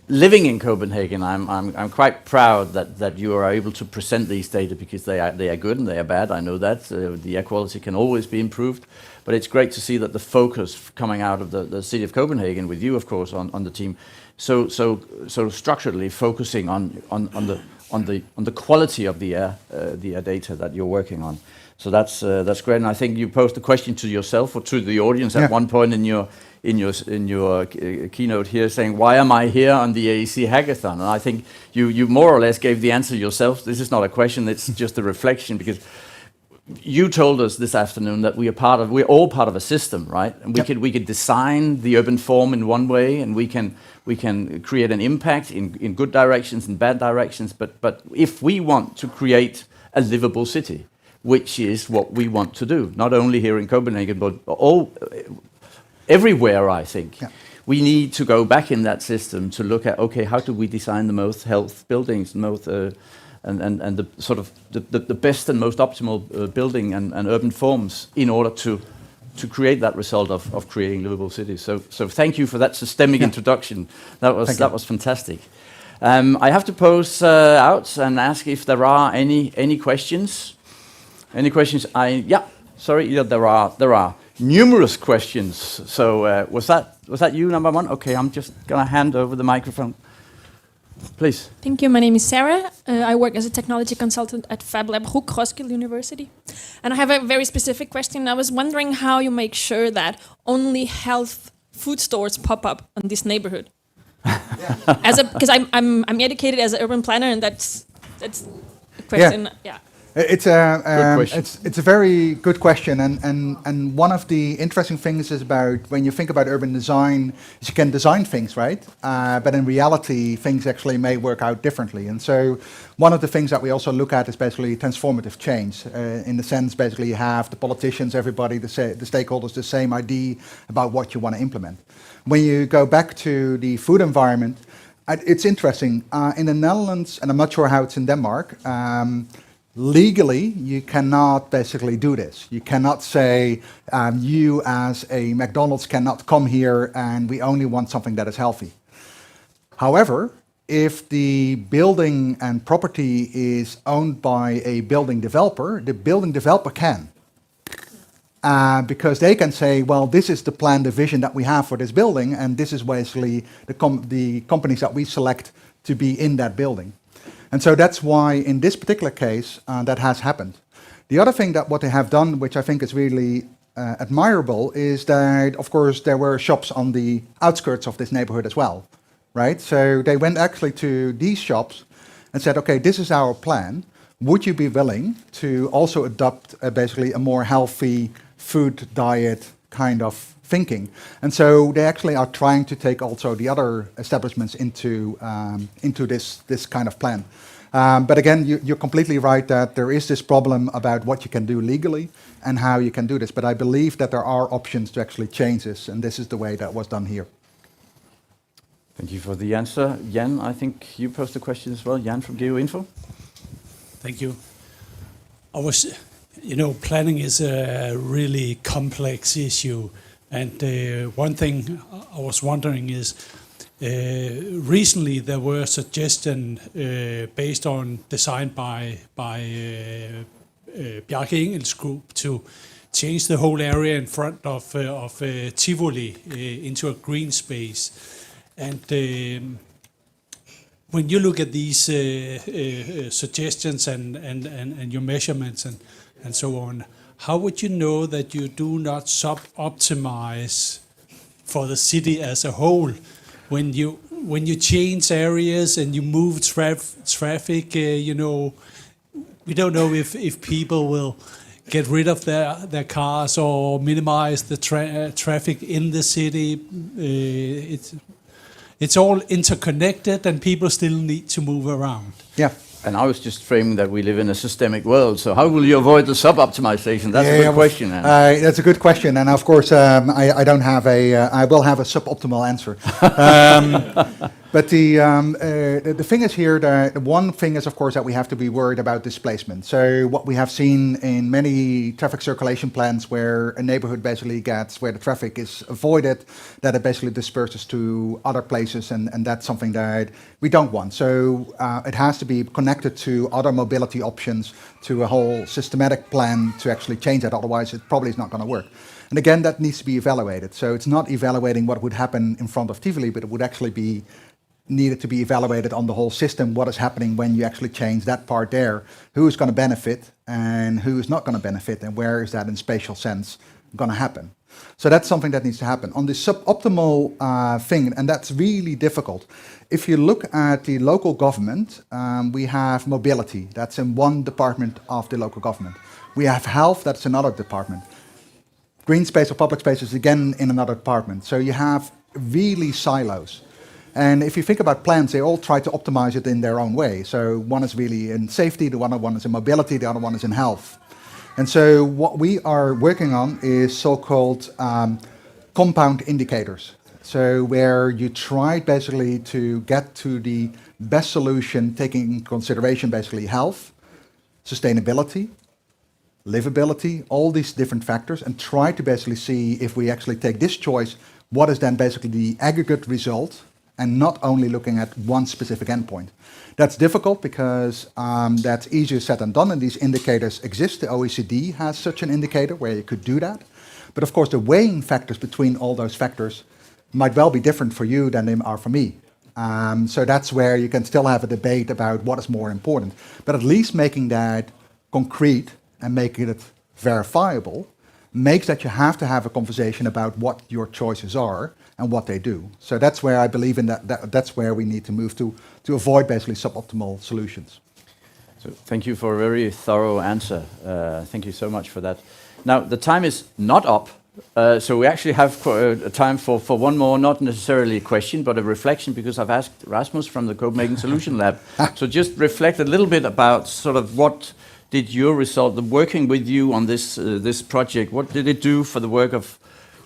Living in Copenhagen, I'm quite proud that you are able to present these data because they are good and they are bad. I know that the air quality can always be improved, but it's great to see that the focus coming out of the city of Copenhagen, with you of course on the team, so structurally focusing on the quality of the air data that you're working on. So that's great. And I think you posed a question to yourself or to the audience at one point in your keynote here, saying, why am I here on the AEC Hackathon? And I think you more or less gave the answer yourself. This is not a question, it's just a reflection, because you told us this afternoon that we're all part of a system, right? And we could design the urban form in one way, and we can create an impact in good directions and bad directions. But if we want to create a livable city, which is what we want to do, not only here in Copenhagen, but everywhere, I think. Yeah. We need to go back in that system to look at, okay, how do we design the most health buildings, and the sort of the best and most optimal building and urban forms in order to create that result of creating livable cities. So thank you for that systemic introduction. That was fantastic. I have to pose out and ask if there are any questions. Any questions? There are numerous questions. So was that you, number one? Okay, I'm just gonna hand over the microphone. Please. Thank you. My name is Sarah. I work as a technology consultant at Fab Lab Hoek, Roskilde University. And I have a very specific question. I was wondering how you make sure that only health food stores pop up in this neighborhood. Because I'm educated as an urban planner, and that's a question. Yeah. It's a very good question, and one of the interesting things is about when you think about urban design, is you can design things, right? But in reality, things actually may work out differently. And so one of the things that we also look at is basically transformative change. In the sense, basically, you have the politicians, everybody, the stakeholders, the same idea about what you want to implement. When you go back to the food environment, it's interesting. In the Netherlands, and I'm not sure how it's in Denmark, legally, you cannot basically do this. You cannot say, you as a McDonald's cannot come here and we only want something that is healthy. However, if the building and property is owned by a building developer, the building developer can. Because they can say, well, this is the plan, the vision that we have for this building, and this is basically the companies that we select to be in that building. And so that's why in this particular case, that has happened. The other thing that what they have done, which I think is really admirable, is that, of course, there were shops on the outskirts of this neighborhood as well, right? So they went actually to these shops and said, okay, this is our plan. Would you be willing to also adopt basically a more healthy food diet kind of thinking? And so they actually are trying to take also the other establishments into this kind of plan. But again, you're completely right that there is this problem about what you can do legally and how you can do this. But I believe that there are options to actually change this, and this is the way that was done here. Thank you for the answer. Jan, I think you posed a question as well. Jan from Geoinfo. Thank you. Planning is a really complex issue. And one thing I was wondering is, recently there were suggestions based on design by Bjarke Engel's group to change the whole area in front of Tivoli into a green space. And when you look at these suggestions and your measurements and so on, how would you know that you do not sub-optimize for the city as a whole when you change areas and you move traffic? We don't know if people will get rid of their cars or minimize the traffic in the city. It's all interconnected, and people still need to move around. Yeah. And I was just framing that we live in a systemic world. So how will you avoid the sub-optimization? That's a good question. That's a good question. And of course, I don't have I will have a suboptimal answer. But the thing is here, the one thing is, of course, that we have to be worried about displacement. So what we have seen in many traffic circulation plans where a neighborhood basically gets, where the traffic is avoided, that it basically disperses to other places, and that's something that we don't want. So it has to be connected to other mobility options, to a whole systematic plan to actually change that. Otherwise, it probably is not going to work. And again, that needs to be evaluated. So it's not evaluating what would happen in front of Tivoli, but it would actually be needed to be evaluated on the whole system, what is happening when you actually change that part there, who is going to benefit and who is not going to benefit, and where is that in spatial sense going to happen. So that's something that needs to happen. On the suboptimal thing, and that's really difficult. If you look at the local government, we have mobility. That's in one department of the local government. We have health, that's another department. Green space or public space is again in another department. So you have really silos. And if you think about plans, they all try to optimize it in their own way. So one is really in safety, the other one is in mobility, the other one is in health. And so what we are working on is so-called compound indicators. So where you try basically to get to the best solution, taking in consideration basically health, sustainability, livability, all these different factors, and try to basically see if we actually take this choice, what is then basically the aggregate result, and not only looking at one specific endpoint. That's difficult because that's easier said than done, and these indicators exist. The OECD has such an indicator where you could do that. But of course, the weighing factors between all those factors might well be different for you than they are for me. So that's where you can still have a debate about what is more important. But at least making that concrete and making it verifiable makes that you have to have a conversation about what your choices are and what they do. So that's where I believe in that's where we need to move to avoid basically suboptimal solutions. So thank you for a very thorough answer. Thank you so much for that. Now, the time is not up, so we actually have a time for one more, not necessarily a question, but a reflection, because I've asked Rasmus from the Copenhagen Solution Lab. So just reflect a little bit about sort of what did your result, the working with you on this project, what did it do for the work of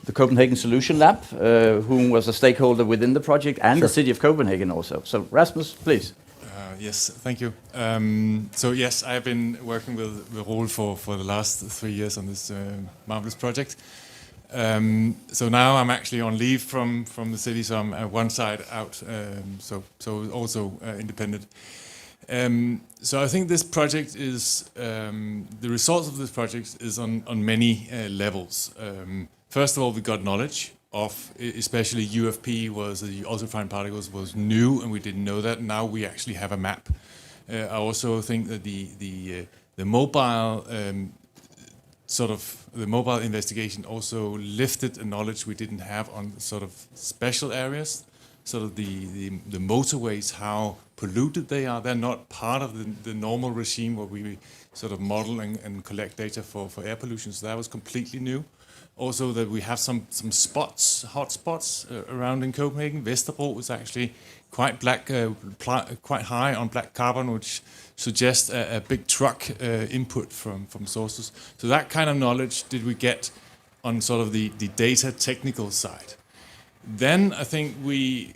the Copenhagen Solution Lab, whom was a stakeholder within the project, and the city of Copenhagen also. So Rasmus, please. Yes, thank you. So yes, I have been working with Roel for the last 3 years on this marvelous project. So now I'm actually on leave from the city, so I'm one side out, so also independent. So I think this project is, the results of this project is on many levels. First of all, we got knowledge of, especially UFP was, the ultrafine particles was new, and we didn't know that. Now we actually have a map. I also think that the mobile the mobile investigation also lifted a knowledge we didn't have on sort of special areas, sort of the motorways, how polluted they are. They're not part of the normal regime where we sort of model and collect data for air pollution. So that was completely new. Also that we have some spots, hot spots around in Copenhagen. Vesterbro is actually quite quite high on black carbon, which suggests a big truck input from sources. So that kind of knowledge did we get on sort of the data technical side. Then I think we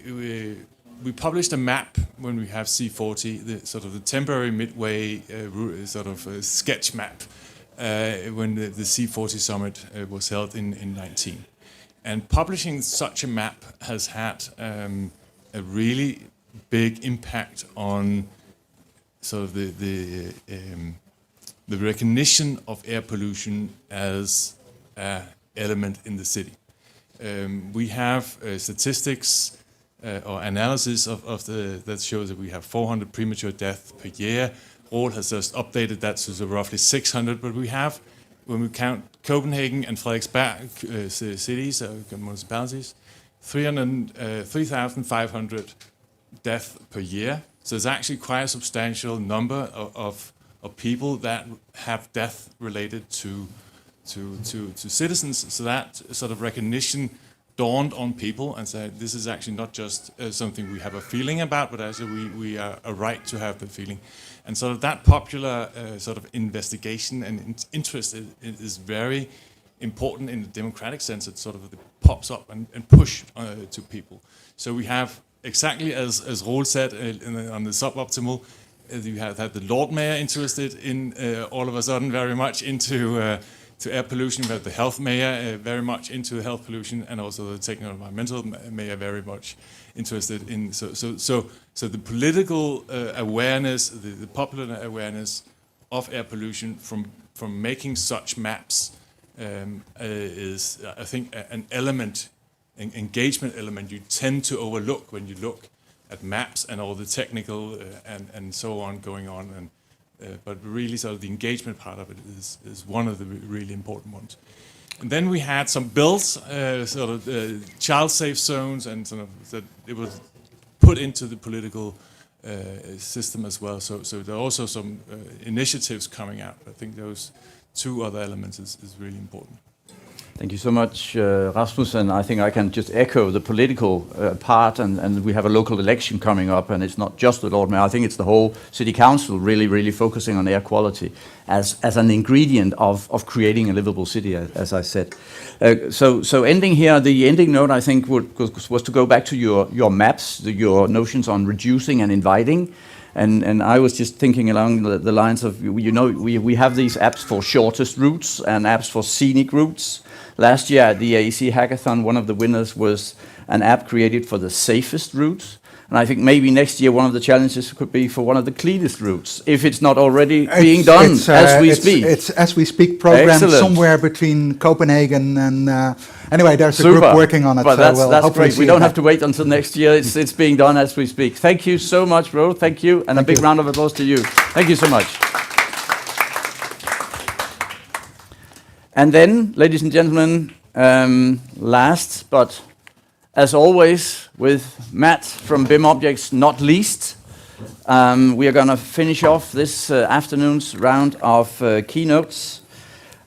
published a map when we have C40, the sort of the temporary midway sort of sketch map. When the C40 summit was held in 19. And publishing such a map has had a really big impact on sort of the recognition of air pollution as an element in the city. We have statistics or analysis of that shows that we have 400 premature deaths per year. Roel has just updated that to roughly 600, but we have, when we count Copenhagen and Frederiksberg cities, municipalities, 3,500 deaths per year. So it's actually quite a substantial number of people that have death related to citizens. So that sort of recognition dawned on people and said, this is actually not just something we have a feeling about, but actually we are a right to have the feeling. And sort of that popular sort of investigation and interest is very important in the democratic sense. It sort of pops up and push to people. So we have, exactly as Roel said on the suboptimal, you have had the Lord Mayor interested in all of a sudden very much into to air pollution. We have the health mayor very much into health pollution, and also the techno-environmental mayor very much interested in. So the political awareness, the popular awareness of air pollution from making such maps is, I think, an element, an engagement element you tend to overlook when you look at maps and all the technical and so on going on. But really, sort of the engagement part of it is one of the really important ones. And then we had some bills, sort of child safe zones, and sort of that it was put into the political system as well. So there are also some initiatives coming out. I think those two other elements is really important. Thank you so much, Rasmus, and I think I can just echo the political part, and we have a local election coming up, and it's not just the Lord Mayor, I think it's the whole City Council really focusing on air quality as an ingredient of creating a livable city, as I said. So ending here, the ending note I think was to go back to your maps, your notions on reducing and inviting. And I was just thinking along the lines of, we have these apps for shortest routes and apps for scenic routes. Last year at the AEC Hackathon, one of the winners was an app created for the safest routes. And I think maybe next year one of the challenges could be for one of the cleanest routes, if it's not already being done as we speak. It's as we speak programmed somewhere between Copenhagen and... anyway, there's a group working on it. But that's great. We don't have to wait until next year. It's being done as we speak. Thank you so much, Roel. Thank you. And a big round of applause to you. Thank you so much. And then, ladies and gentlemen, last, but as always, with Matt from BIMobject not least, we are going to finish off this afternoon's round of keynotes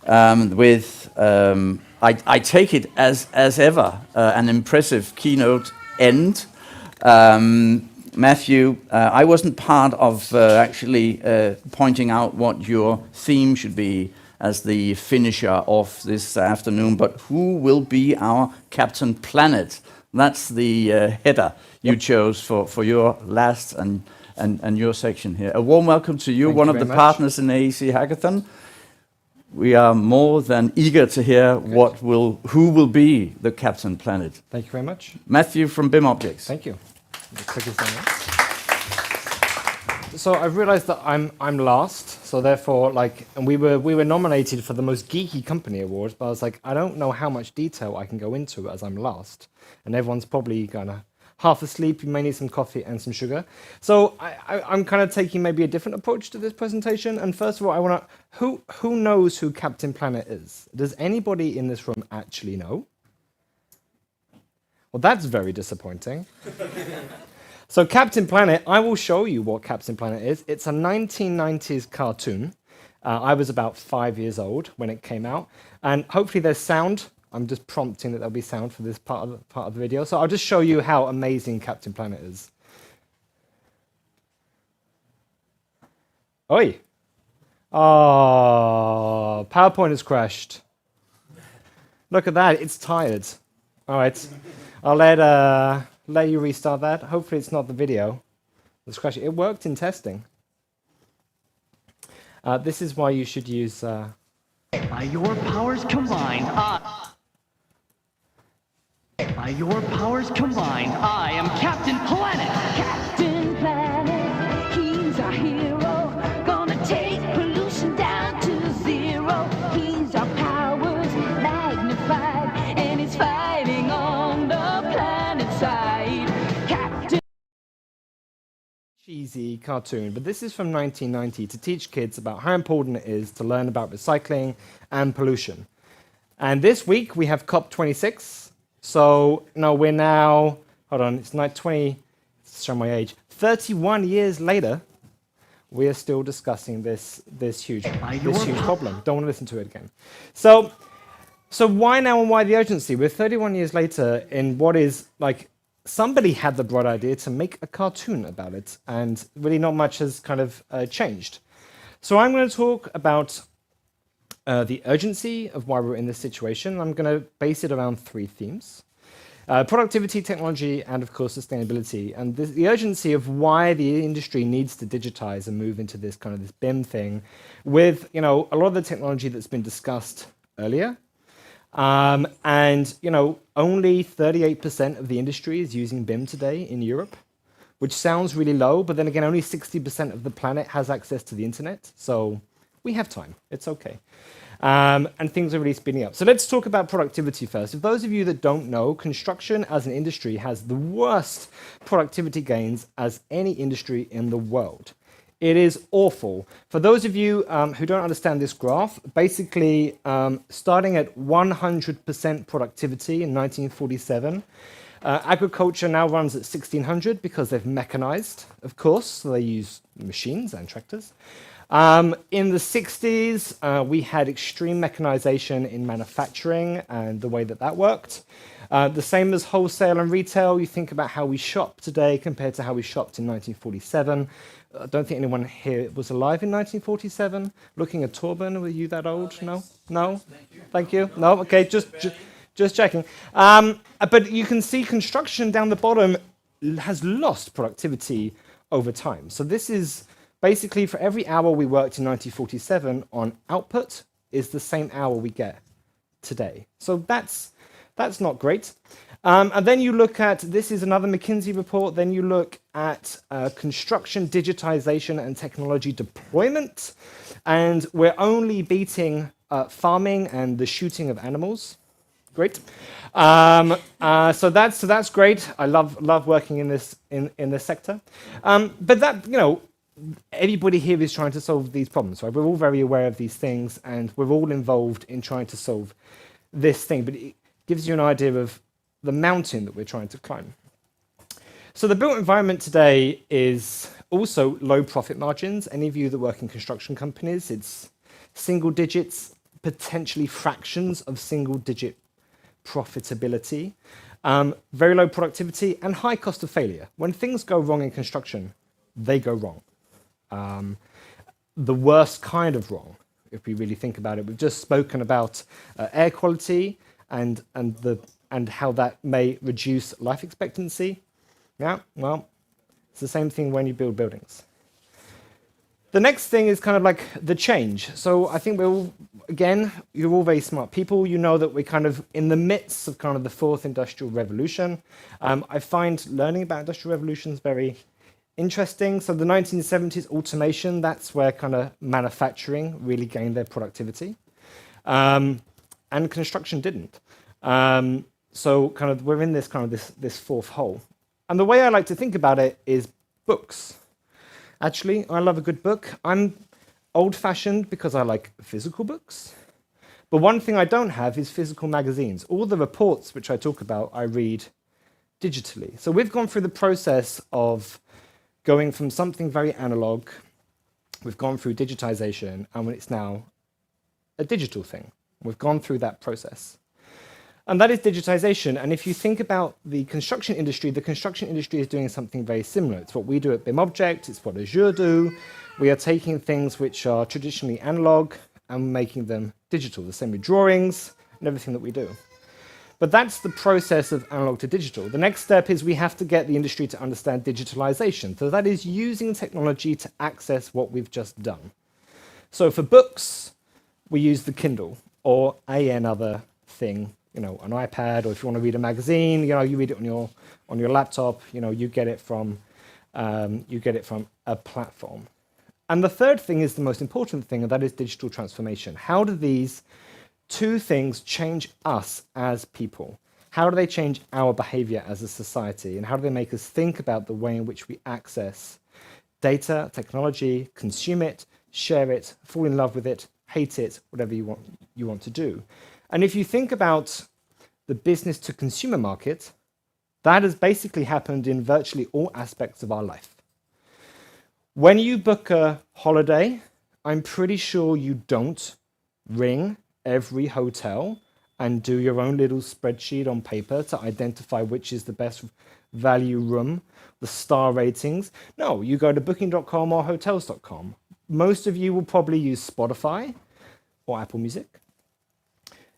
with, I take it as ever, an impressive keynote end. Matthew, I wasn't part of actually pointing out what your theme should be as the finisher of this afternoon, but who will be our Captain Planet? That's the header you chose for your last and your section here. A warm welcome to you, one of the partners in AEC Hackathon. We are more than eager to hear who will be the Captain Planet. Thank you very much. Matthew from BIMobject. Thank you. So I've realized that I'm last, so therefore, and we were nominated for the most geeky company award, but I was like, I don't know how much detail I can go into as I'm last, and everyone's probably kind of half asleep. You may need some coffee and some sugar. So I'm kind of taking maybe a different approach to this presentation. And first of all, I want to who knows who Captain Planet is? Does anybody in this room actually know? Well, that's very disappointing. So Captain Planet, I will show you what Captain Planet is. It's a 1990s cartoon. I was about 5 years old when it came out. And hopefully there's sound. I'm just prompting that there'll be sound for this part of the video. So I'll just show you how amazing Captain Planet is. Oi! Oh, PowerPoint has crashed. Look at that, it's tired. All right, I'll let you restart that. Hopefully it's not the video that's crashing. It worked in testing. This is why you should use... By your powers combined, by your powers combined, I am Captain Planet! Captain Planet, he's our hero. Gonna take pollution down to zero. He's our powers magnified, and he's fighting on the planet side. Captain... Cheesy cartoon, but this is from 1990 to teach kids about how important it is to learn about recycling and pollution. And this week we have COP26. So no, we're now, hold on, it's like 20, show my age, 31 years later, we are still discussing this huge problem. Don't want to listen to it again. So why now and why the urgency? We're 31 years later in what is like, somebody had the bright idea to make a cartoon about it, and really not much has kind of changed. So I'm going to talk about the urgency of why we're in this situation. I'm going to base it around three themes. Productivity, technology, and of course sustainability. And the urgency of why the industry needs to digitize and move into this kind of this BIM thing with, a lot of the technology that's been discussed earlier. And, only 38% of the industry is using BIM today in Europe, which sounds really low, but then again, only 60% of the planet has access to the internet. So we have time. It's okay. And things are really speeding up. So let's talk about productivity first. For those of you that don't know, construction as an industry has the worst productivity gains as any industry in the world. It is awful. For those of you who don't understand this graph, basically starting at 100% productivity in 1947, agriculture now runs at 1600 because they've mechanized, of course, so they use machines and tractors. In the 60s, we had extreme mechanization in manufacturing and the way that that worked. The same as wholesale and retail. You think about how we shop today compared to how we shopped in 1947. I don't think anyone here was alive in 1947. Looking at Torben, were you that old? No? No? Thank you. No? Okay, just checking. But you can see construction down the bottom has lost productivity over time. So this is basically for every hour we worked in 1947 on output is the same hour we get today. So that's not great. And then you look at, this is another McKinsey report, then you look at construction, digitization, and technology deployment. And we're only beating farming and the shooting of animals. Great. So that's great. I love working in this sector. But that, you know, everybody here is trying to solve these problems, right? We're all very aware of these things, and we're all involved in trying to solve this thing. But it gives you an idea of the mountain that we're trying to climb. So the built environment today is also low profit margins. Any of you that work in construction companies, it's single digits, potentially fractions of single digit profitability, very low productivity, and high cost of failure. When things go wrong in construction, they go wrong. The worst kind of wrong, if we really think about it. We've just spoken about air quality and how that may reduce life expectancy. Yeah, well, it's the same thing when you build buildings. The next thing is kind of like the change. So I think we're all, again, you're all very smart people. You know that we're kind of in the midst of kind of the fourth industrial revolution. I find learning about industrial revolutions very interesting. So the 1970s automation, that's where kind of manufacturing really gained their productivity. And construction didn't. So kind of we're in this kind of this fourth hole. And the way I like to think about it is books. Actually, I love a good book. I'm old-fashioned because I like physical books. But one thing I don't have is physical magazines. All the reports which I talk about, I read digitally. So we've gone through the process of going from something very analog, we've gone through digitization, and it's now a digital thing. We've gone through that process. And that is digitization. And if you think about the construction industry is doing something very similar. It's what we do at BIMobject, it's what Ajour do. We are taking things which are traditionally analog and making them digital, the same with drawings and everything that we do. But that's the process of analog to digital. The next step is we have to get the industry to understand digitalization. So that is using technology to access what we've just done. So for books, we use the Kindle or another thing, you know, an iPad, or if you want to read a magazine, you know, you read it on your laptop, you know, you get it from a platform. And the third thing is the most important thing, and that is digital transformation. How do these two things change us as people? How do they change our behavior as a society? And how do they make us think about the way in which we access data, technology, consume it, share it, fall in love with it, hate it, whatever you want to do? And if you think about the business to consumer market, that has basically happened in virtually all aspects of our life. When you book a holiday, I'm pretty sure you don't ring every hotel and do your own little spreadsheet on paper to identify which is the best value room, the star ratings. No, you go to booking.com or hotels.com. Most of you will probably use Spotify or Apple Music,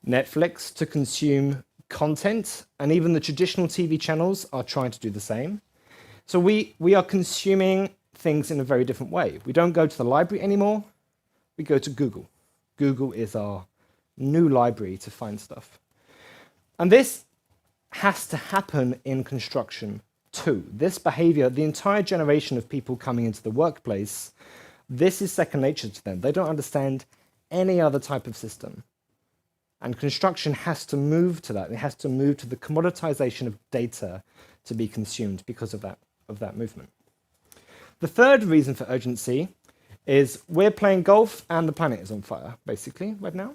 Netflix to consume content, and even the traditional TV channels are trying to do the same. So we are consuming things in a very different way. We don't go to the library anymore, we go to Google. Google is our new library to find stuff. And this has to happen in construction too. This behavior, the entire generation of people coming into the workplace, this is second nature to them. They don't understand any other type of system. And construction has to move to that. It has to move to the commoditization of data to be consumed because of that movement. The third reason for urgency is we're playing golf and the planet is on fire, basically, right now.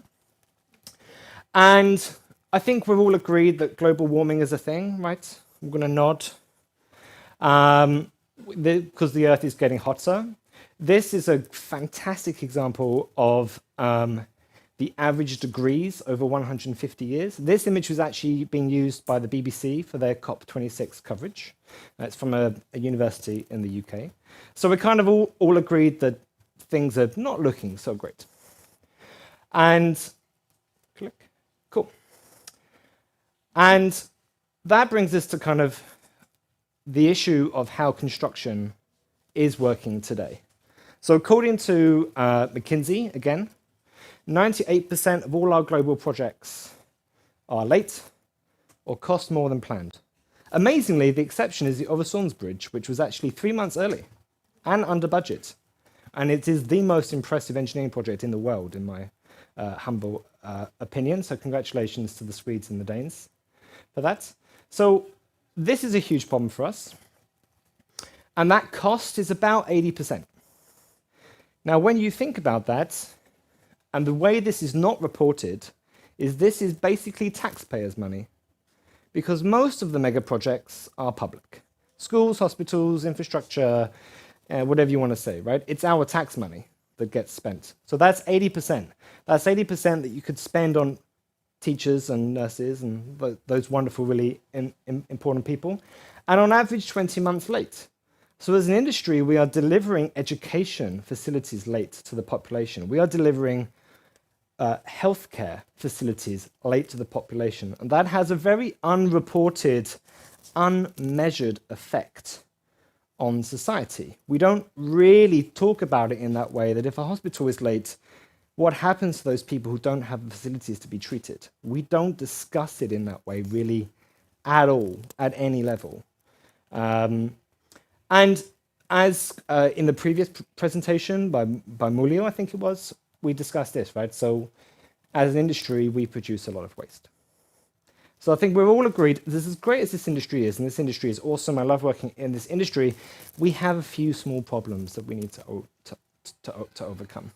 And I think we've all agreed that global warming is a thing, right? I'm going to nod. Because the Earth is getting hotter. This is a fantastic example of the average degrees over 150 years. This image was actually being used by the BBC for their COP26 coverage. It's from a university in the UK. So we kind of all agreed that things are not looking so great. And click, cool. And that brings us to kind of the issue of how construction is working today. So according to McKinsey, again, 98% of all our global projects are late or cost more than planned. Amazingly, the exception is the Öresunds Bridge, which was actually 3 months early and under budget. And it is the most impressive engineering project in the world, in my humble opinion. So congratulations to the Swedes and the Danes for that. So this is a huge problem for us. And that cost is about 80%. Now, when you think about that, and the way this is not reported, is this is basically taxpayers' money. Because most of the mega projects are public. Schools, hospitals, infrastructure, whatever you want to say, right? It's our tax money that gets spent. So that's 80%. That's 80% that you could spend on teachers and nurses and those wonderful, really important people. And on average, 20 months late. So as an industry, we are delivering education facilities late to the population. We are delivering healthcare facilities late to the population. And that has a very unreported, unmeasured effect on society. We don't really talk about it in that way, that if a hospital is late, what happens to those people who don't have the facilities to be treated? We don't discuss it in that way really at all, at any level. And as in the previous presentation by Molio, I think it was, we discussed this, right? So as an industry, we produce a lot of waste. So I think we're all agreed, this is as great as this industry is, and this industry is awesome, I love working in this industry, we have a few small problems that we need to overcome.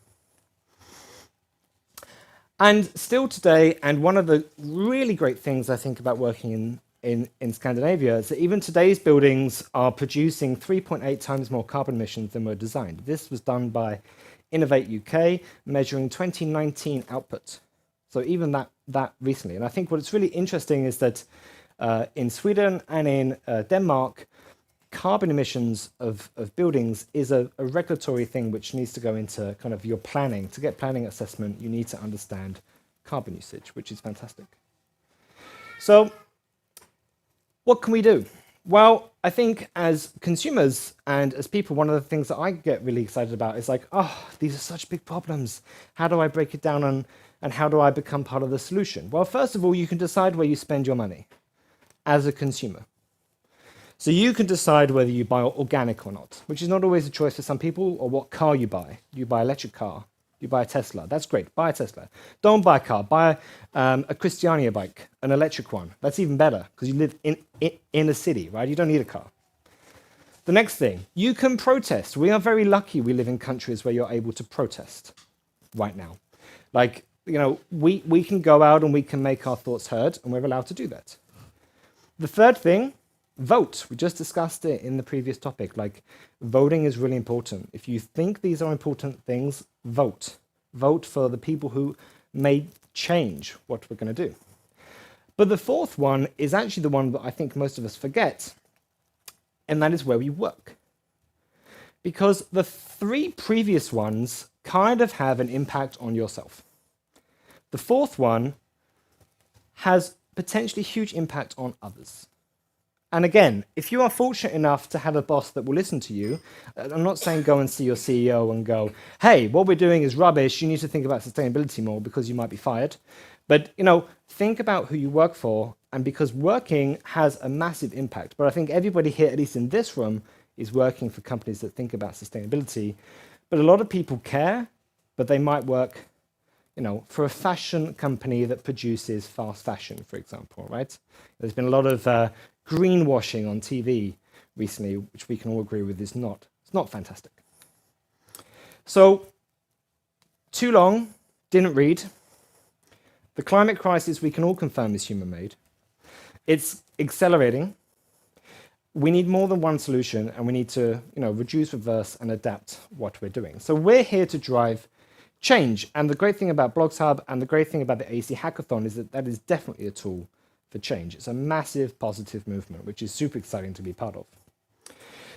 And still today, and one of the really great things I think about working in Scandinavia is that even today's buildings are producing 3.8 times more carbon emissions than were designed. This was done by Innovate UK, measuring 2019 output. So even that recently. And I think what's really interesting is that in Sweden and in Denmark, carbon emissions of buildings is a regulatory thing which needs to go into kind of your planning. To get planning assessment, you need to understand carbon usage, which is fantastic. So what can we do? Well, I think as consumers and as people, one of the things that I get really excited about is like, oh, these are such big problems. How do I break it down and how do I become part of the solution? Well, first of all, you can decide where you spend your money as a consumer. So you can decide whether you buy organic or not, which is not always a choice for some people, or what car you buy. You buy an electric car, you buy a Tesla. That's great, buy a Tesla. Don't buy a car, buy a Christiania bike, an electric one. That's even better, because you live in a city, right? You don't need a car. The next thing, you can protest. We are very lucky we live in countries where you're able to protest right now. Like, you know, we can go out and we can make our thoughts heard, and we're allowed to do that. The third thing, vote. We just discussed it in the previous topic. Like, voting is really important. If you think these are important things, vote. Vote for the people who may change what we're going to do. But the fourth one is actually the one that I think most of us forget, and that is where we work. Because the three previous ones kind of have an impact on yourself. The fourth one has potentially huge impact on others. And again, if you are fortunate enough to have a boss that will listen to you, I'm not saying go and see your CEO and go, hey, what we're doing is rubbish, you need to think about sustainability more because you might be fired. But, you know, think about who you work for, and because working has a massive impact. But I think everybody here, at least in this room, is working for companies that think about sustainability. But a lot of people care, but they might work, you know, for a fashion company that produces fast fashion, for example, right? There's been a lot of greenwashing on TV recently, which we can all agree with is not It's not fantastic. So, too long, didn't read. The climate crisis, we can all confirm, is human-made. It's accelerating. We need more than one solution, and we need to, reduce, reverse, and adapt what we're doing. So we're here to drive change. And the great thing about BLOXHUB and the great thing about the AEC Hackathon is that is definitely a tool for change. It's a massive positive movement, which is super exciting to be part of.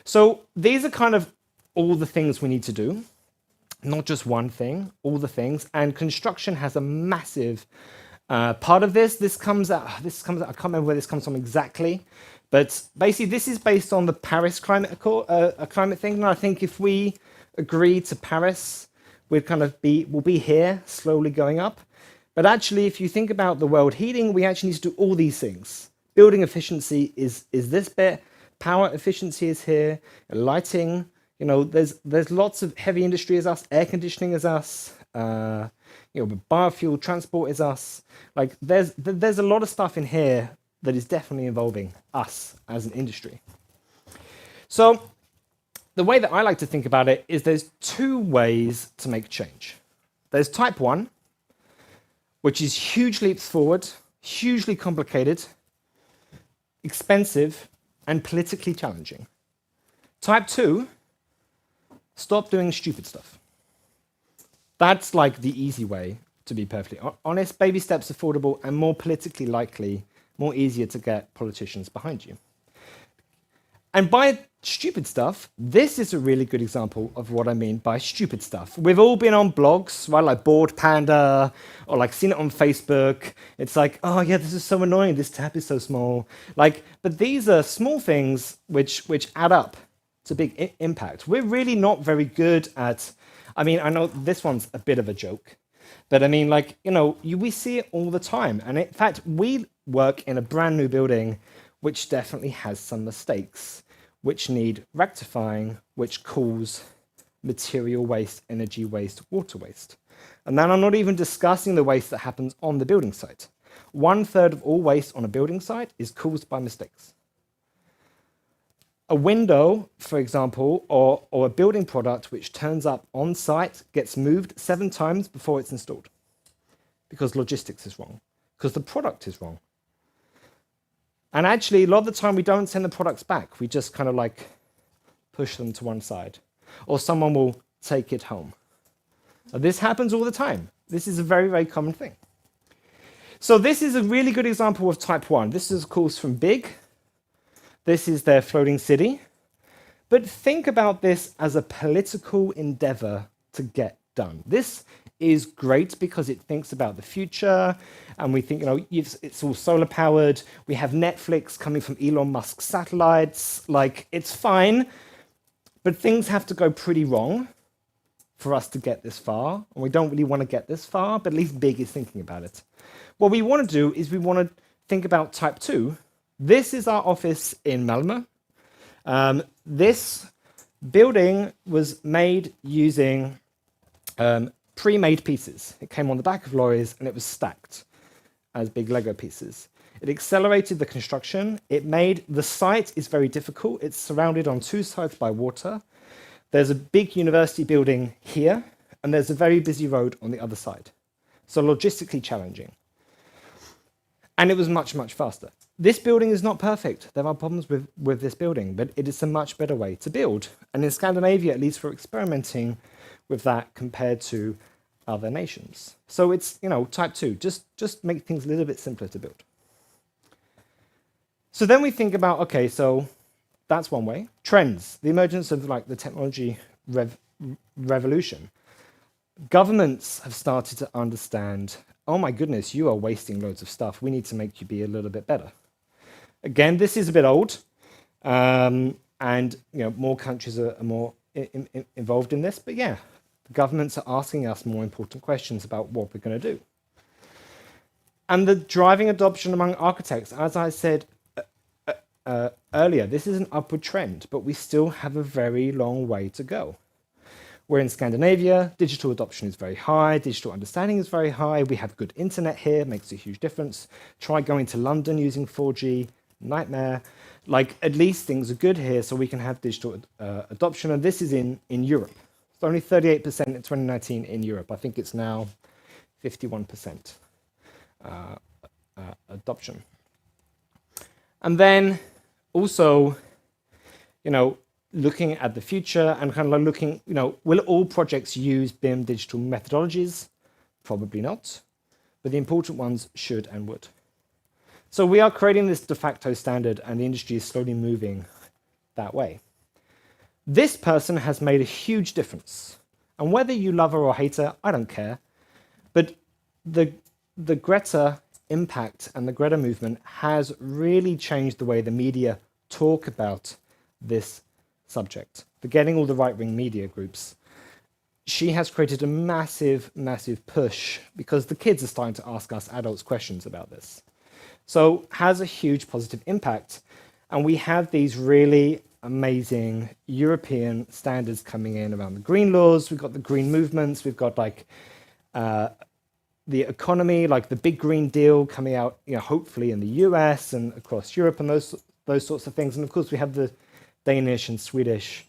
So these are kind of all the things we need to do. Not just one thing, all the things. And construction has a massive part of this. This comes out, I can't remember where this comes from exactly, but basically this is based on the Paris climate thing. And I think if we agree to Paris, we'll be here, slowly going up. But actually, if you think about the world heating, we actually need to do all these things. Building efficiency is this bit, power efficiency is here, lighting, there's lots of heavy industry is us, air conditioning is us, biofuel transport is us. Like there's a lot of stuff in here that is definitely involving us as an industry. So the way that I like to think about it is there's two ways to make change. There's type 1, which is huge leaps forward, hugely complicated, expensive, and politically challenging. Type 2, stop doing stupid stuff. That's like the easy way, to be perfectly honest. Baby steps, affordable, and more politically likely, more easier to get politicians behind you. And by stupid stuff, this is a really good example of what I mean by stupid stuff. We've all been on blogs, right, like Bored Panda, or like seen it on Facebook. It's like, oh yeah, this is so annoying, this tab is so small. But these are small things which add up to big impact. We're really not very good at, I know this one's a bit of a joke, but we see it all the time. And in fact, we work in a brand new building which definitely has some mistakes, which need rectifying, which cause material waste, energy waste, water waste. And then I'm not even discussing the waste that happens on the building site. 1/3 of all waste on a building site is caused by mistakes. A window, for example, or a building product which turns up on site gets moved 7 times before it's installed because logistics is wrong, because the product is wrong. And actually, a lot of the time, we don't send the products back. We just kind of push them to one side. Or someone will take it home. Now, this happens all the time. This is a very, very common thing. So this is a really good example of type 1. This is, of course, from BIG. This is their floating city. But think about this as a political endeavor to get done. This is great because it thinks about the future, and we think, it's all solar powered. We have Netflix coming from Elon Musk's satellites. It's fine, but things have to go pretty wrong for us to get this far, and we don't really want to get this far, but at least BIG is thinking about it. What we want to do is we want to think about type 2. This is our office in Malmö. This building was made using pre-made pieces. It came on the back of lorries and it was stacked as big Lego pieces. It accelerated the construction. It made the site is very difficult. It's surrounded on 2 sides by water. There's a big university building here, and there's a very busy road on the other side. So logistically challenging. And it was much, much faster. This building is not perfect. There are problems with this building, but it is a much better way to build. And in Scandinavia, at least, we're experimenting with that compared to other nations. So it's, type 2, just make things a little bit simpler to build. So then we think about, okay, so that's one way. Trends, the emergence of the technology revolution. Governments have started to understand, oh my goodness, you are wasting loads of stuff. We need to make you be a little bit better. Again, this is a bit old, and more countries are more involved in this, but yeah, the governments are asking us more important questions about what we're going to do. And the driving adoption among architects, as I said earlier, this is an upward trend, but we still have a very long way to go. We're in Scandinavia, digital adoption is very high, digital understanding is very high, we have good internet here, makes a huge difference. Try going to London using 4G, nightmare. like at least things are good here so we can have digital adoption. And this is in Europe. It's only 38% in 2019 in Europe. I think it's now 51% adoption. And then also, looking at the future and kind of like looking, will all projects use BIM digital methodologies? Probably not, but the important ones should and would. So we are creating this de facto standard and the industry is slowly moving that way. This person has made a huge difference. And whether you love her or hate her, I don't care. But the Greta impact and the Greta movement has really changed the way the media talk about this subject. Forgetting all the right-wing media groups. She has created a massive, massive push because the kids are starting to ask us adults questions about this. So has a huge positive impact. And we have these really amazing European standards coming in around the green laws. We've got the green movements. We've got like the economy, like the big Green Deal coming out, hopefully in the US and across Europe and those sorts of things. And of course, we have the Danish and Swedish.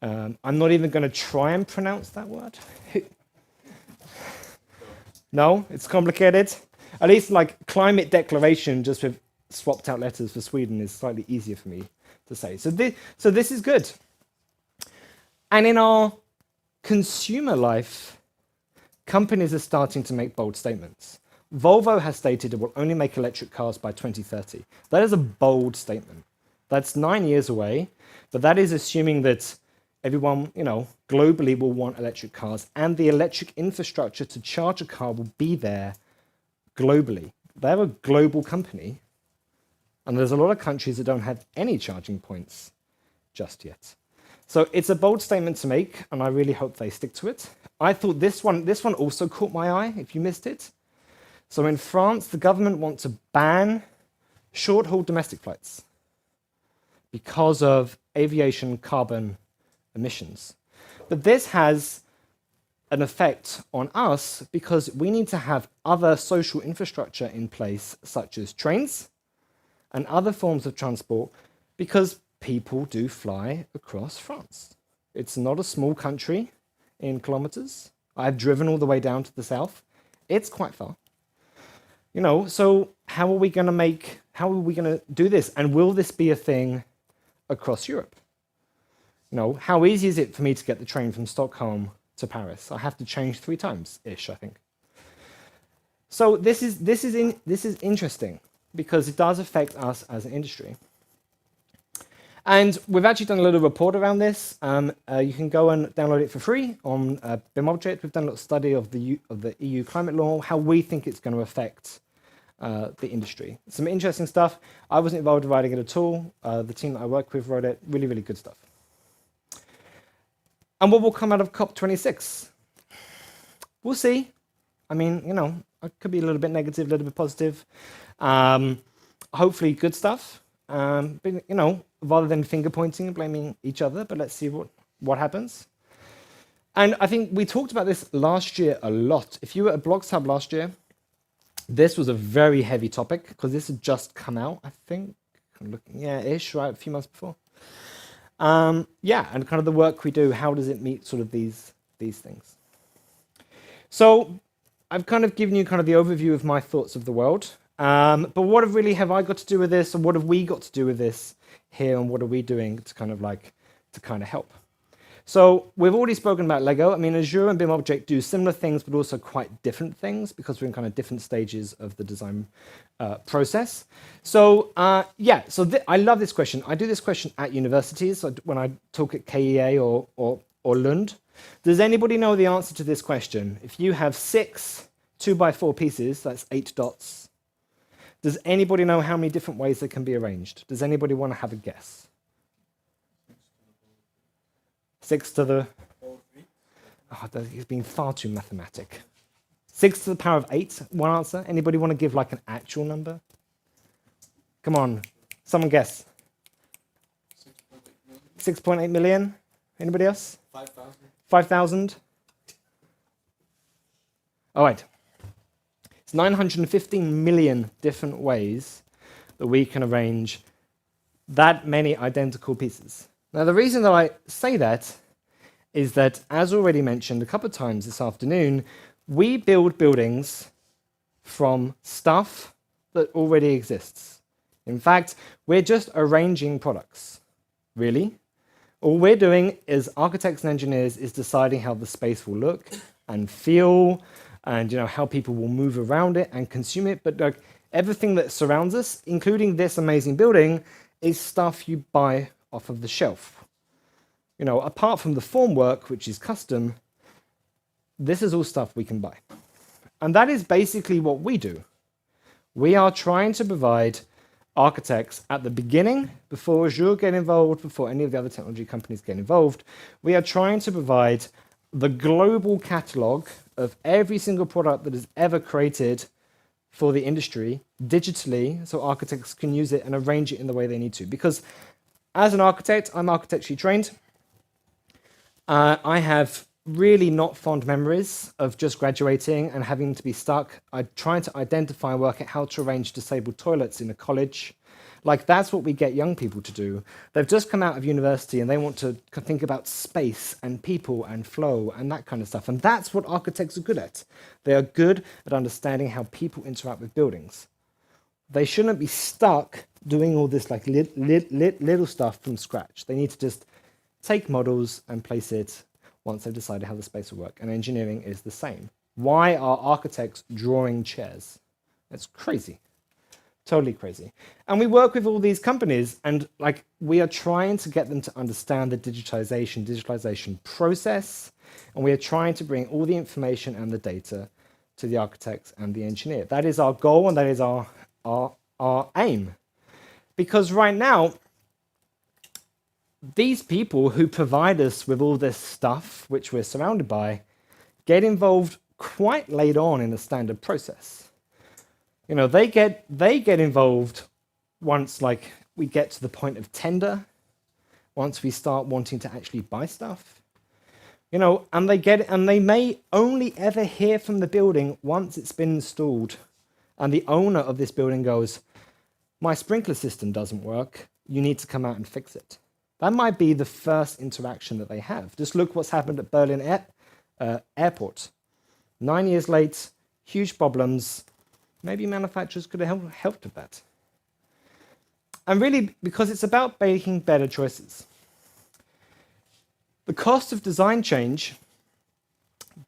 I'm not even going to try and pronounce that word. No, it's complicated. At least like climate declaration, just with swapped out letters for Sweden, is slightly easier for me to say. So this is good. And in our consumer life, companies are starting to make bold statements. Volvo has stated it will only make electric cars by 2030. That is a bold statement. That's 9 years away, but that is assuming that everyone, globally will want electric cars and the electric infrastructure to charge a car will be there globally. They're a global company, and there's a lot of countries that don't have any charging points just yet. So it's a bold statement to make, and I really hope they stick to it. I thought this one also caught my eye, if you missed it. So in France, the government wants to ban short-haul domestic flights because of aviation carbon emissions. But this has an effect on us because we need to have other social infrastructure in place, such as trains and other forms of transport, because people do fly across France. It's not a small country in kilometers. I've driven all the way down to the south. It's quite far. So how are we going to do this? And will this be a thing across Europe? How easy is it for me to get the train from Stockholm to Paris? I have to change 3 times-ish, I think. So this is interesting because it does affect us as an industry. And we've actually done a little report around this. You can go and download it for free on BIMobject. We've done a little study of the EU climate law, how we think it's going to affect the industry. Some interesting stuff. I wasn't involved in writing it at all. The team that I work with wrote it. Really, really good stuff. And what will come out of COP26? We'll see. I mean, it could be a little bit negative, a little bit positive. Hopefully good stuff. But, rather than finger pointing and blaming each other, but let's see what happens. And I think we talked about this last year a lot. If you were at BLOXHUB last year, this was a very heavy topic because this had just come out, I think. Ish, right, a few months before. And kind of the work we do, how does it meet sort of these things? So I've kind of given you kind of the overview of my thoughts of the world. But what have I got to do with this, and what have we got to do with this here, and what are we doing to kind of help? So we've already spoken about Lego. I mean, Ajour and BIMobject do similar things, but also quite different things because we're in kind of different stages of the design process. So I love this question. I do this question at universities when I talk at KEA or Lund. Does anybody know the answer to this question? If you have 6 2x4 pieces, that's 8 dots. Does anybody know how many different ways they can be arranged? Does anybody want to have a guess? 6 to the... he's being far too mathematic. 6 to the power of 8, one answer. Anybody want to give like an actual number? Come on, someone guess. 6.8 million. Anybody else? 5,000. 5,000? All right. It's 915 million different ways that we can arrange that many identical pieces. Now, the reason that I say that is that, as already mentioned a couple of times this afternoon, we build buildings from stuff that already exists. In fact, we're just arranging products, really. All we're doing as architects and engineers is deciding how the space will look and feel, and how people will move around it and consume it. But everything that surrounds us, including this amazing building, is stuff you buy off of the shelf. Apart from the formwork, which is custom, this is all stuff we can buy. And that is basically what we do. We are trying to provide architects at the beginning, before Ajour get involved, before any of the other technology companies get involved, we are trying to provide the global catalog of every single product that is ever created for the industry digitally, so architects can use it and arrange it in the way they need to. Because as an architect, I'm architecturally trained. I have really not fond memories of just graduating and having to be stuck trying to identify and work out how to arrange disabled toilets in a college. That's what we get young people to do. They've just come out of university and they want to think about space and people and flow and that kind of stuff. And that's what architects are good at. They are good at understanding how people interact with buildings. They shouldn't be stuck doing all this little stuff from scratch. They need to just take models and place it once they've decided how the space will work. And engineering is the same. Why are architects drawing chairs? That's crazy. Totally crazy. And we work with all these companies, and we are trying to get them to understand the digitalization process, and we are trying to bring all the information and the data to the architects and the engineer. That is our goal, and that is our aim. Because right now, these people who provide us with all this stuff, which we're surrounded by, get involved quite late on in the standard process. They get involved once we get to the point of tender, once we start wanting to actually buy stuff. And they may only ever hear from the building once it's been installed, and the owner of this building goes, "My sprinkler system doesn't work, you need to come out and fix it." That might be the first interaction that they have. Just look what's happened at Berlin Airport. 9 years late, huge problems. Maybe manufacturers could have helped with that. And really, because it's about making better choices. The cost of design change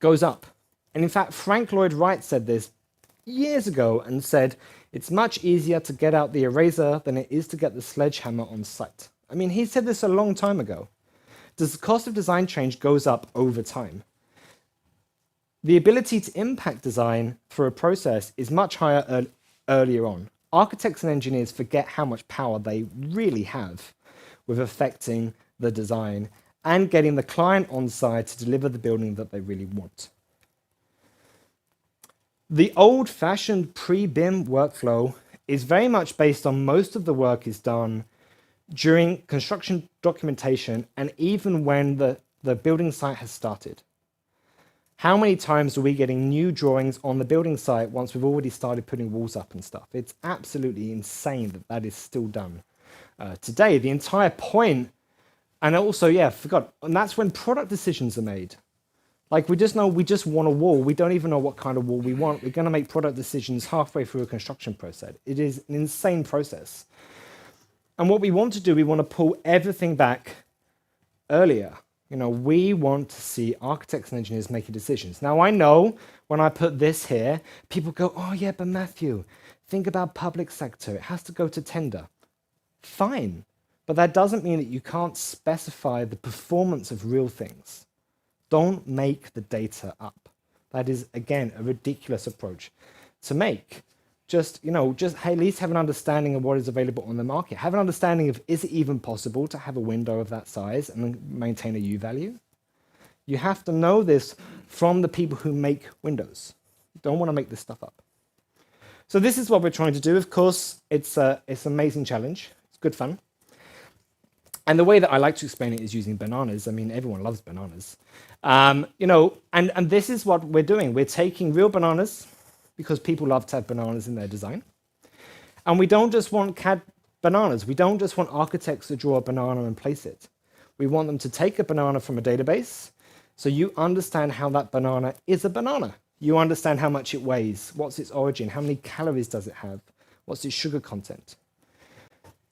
goes up. And in fact, Frank Lloyd Wright said this years ago and said, it's much easier to get out the eraser than it is to get the sledgehammer on site. I mean, he said this a long time ago. The cost of design change goes up over time. The ability to impact design for a process is much higher earlier on. Architects and engineers forget how much power they really have with affecting the design and getting the client on side to deliver the building that they really want. The old-fashioned pre-BIM workflow is very much based on most of the work is done during construction documentation and even when the building site has started. How many times are we getting new drawings on the building site once we've already started putting walls up and stuff? It's absolutely insane that that is still done today. The entire point, and also, and that's when product decisions are made. We just know we just want a wall. We don't even know what kind of wall we want. We're going to make product decisions halfway through a construction process. It is an insane process. And what we want to do, we want to pull everything back earlier. We want to see architects and engineers making decisions. Now, I know when I put this here, people go, "Oh, yeah, but Matthew, think about public sector. It has to go to tender." Fine, but that doesn't mean that you can't specify the performance of real things. Don't make the data up. That is, again, a ridiculous approach to make. Just at least have an understanding of what is available on the market. Have an understanding of, is it even possible to have a window of that size and maintain a U value? You have to know this from the people who make windows. You don't want to make this stuff up. So this is what we're trying to do. Of course, it's an amazing challenge. It's good fun. And the way that I like to explain it is using bananas. I mean, everyone loves bananas. And this is what we're doing. We're taking real bananas, because people love to have bananas in their design. And we don't just want CAD bananas. We don't just want architects to draw a banana and place it. We want them to take a banana from a database, so you understand how that banana is a banana. You understand how much it weighs, what's its origin, how many calories does it have, what's its sugar content.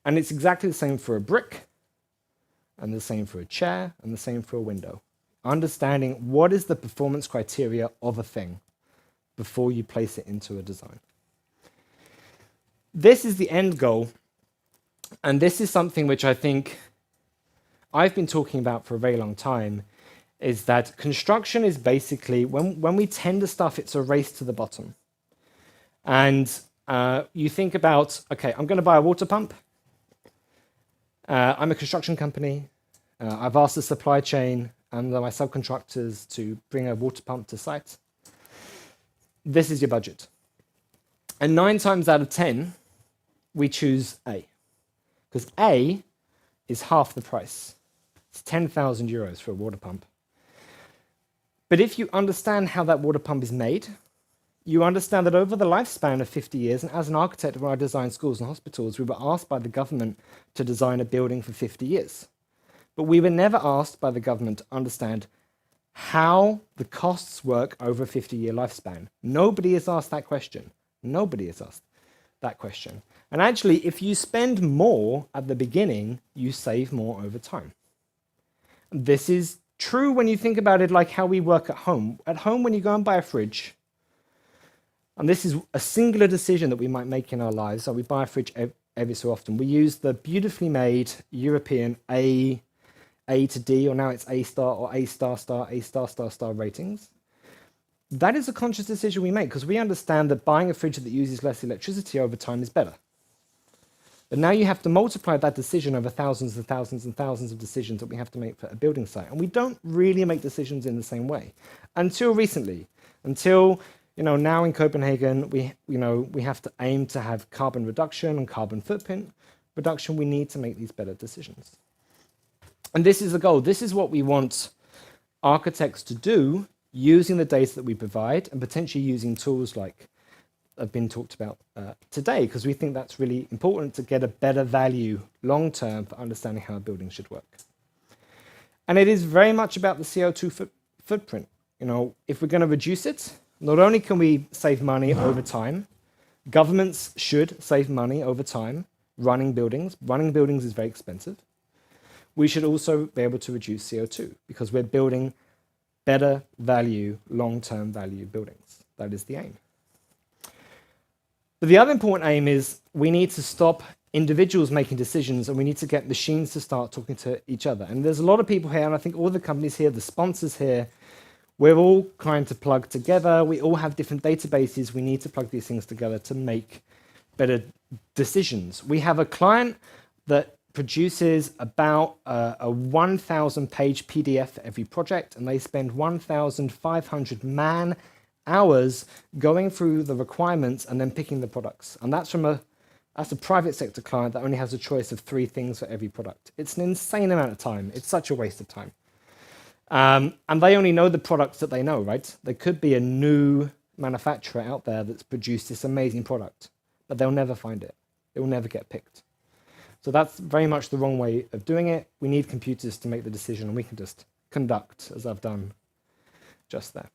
And it's exactly the same for a brick, and the same for a chair, and the same for a window. Understanding what is the performance criteria of a thing before you place it into a design. This is the end goal, and this is something which I think I've been talking about for a very long time, is that construction is basically, when we tender stuff, it's a race to the bottom. And you think about, okay, I'm going to buy a water pump. I'm a construction company. I've asked the supply chain and my subcontractors to bring a water pump to site. This is your budget. And 9 times out of 10, we choose A. Because A is half the price. It's 10,000 euros for a water pump. But if you understand how that water pump is made, you understand that over the lifespan of 50 years, and as an architect when I designed schools and hospitals, we were asked by the government to design a building for 50 years. But we were never asked by the government to understand how the costs work over a 50-year lifespan. Nobody has asked that question. Nobody has asked that question. And actually, if you spend more at the beginning, you save more over time. This is true when you think about it like how we work at home. At home, when you go and buy a fridge, and this is a singular decision that we might make in our lives, so we buy a fridge every so often. We use the beautifully made European A to D, or now it's A star or A star star, A star star star ratings. That is a conscious decision we make because we understand that buying a fridge that uses less electricity over time is better. But now you have to multiply that decision over thousands and thousands and thousands of decisions that we have to make for a building site. And we don't really make decisions in the same way. Until recently, until now in Copenhagen, we have to aim to have carbon reduction and carbon footprint reduction. We need to make these better decisions. And this is the goal. This is what we want architects to do using the data that we provide and potentially using tools like have been talked about today, because we think that's really important to get a better value long term for understanding how a building should work. And it is very much about the CO2 footprint. If we're going to reduce it, not only can we save money over time, governments should save money over time running buildings. Running buildings is very expensive. We should also be able to reduce CO2 because we're building better value, long-term value buildings. That is the aim. But the other important aim is we need to stop individuals making decisions and we need to get machines to start talking to each other. And there's a lot of people here, and I think all the companies here, the sponsors here, we're all trying to plug together. We all have different databases. We need to plug these things together to make better decisions. We have a client that produces about a 1,000-page PDF for every project, and they spend 1,500 man-hours going through the requirements and then picking the products. And that's a private sector client that only has a choice of 3 things for every product. It's an insane amount of time. It's such a waste of time. And they only know the products that they know, right? There could be a new manufacturer out there that's produced this amazing product, but they'll never find it. It will never get picked. So that's very much the wrong way of doing it. We need computers to make the decision, and we can just conduct, as I've done just there.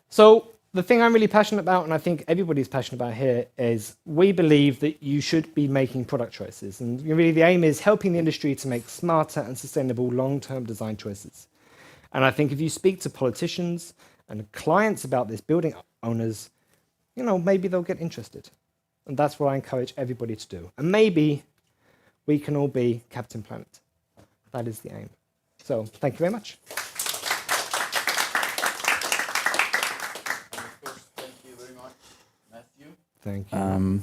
So the thing I'm really passionate about, and I think everybody's passionate about here, is we believe that you should be making product choices. And really the aim is helping the industry to make smarter and sustainable long-term design choices. And I think if you speak to politicians and clients about this, building owners, maybe they'll get interested. And that's what I encourage everybody to do. And maybe we can all be Captain Planet. That is the aim. So thank you very much. Thank you very much, Matthew. Thank you.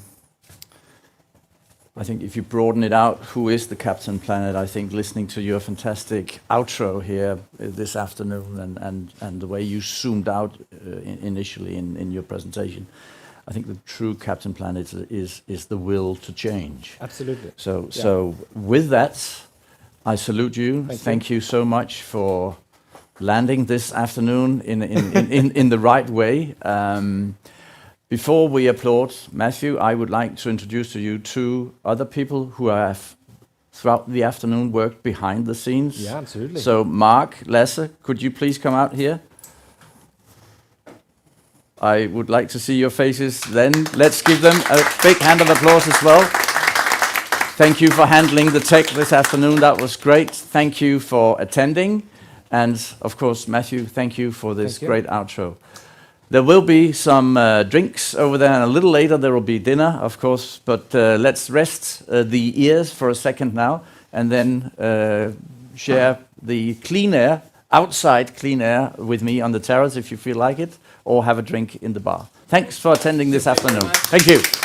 I think if you broaden it out, who is the Captain Planet? I think listening to your fantastic outro here this afternoon and the way you zoomed out initially in your presentation, I think the true Captain Planet is the will to change. Absolutely. So with that, I salute you. Thank you so much for landing this afternoon in the right way. Before we applaud Matthew, I would like to introduce to you two other people who have throughout the afternoon worked behind the scenes. Yeah, absolutely. So Mark, Lasse, could you please come out here? I would like to see your faces then. Let's give them a big hand of applause as well. Thank you for handling the tech this afternoon. That was great. Thank you for attending. And of course, Matthew, thank you for this great outro. There will be some drinks over there, and a little later there will be dinner, of course. But let's rest the ears for a second now, and then share the clean air, outside clean air with me on the terrace if you feel like it, or have a drink in the bar. Thanks for attending this afternoon. Thank you.